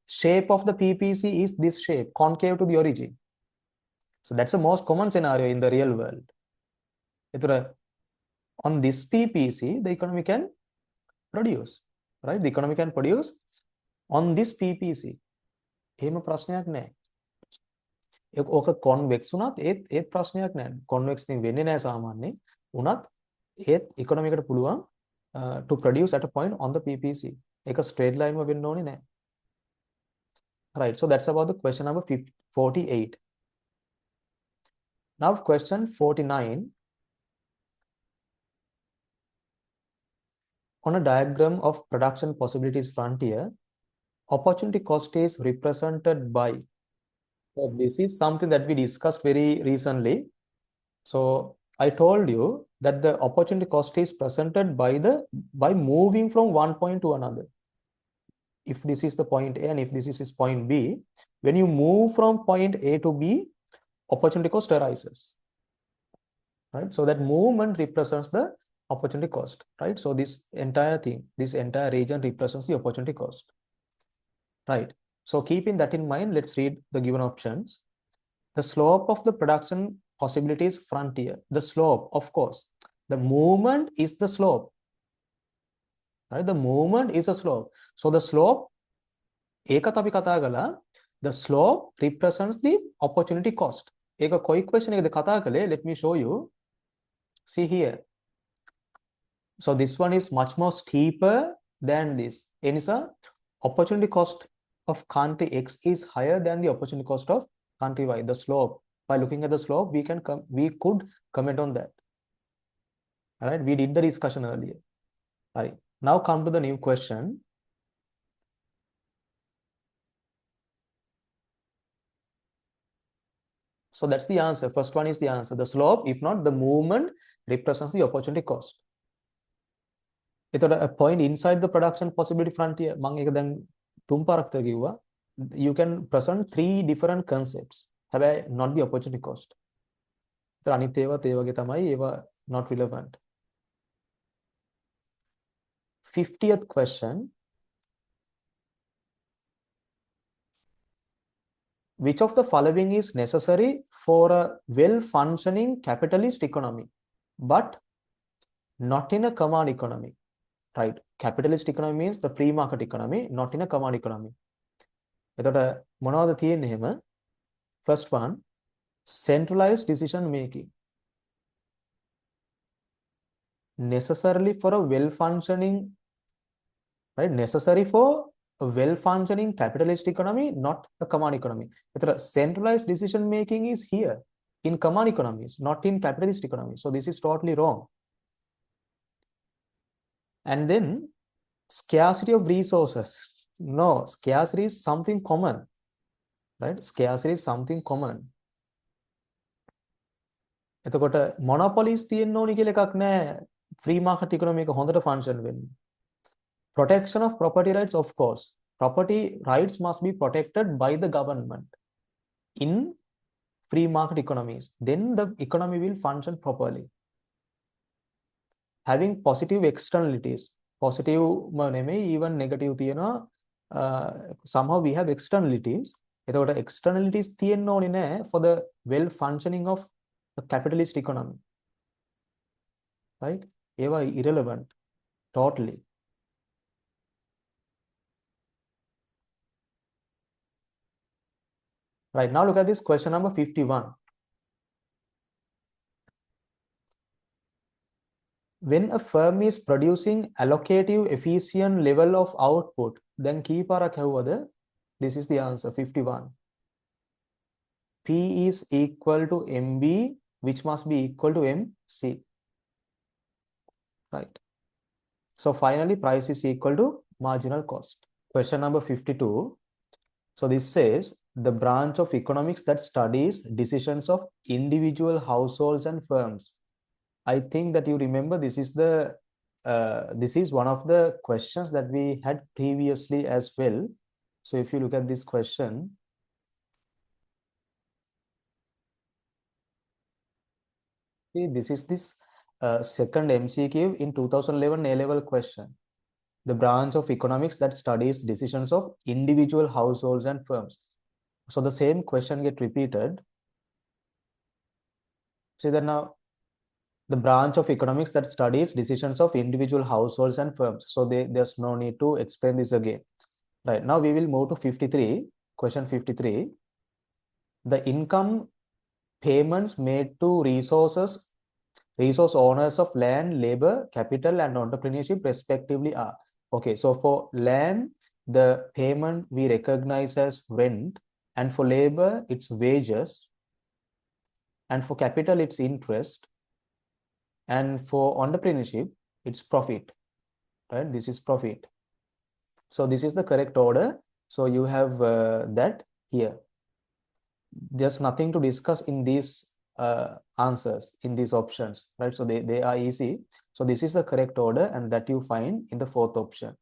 shape of the PPC is this shape, concave to the origin. So that's the most common scenario in the real world. On this PPC, the economy can produce, right? The economy can produce on this PPC. එහෙම ප්‍රශ්නයක් නැහැ. ඕක convex උනත් ඒත් ප්‍රශ්නයක් නැහැ. convex ඉතින් වෙන්නේ නැහැ සාමාන්‍යයෙන්. උනත් ඒත් economy එකට පුළුවන් to produce at a point on the PPC. ඒක straight line ම වෙන්න ඕනේ නැහැ. Right, so that's about the question number 48. Now question 49. On a diagram of production possibilities frontier, opportunity cost is represented by. So this is something that we discussed very recently. So I told you that the opportunity cost is presented by moving from one point to another. If this is the point A and if this is point B, when you move from point A to B, opportunity cost arises. Right? So that movement represents the opportunity cost, right? So this entire thing, this entire region represents the opportunity cost, right? So keeping that in mind, let's read the given options. The slope of the production possibilities frontier. The slope, of course, the movement is the slope, right? The movement is a slope. So the slope, the slope represents the opportunity cost. Quick question, let me show you. See here. So this one is much more steeper than this. Enisa, opportunity cost of country X is higher than the opportunity cost of country Y. The slope. By looking at the slope, we could comment on that. All right, we did the discussion earlier. All right, now come to the new question. So that's the answer. First one is the answer. The slope, if not the movement, represents the opportunity cost. A point inside the production possibility frontier, you can present three different concepts. Have not the opportunity cost. Not relevant. 50th question. Which of the following is necessary for a well-functioning capitalist economy, but not in a command economy? Right? Capitalist economy means the free market economy, not in a command economy. First one, centralized decision making. Necessarily for a well-functioning, right? Necessary for a well-functioning capitalist economy, not a command economy. Centralized decision making is here in command economies, not in capitalist economies. So this is totally wrong. And then scarcity of resources. No, scarcity is something common, right? Scarcity is something common. එතකොට මොනොපොලිස් තියෙන්න ඕනි කියලා එකක් නැහැ free market economy එක හොඳට function වෙන්නේ. Protection of property rights, of course. Property rights must be protected by the government in free market economies. Then the economy will function properly. Having positive externalities. Positive even negative තියෙනවා. Somehow we have externalities. එතකොට externalities තියෙන්න ඕනේ නැහැ for the well functioning of the capitalist economy. Right? Eva irrelevant. Totally. Right, now look at this question number 51. When a firm is producing allocative efficient level of output, then this is the answer, 51. P is equal to MB, which must be equal to MC. Right. So finally, price is equal to marginal cost. Question number 52. So this says the branch of economics that studies decisions of individual households and firms. I think that you remember this is one of the questions that we had previously as well. So if you look at this question, see, this is this second MCQ in 2011 A-level question. The branch of economics that studies decisions of individual households and firms. So the same question get repeated. See that now, the branch of economics that studies decisions of individual households and firms. So there's no need to explain this again. Right, now we will move to 53, question 53. The income payments made to resource owners of land, labor, capital, and entrepreneurship respectively are. Okay, so for land, the payment we recognize as rent, and for labor, it's wages, and for capital, it's interest, and for entrepreneurship, it's profit, right? This is profit. So this is the correct order. So you have that here. There's nothing to discuss in these answers, in these options, right? So they are easy. So this is the correct order, and that you find in the fourth option.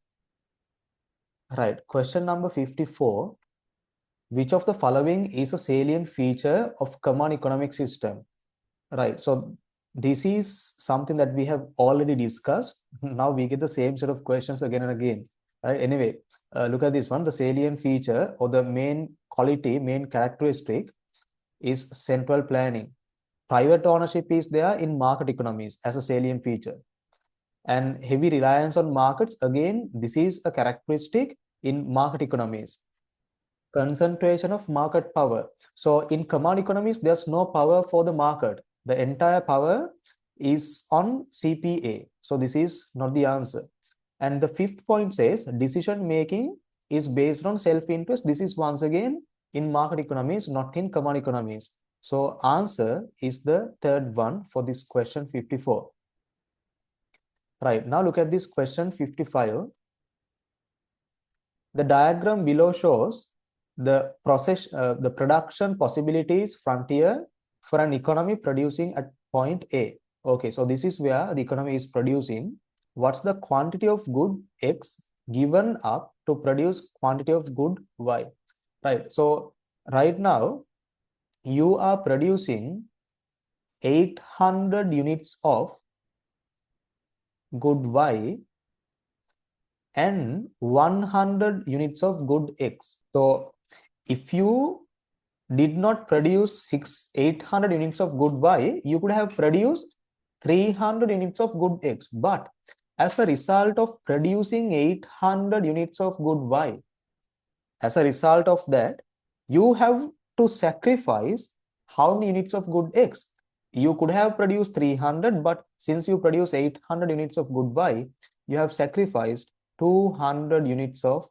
Right, question number 54. Which of the following is a salient feature of common economic system? Right, so this is something that we have already discussed. Now we get the same set of questions again and again. Right, anyway, look at this one. The salient feature or the main quality, main characteristic is central planning. Private ownership is there in market economies as a salient feature. And heavy reliance on markets, again, this is a characteristic in market economies. Concentration of market power. So in command economies, there's no power for the market. The entire power is on CPA. So this is not the answer. And the fifth point says decision making is based on self-interest. This is once again in market economies, not in command economies. So answer is the third one for this question 54. Right, now look at this question 55. The diagram below shows the production possibilities frontier for an economy producing at point A. Okay, so this is where the economy is producing. What's the quantity of good X given up to produce quantity of good Y? Right, so right now you are producing 800 units of good Y and 100 units of good X. So if you did not produce 800 units of good Y, you could have produced 300 units of good X. But as a result of producing 800 units of good Y, as a result of that, you have to sacrifice how many units of good X? You could have produced 300, but since you produce 800 units of good Y, you have sacrificed 200 units of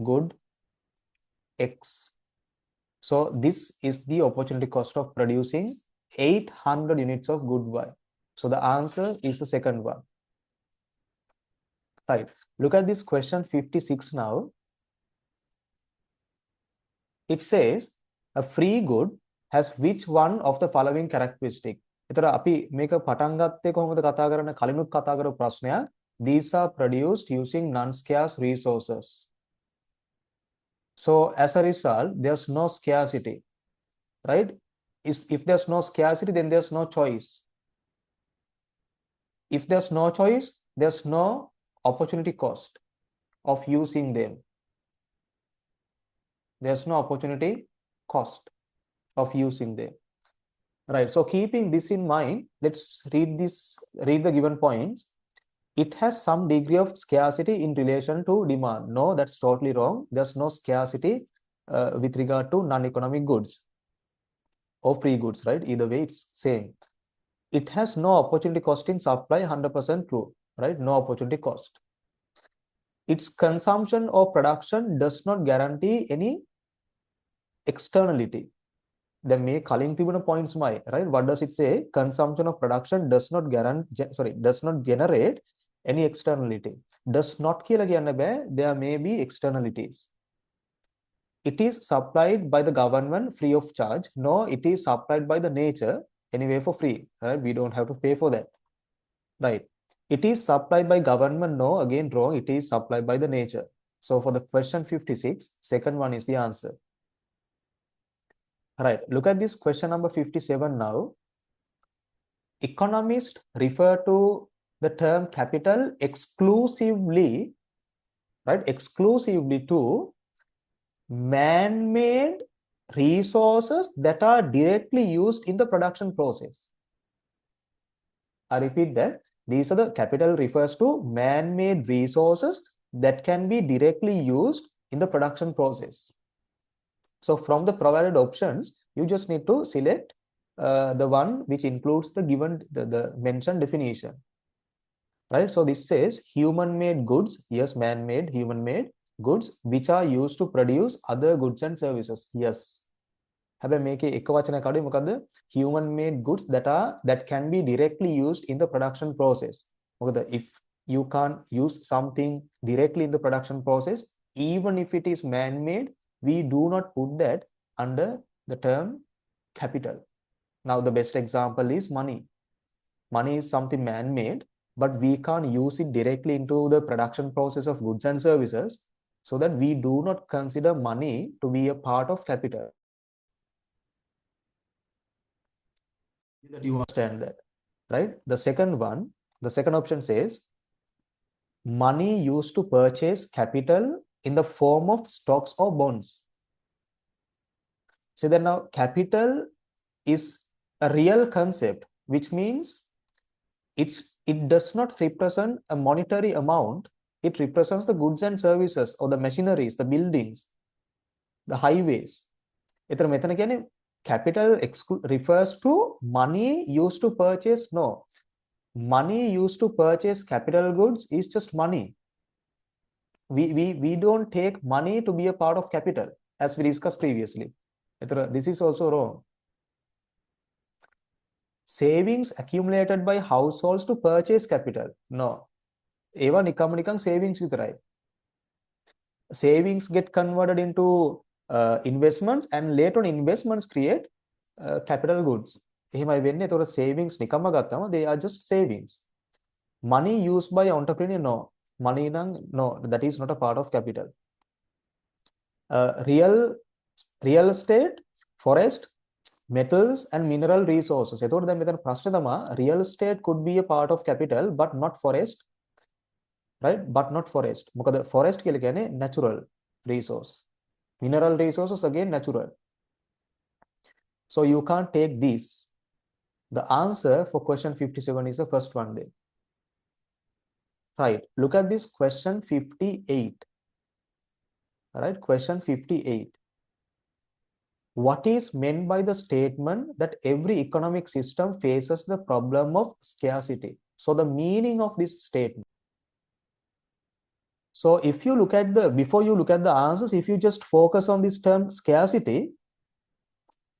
good X. So this is the opportunity cost of producing 800 units of good Y. So the answer is the second one. Right. Look at this question 56 now. It says a free good has which one of the following characteristic? එතර අපි මේක පටන් ගත්තේ කොහොමද කතා කරන්න කලිනුත් කතා කරපු ප්‍රශ්නයක්. These are produced using non-scarce resources. So as a result, there's no scarcity, right? If there's no scarcity, then there's no choice. If there's no choice, there's no opportunity cost of using them. There's no opportunity cost of using them. Right. So keeping this in mind, let's read the given points. It has some degree of scarcity in relation to demand. No, that's totally wrong. There's no scarcity with regard to non-economic goods or free goods, right? Either way, it's same. It has no opportunity cost in supply, 100% true, right? No opportunity cost. Its consumption or production does not guarantee any externality. Then may calling the points my right. What does it say? Consumption of production does not generate any externality. Does not kill again. There may be externalities. It is supplied by the government free of charge. No, it is supplied by the nature anyway for free. Right? We don't have to pay for that. Right. It is supplied by government. No, again wrong. It is supplied by the nature. So for the question 56, second one is the answer. Right, look at this question number 57 now. Economists refer to the term capital exclusively, right, exclusively to man-made resources that are directly used in the production process. I repeat that. These are the capital refers to man-made resources that can be directly used in the production process. So from the provided options, you just need to select the one which includes the given the mentioned definition, right? So this says human-made goods. Yes, man-made, human-made goods which are used to produce other goods and services. Yes. හැබැයි මේකේ එක වචනයක් අඩුයි මොකද්ද? Human-made goods that can be directly used in the production process. මොකද if you can't use something directly in the production process, even if it is man-made, we do not put that under the term capital. Now, the best example is money. Money is something man-made, but we can't use it directly into the production process of goods and services, so that we do not consider money to be a part of capital. That you understand that, right? The second option says money used to purchase capital in the form of stocks or bonds. So then now capital is a real concept, which means it does not represent a monetary amount. It represents the goods and services or the machineries, the buildings, the highways. Capital refers to money used to purchase. No, money used to purchase capital goods is just money. We don't take money to be a part of capital, as we discussed previously. This is also wrong. savings accumulated by households to purchase capital. No. ඒවා නිකම් savings විතරයි. Savings get converted into investments, and later on investments create capital goods. එහෙමයි වෙන්නේ. ඒතකොට savings නිකම්ම ගත්තම they are just savings. Money used by entrepreneur, no. Money no, that is not a part of capital. Real estate, forest, metals and mineral resources. එතකොට දැන් මෙතන ප්‍රශ්නේ තමයි real estate could be a part of capital but not forest, right? But not forest. මොකද forest කියලා කියන්නේ natural resource. Mineral resources again natural. So you can't take these. The answer for question 57 is the first one there. Right. Look at this question 58. All right. Question 58. What is meant by the statement that every economic system faces the problem of scarcity? So the meaning of this statement. So if you look at before you look at the answers, if you just focus on this term scarcity,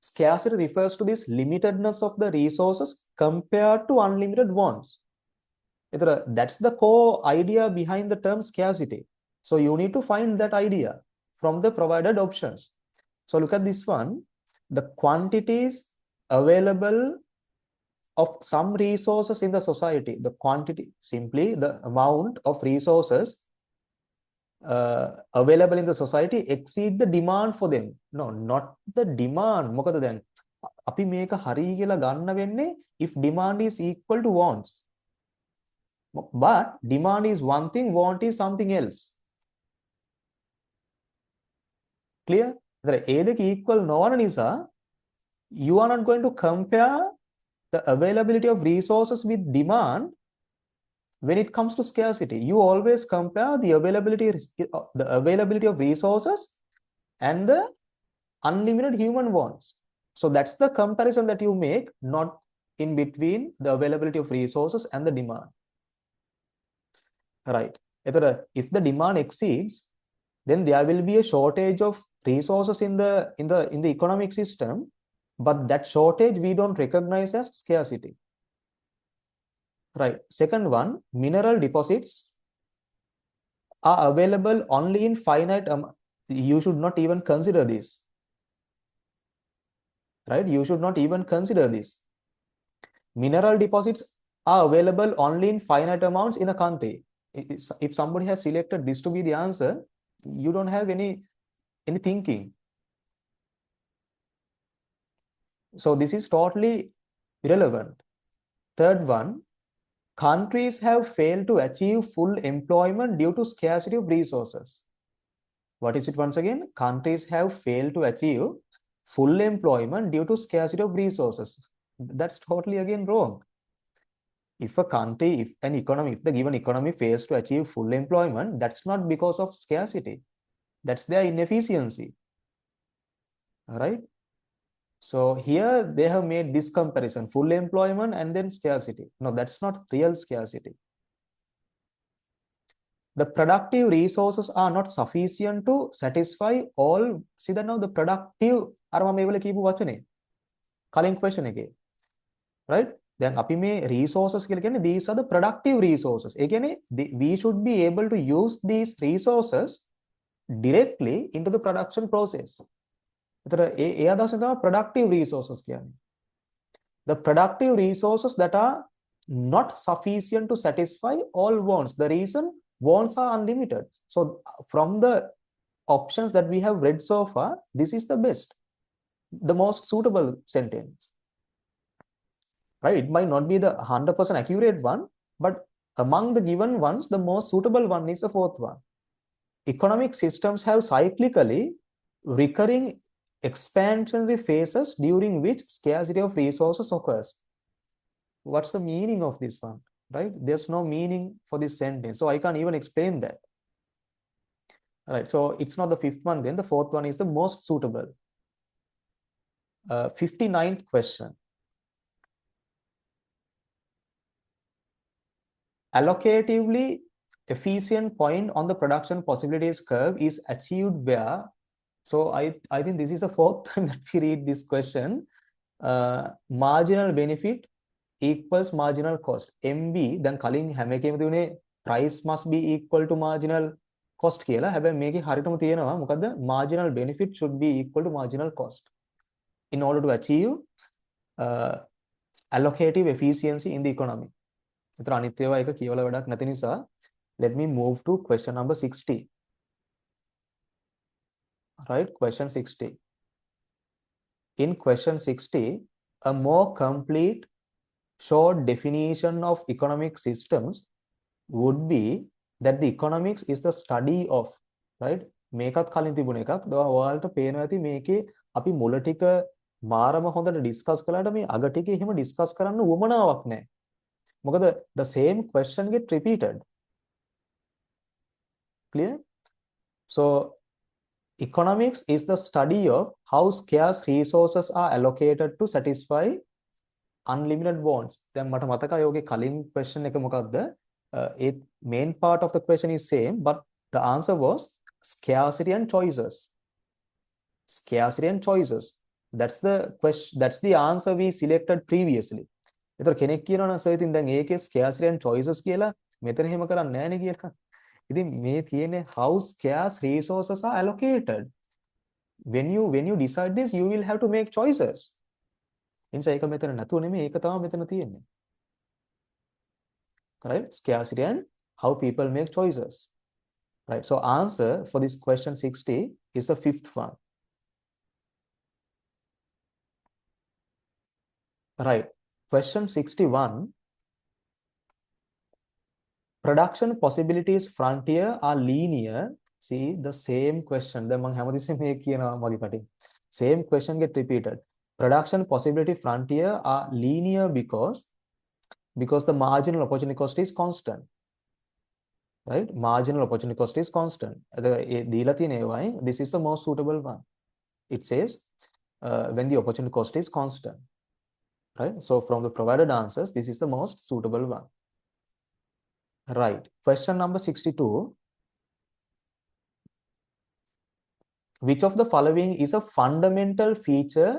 scarcity refers to this limitedness of the resources compared to unlimited wants. That's the core idea behind the term scarcity. So you need to find that idea from the provided options. So look at this one. The quantities available of some resources in the society, the quantity, simply the amount of resources available in the society exceed the demand for them. No, not the demand. මොකද දැන් අපි මේක හරි කියලා ගන්න වෙන්නේ if demand is equal to wants. But demand is one thing, want is something else. Clear? ඒ දෙක equal නොවන නිසා you are not going to compare the availability of resources with demand when it comes to scarcity. You always compare the availability of resources and the unlimited human wants. So that's the comparison that you make, not in between the availability of resources and the demand. Right. If the demand exceeds, then there will be a shortage of resources in the economic system, but that shortage we don't recognize as scarcity. Right. Second one, mineral deposits are available only in finite you should not even consider this. Right? You should not even consider this. Mineral deposits are available only in finite amounts in a country. If somebody has selected this to be the answer, you don't have any thinking. So this is totally irrelevant. Third one, countries have failed to achieve full employment due to scarcity of resources. What is it once again? Countries have failed to achieve full employment due to scarcity of resources. That's totally again wrong. If a country, if the given economy fails to achieve full employment, that's not because of scarcity. That's their inefficiency. All right. So here they have made this comparison, full employment and then scarcity. No, that's not real scarcity. The productive resources are not sufficient to satisfy all. See that now the productive, අර මම මේවල කියපු වචනේ කලින් question එකේ. Right? දැන් අපි මේ resources කියලා කියන්නේ these are the productive resources. ඒ කියන්නේ we should be able to use these resources directly into the production process. ඒ අදහස තමයි productive resources කියන්නේ. The productive resources that are not sufficient to satisfy all wants. The reason wants are unlimited. So from the options that we have read so far, this is the best, the most suitable sentence. Right? It might not be the 100% accurate one, but among the given ones, the most suitable one is the fourth one. Economic systems have cyclically recurring expansionary phases during which scarcity of resources occurs. What's the meaning of this one? Right? There's no meaning for this sentence, so I can't even explain that. All right, so it's not the fifth one, then the fourth one is the most suitable. 59th question. Allocatively efficient point on the production possibilities curve is achieved where. So I think this is the fourth time that we read this question. Marginal benefit equals marginal cost. MB දැන් කලින් හැම එකෙම තියුනේ price must be equal to marginal cost කියලා. හැබැයි මේකේ හරියටම තියෙනවා මොකද්ද? Marginal benefit should be equal to marginal cost in order to achieve allocative efficiency in the economy. ඒතර අනිත් ඒවා එක කියවලා වැඩක් නැති නිසා let me move to question number 60. Right, question 60. In question 60, a more complete short definition of economic systems would be that the economics is the study of, right? මේකත් කලින් තිබුණ එකක්. ඔයාලට පේනවා ඇති මේකේ අපි මුල ටික මාරම හොඳට ඩිස්කස් කළාට මේ අග ටිකේ එහෙම ඩිස්කස් කරන්න උවමනාවක් නැහැ. මොකද the same question get repeated. Clear? So economics is the study of how scarce resources are allocated to satisfy unlimited wants. දැන් මට මතකයි ඔයගේ කලින් question එක මොකක්ද? It main part of the question is same, but the answer was scarcity and choices. Scarcity and choices. That's the question. That's the answer we selected previously. ඒතර කෙනෙක් කියනවනම් සර් ඉතින් දැන් ඒකේ scarcity and choices කියලා මෙතන එහෙම කරන්නේ නැහැ නේ කියලා. ඉතින් මේ තියෙන්නේ how scarce resources are allocated. When you decide this, you will have to make choices. එනිසා ඒක මෙතන නැතුව නෙමෙයි ඒක තමයි මෙතන තියෙන්නේ. Right? Scarcity and how people make choices. Right? So answer for this question 60 is the fifth one. Right. Question 61. Production possibilities frontier are linear. See the same question. දැන් මම හැමතිස්සෙම මේක කියනවා මගේ කටින්. Same question get repeated. Production possibility frontier are linear because the marginal opportunity cost is constant. Right? Marginal opportunity cost is constant. දීලා තියෙන ඒවායින් this is the most suitable one. It says when the opportunity cost is constant. Right? So from the provided answers, this is the most suitable one. Right. Question number 62. Which of the following is a fundamental feature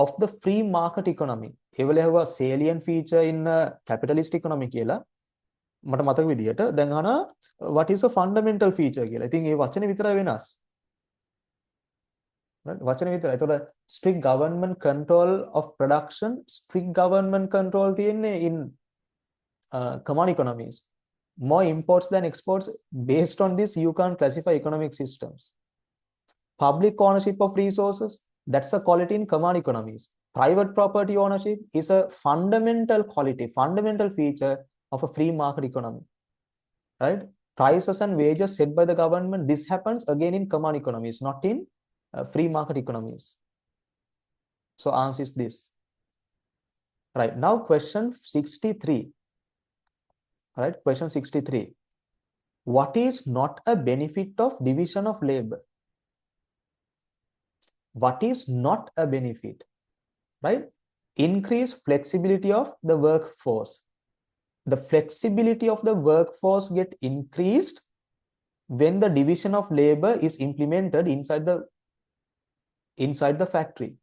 of the free market economy? ඒවල හැව salient feature in a capitalist economy කියලා මට මතක විදියට දැන් අහනවා what is a fundamental feature කියලා. ඉතින් ඒ වචනේ විතරයි වෙනස්. Right? වචනේ විතරයි. ඒතකොට strict government control of production, strict government control තියෙන්නේ in common economies. More imports than exports. Based on this, you can't classify economic systems. Public ownership of resources, that's a quality in common economies. Private property ownership is a fundamental quality, fundamental feature of a free market economy. Right? Prices and wages set by the government, this happens again in common economies, not in free market economies. So answer is this. Right. Now question 63. Right, question 63. What is not a benefit of division of labor? What is not a benefit? Right? Increase flexibility of the workforce. The flexibility of the workforce get increased when the division of labor is implemented inside the factory.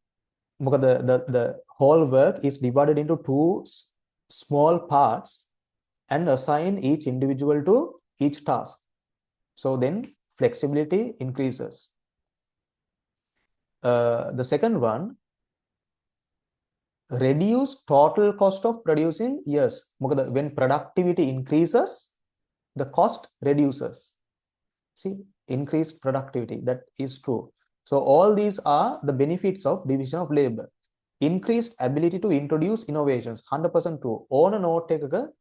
Because the whole work is divided into two small parts and assign each individual to each task. So then flexibility increases. The second one, reduce total cost of producing. Yes, when productivity increases, the cost reduces. See, increased productivity, that is true. So all these are the benefits of division of labor. Increased ability to introduce innovations, 100% true. On a note එකක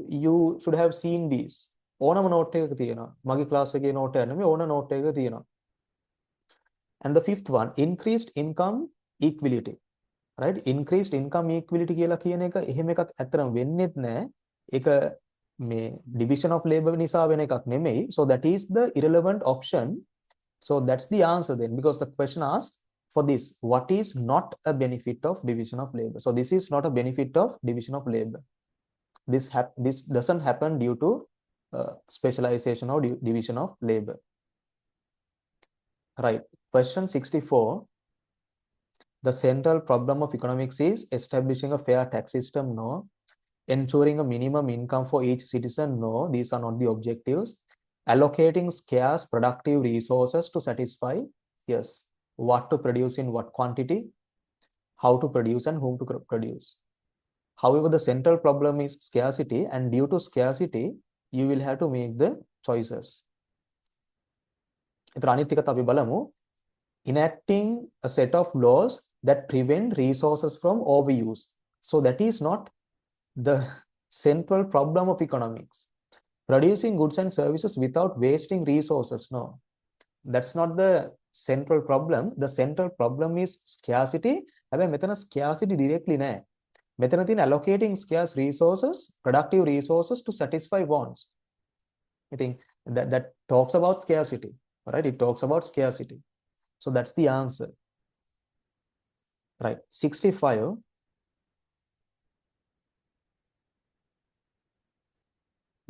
you should have seen these. ඕනම note එකක තියෙනවා. මගේ class එකේ note එක නෙමෙයි ඕන note එකක තියෙනවා. And the fifth one, increased income equality. Right? Increased income equality කියලා කියන එක එහෙම එකක් ඇත්තටම වෙන්නේත් නැහැ. ඒක මේ division of labor නිසා වෙන එකක් නෙමෙයි. So that is the irrelevant option. So that's the answer then, because the question asked for this, what is not a benefit of division of labor? So this is not a benefit of division of labor. This doesn't happen due to specialization or division of labor. Right. Question 64. The central problem of economics is establishing a fair tax system. No. ensuring a minimum income for each citizen, no, these are not the objectives. Allocating scarce productive resources to satisfy, yes. What to produce in what quantity, how to produce and whom to produce. However, the central problem is scarcity, and due to scarcity you will have to make the choices. ඒතර අනිත් එකත් අපි බලමු. Enacting a set of laws that prevent resources from overuse. So that is not the central problem of economics. Producing goods and services without wasting resources, no, that's not the central problem. The central problem is scarcity. හැබැයි මෙතන scarcity directly නෑ. මෙතන තියෙන allocating scarce resources, productive resources to satisfy wants. I think that talks about scarcity, right? It talks about scarcity. So that's the answer. Right. 65.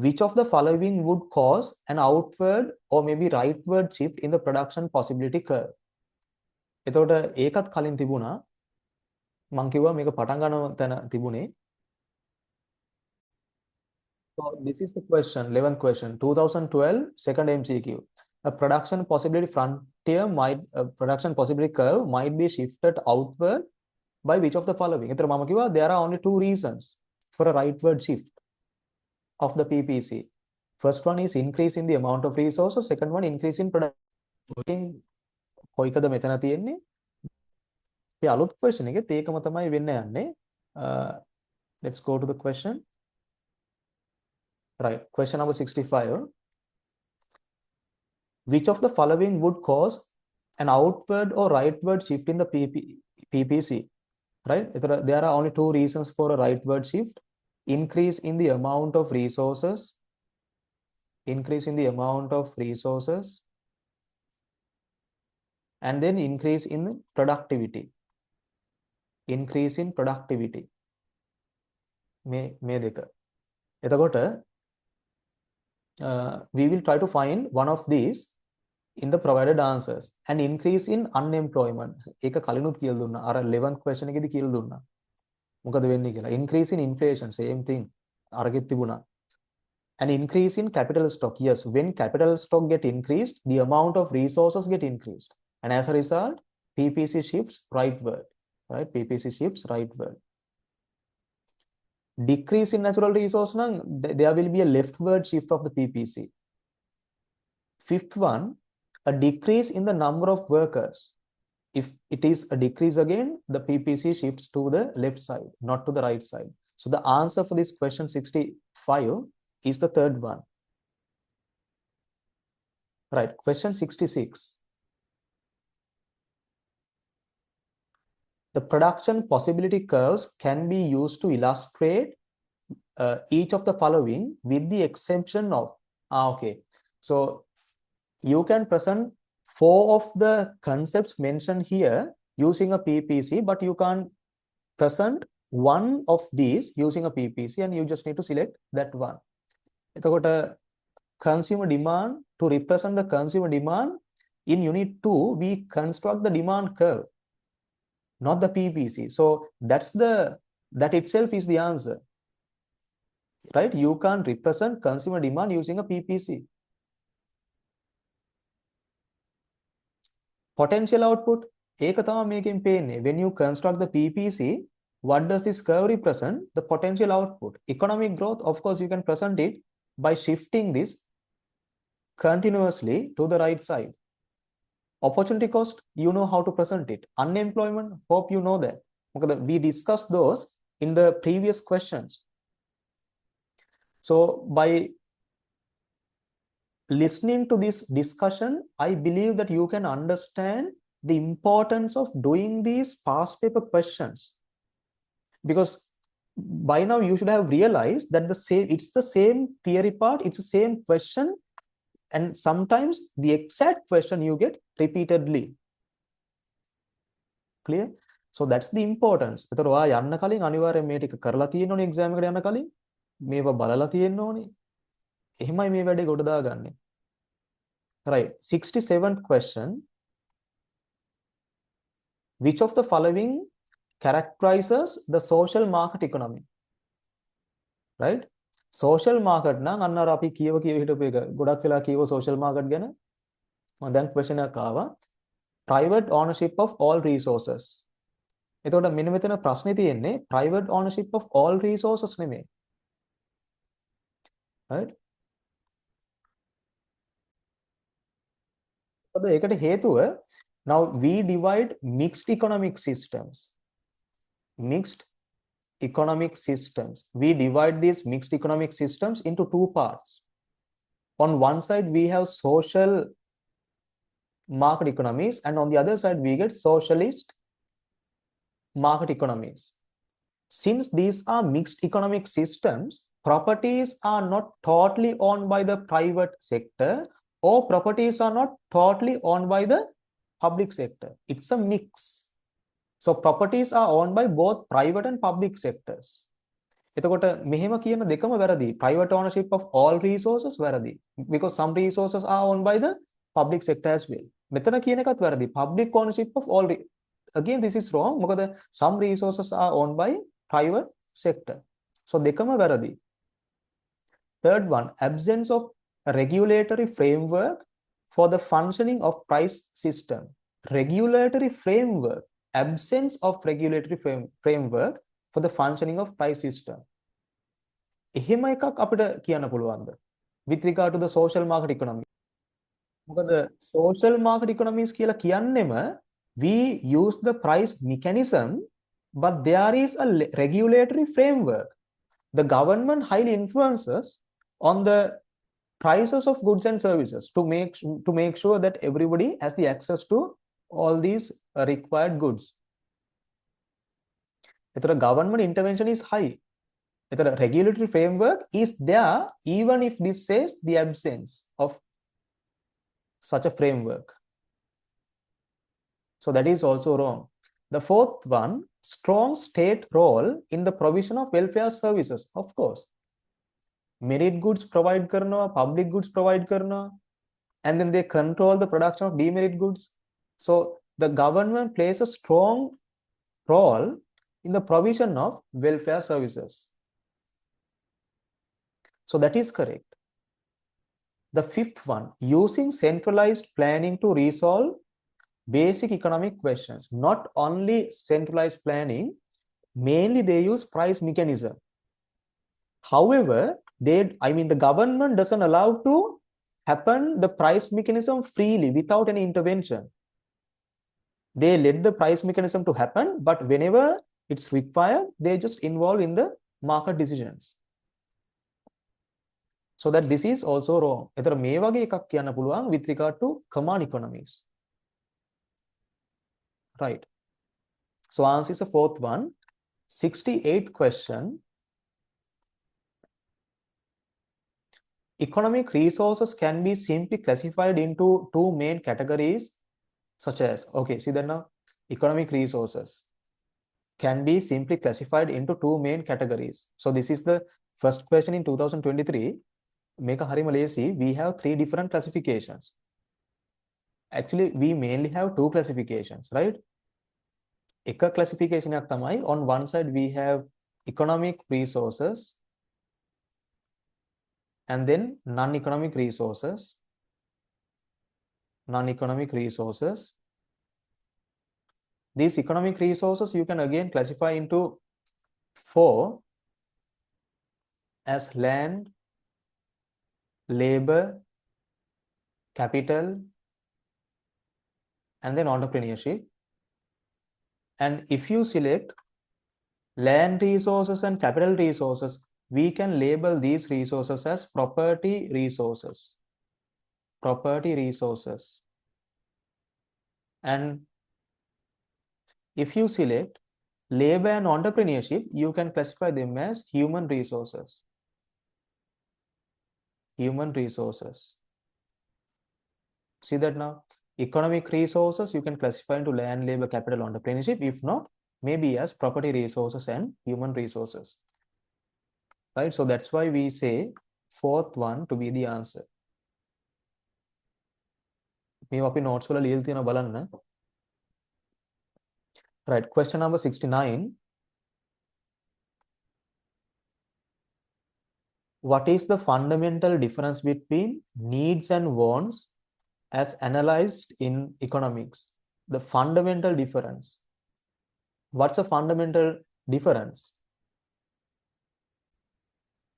Which of the following would cause an outward or maybe rightward shift in the production possibility curve? එතකොට ඒකත් කලින් තිබුණා. මම කිව්වා මේක පටන් ගන්න තැන තිබුණේ. So this is the question, 11th question, 2012 second MCQ. A production possibility curve might be shifted outward by which of the following? එතකොට මම කිව්වා there are only two reasons for a rightward shift of the PPC. First one is increase in the amount of resources. Second one, increase in production. කොයිකද මෙතන තියෙන්නේ? මේ අලුත් question එකේ ඒකම තමයි වෙන්න යන්නේ. Let's go to the question. Right. Question number 65. Which of the following would cause an outward or rightward shift in the PPC? Right. There are only two reasons for a rightward shift. Increase in the amount of resources. Increase in the amount of resources. And then increase in productivity. Increase in productivity. මේ දෙක. එතකොට we will try to find one of these in the provided answers. And increase in unemployment. ඒක කලිනුත් කියලා දුන්නා. අර 11th question එකේදී කියලා දුන්නා. මොකද වෙන්නේ කියලා. Increase in inflation, same thing. අරගෙත් තිබුණා. An increase in capital stock. Yes, when capital stock get increased, the amount of resources get increased. And as a result, PPC shifts rightward. Right? PPC shifts rightward. Decrease in natural resource, there will be a leftward shift of the PPC. Fifth one, a decrease in the number of workers. If it is a decrease again, the PPC shifts to the left side, not to the right side. So the answer for this question 65 is the third one. Right. Question 66. The production possibility curves can be used to illustrate each of the following with the exception of, okay. So you can present 4 of the concepts mentioned here using a PPC, but you can't present one of these using a PPC, and you just need to select that one. එතකොට consumer demand, to represent the consumer demand in unit 2, we construct the demand curve, not the PPC. So that itself is the answer. Right? You can't represent consumer demand using a PPC. Potential output, ඒක තමයි මේකෙන් පේන්නේ. When you construct the PPC, what does this curve represent? The potential output. Economic growth, of course, you can present it by shifting this continuously to the right side. Opportunity cost, you know how to present it. Unemployment, hope you know that. Okay, we discussed those in the previous questions. So by listening to this discussion, I believe that you can understand the importance of doing these past paper questions. Because by now you should have realized that it's the same theory part, it's the same question, and sometimes the exact question you get repeatedly. Clear? So that's the importance. ඒතර ඔයා යන්න කලින් අනිවාර්යයෙන් මේ ටික කරලා තියෙන්න ඕනේ එක්සෑම් එකට යන්න කලින්. මේවා බලලා තියෙන්න ඕනේ. එහෙමයි මේ වැඩේ ගොඩ දාගන්නේ. Right. 67th question. Which of the following characterizes the social market economy? right? social market නම් අන්න අර අපි කියව හිටපු එක ගොඩක් වෙලා කියව social market ගැන මම දැන් question එකක් ආවා private ownership of all resources එතකොට මෙන්න මෙතන ප්‍රශ්නේ තියෙන්නේ private ownership of all resources නෙමෙයි right එතකොට ඒකට හේතුව now we divide mixed economic systems we divide these mixed economic systems into two parts on one side we have social market economies and on the other side we get socialist market economies. Since these are mixed economic systems, properties are not totally owned by the private sector or properties are not totally owned by the public sector. It's a mix. So properties are owned by both private and public sectors. එතකොට මෙහෙම කියන දෙකම වැරදි. Private ownership of all resources වැරදි. Because some resources are owned by the public sector as well. මෙතන කියන එකත් වැරදි. Public ownership of all again this is wrong. මොකද some resources are owned by private sector. So දෙකම වැරදි. Third one, absence of a regulatory framework for the functioning of price system. Regulatory framework, absence of regulatory framework for the functioning of price system. එහෙම එකක් අපිට කියන්න පුළුවන්ද? With regard to the social market economy. මොකද social market economies කියලා කියන්නෙම we use the price mechanism but there is a regulatory framework. The government highly influences on the prices of goods and services to make sure that everybody has the access to all these required goods. එතකොට government intervention is high. එතකොට regulatory framework is there even if this says the absence of such a framework. So that is also wrong. The fourth one, strong state role in the provision of welfare services. Of course. Merit goods provide karna, public goods provide karna, and then they control the production of demerit goods. So the government plays a strong role in the provision of welfare services. So that is correct. The fifth one, using centralized planning to resolve basic economic questions. Not only centralized planning, mainly they use price mechanism. However, the government doesn't allow to happen the price mechanism freely without any intervention. They let the price mechanism to happen, but whenever it's required, they just involve in the market decisions. So that this is also wrong. එතන මේ වගේ එකක් කියන්න පුළුවන් with regard to command economies. Right. So answer is the fourth one. 68th question. Economic resources can be simply classified into two main categories such as, okay, see that now? Economic resources can be simply classified into two main categories. So this is the first question in 2023. Make a හරිම ලේසි. We have three different classifications. Actually, we mainly have two classifications, right? එක classification එකක් තමයි on one side we have economic resources and then non-economic resources. These economic resources you can again classify into four as land, labor, capital, and then entrepreneurship. And if you select land resources and capital resources, we can label these resources as property resources. And if you select labor and entrepreneurship, you can classify them as human resources. See that now? Economic resources you can classify into land, labor, capital, entrepreneurship. If not, maybe as property resources and human resources. Right? So that's why we say fourth one to be the answer. මේ අපි notes වල ලියලා තියෙනවා බලන්න. Right, question number 69. What is the fundamental difference between needs and wants as analyzed in economics? The fundamental difference. What's a fundamental difference?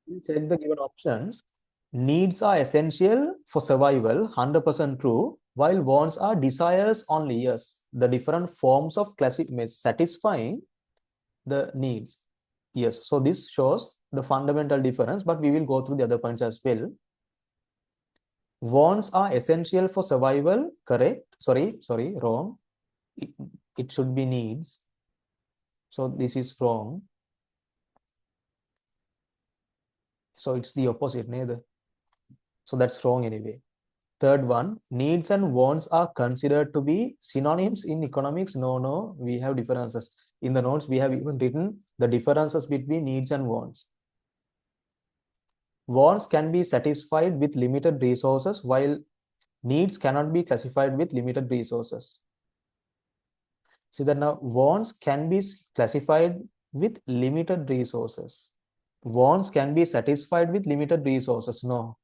You check the given options. Needs are essential for survival, 100% true, while wants are desires only. Yes, the different forms of classic satisfying the needs. Yes, so this shows the fundamental difference, but we will go through the other points as well. Wants are essential for survival, correct? Sorry, wrong. It should be needs. So this is wrong. So it's the opposite, neither. So that's wrong anyway. Third one, needs and wants are considered to be synonyms in economics. No, we have differences. In the notes, we have even written the differences between needs and wants. Wants can be satisfied with limited resources, while needs cannot be classified with limited resources. See that now wants can be classified with limited resources. Wants can be satisfied with limited resources. No,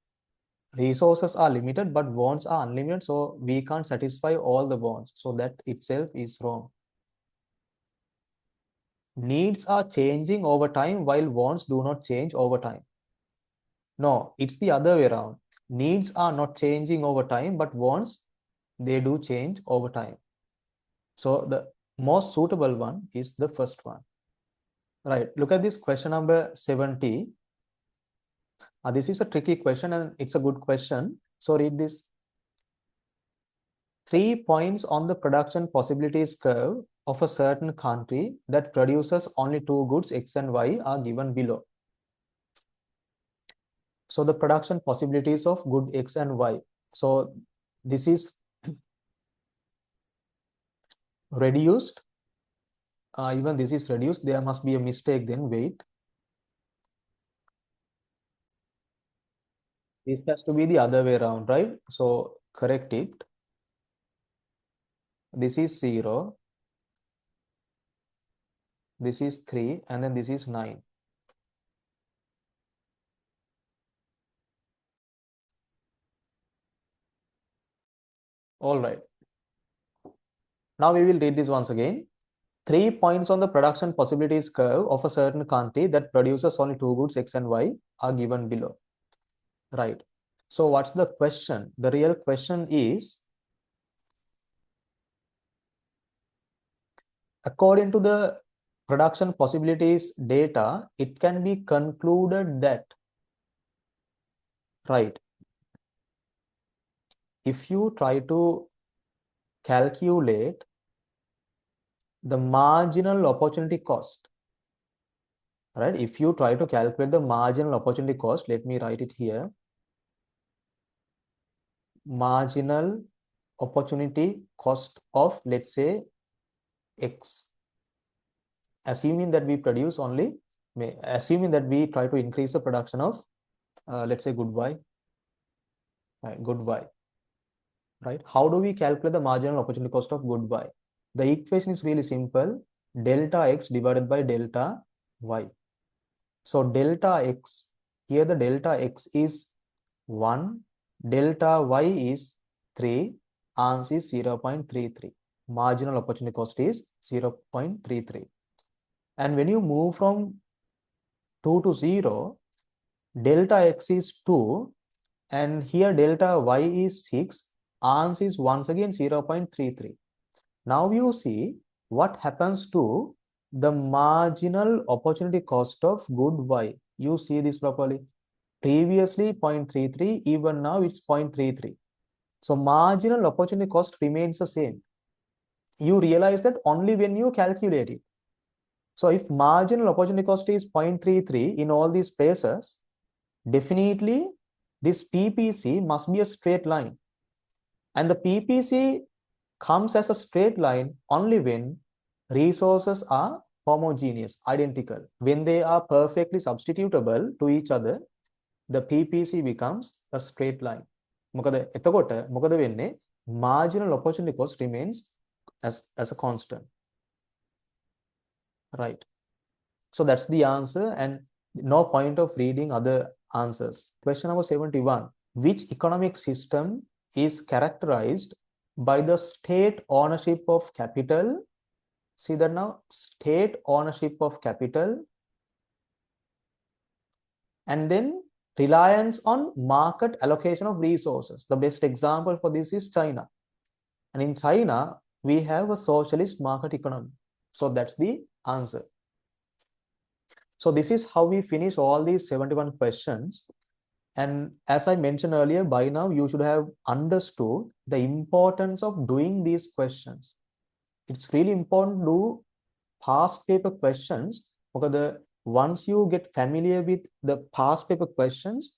resources are limited, but wants are unlimited. So we can't satisfy all the wants. So that itself is wrong. Needs are changing over time while wants do not change over time. No, it's the other way around. Needs are not changing over time, but wants, they do change over time. So the most suitable one is the first one. Right, look at this question number 70. This is a tricky question and it's a good question. So read this. 3 points on the production possibilities curve of a certain country that produces only 2 goods, X and Y, are given below. So the production possibilities of good X and Y. So this is reduced. Even this is reduced. There must be a mistake then. Wait. This has to be the other way around, right? So correct it. This is 0. This is 3. And then this is 9. All right. Now we will read this once again. 3 points on the production possibilities curve of a certain country that produces only 2 goods, X and Y, are given below. Right. So what's the question? The real question is, according to the production possibilities data, it can be concluded that, right, if you try to calculate the marginal opportunity cost, right, if you try to calculate the marginal opportunity cost, let me write it here, marginal opportunity cost of, let's say, X, assuming that we produce only, assuming that we try to increase the production of, let's say, good Y, right, good Y, right? How do we calculate the marginal opportunity cost of good Y? The equation is really simple, delta X divided by delta Y. So delta X, here the delta X is 1, delta Y is 3, answer is 0.33. Marginal opportunity cost is 0.33. And when you move from 2 to 0, delta X is 2, and here delta Y is 6, answer is once again 0.33. Now you see what happens to the marginal opportunity cost of good Y. You see this properly. Previously 0.33, even now it's 0.33. So marginal opportunity cost remains the same. You realize that only when you calculate it. So if marginal opportunity cost is 0.33 in all these places, definitely this PPC must be a straight line. And the PPC comes as a straight line only when resources are homogeneous, identical. When they are perfectly substitutable to each other, the PPC becomes a straight line. මොකද වෙන්නේ marginal opportunity cost remains as a constant. Right. So that's the answer. And No point of reading other answers. Question number 71. Which economic system is characterized by the state ownership of capital? See that now, state ownership of capital, and then reliance on market allocation of resources. The best example for this is China. And in China, we have a socialist market economy. So that's the answer. So this is how we finish all these 71 questions. And as I mentioned earlier, by now you should have understood the importance of doing these questions. It's really important to do past paper questions, because once you get familiar with the past paper questions,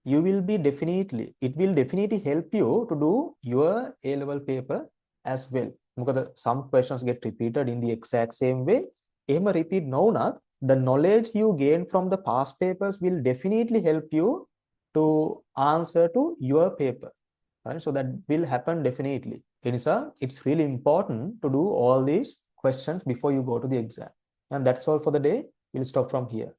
it will definitely help you to do your A-level paper as well. Because some questions get repeated in the exact same way. Repeat now, the knowledge you gain from the past papers will definitely help you to answer to your paper. Right? So that will happen definitely. It's really important to do all these questions before you go to the exam. And that's all for the day. We'll stop from here.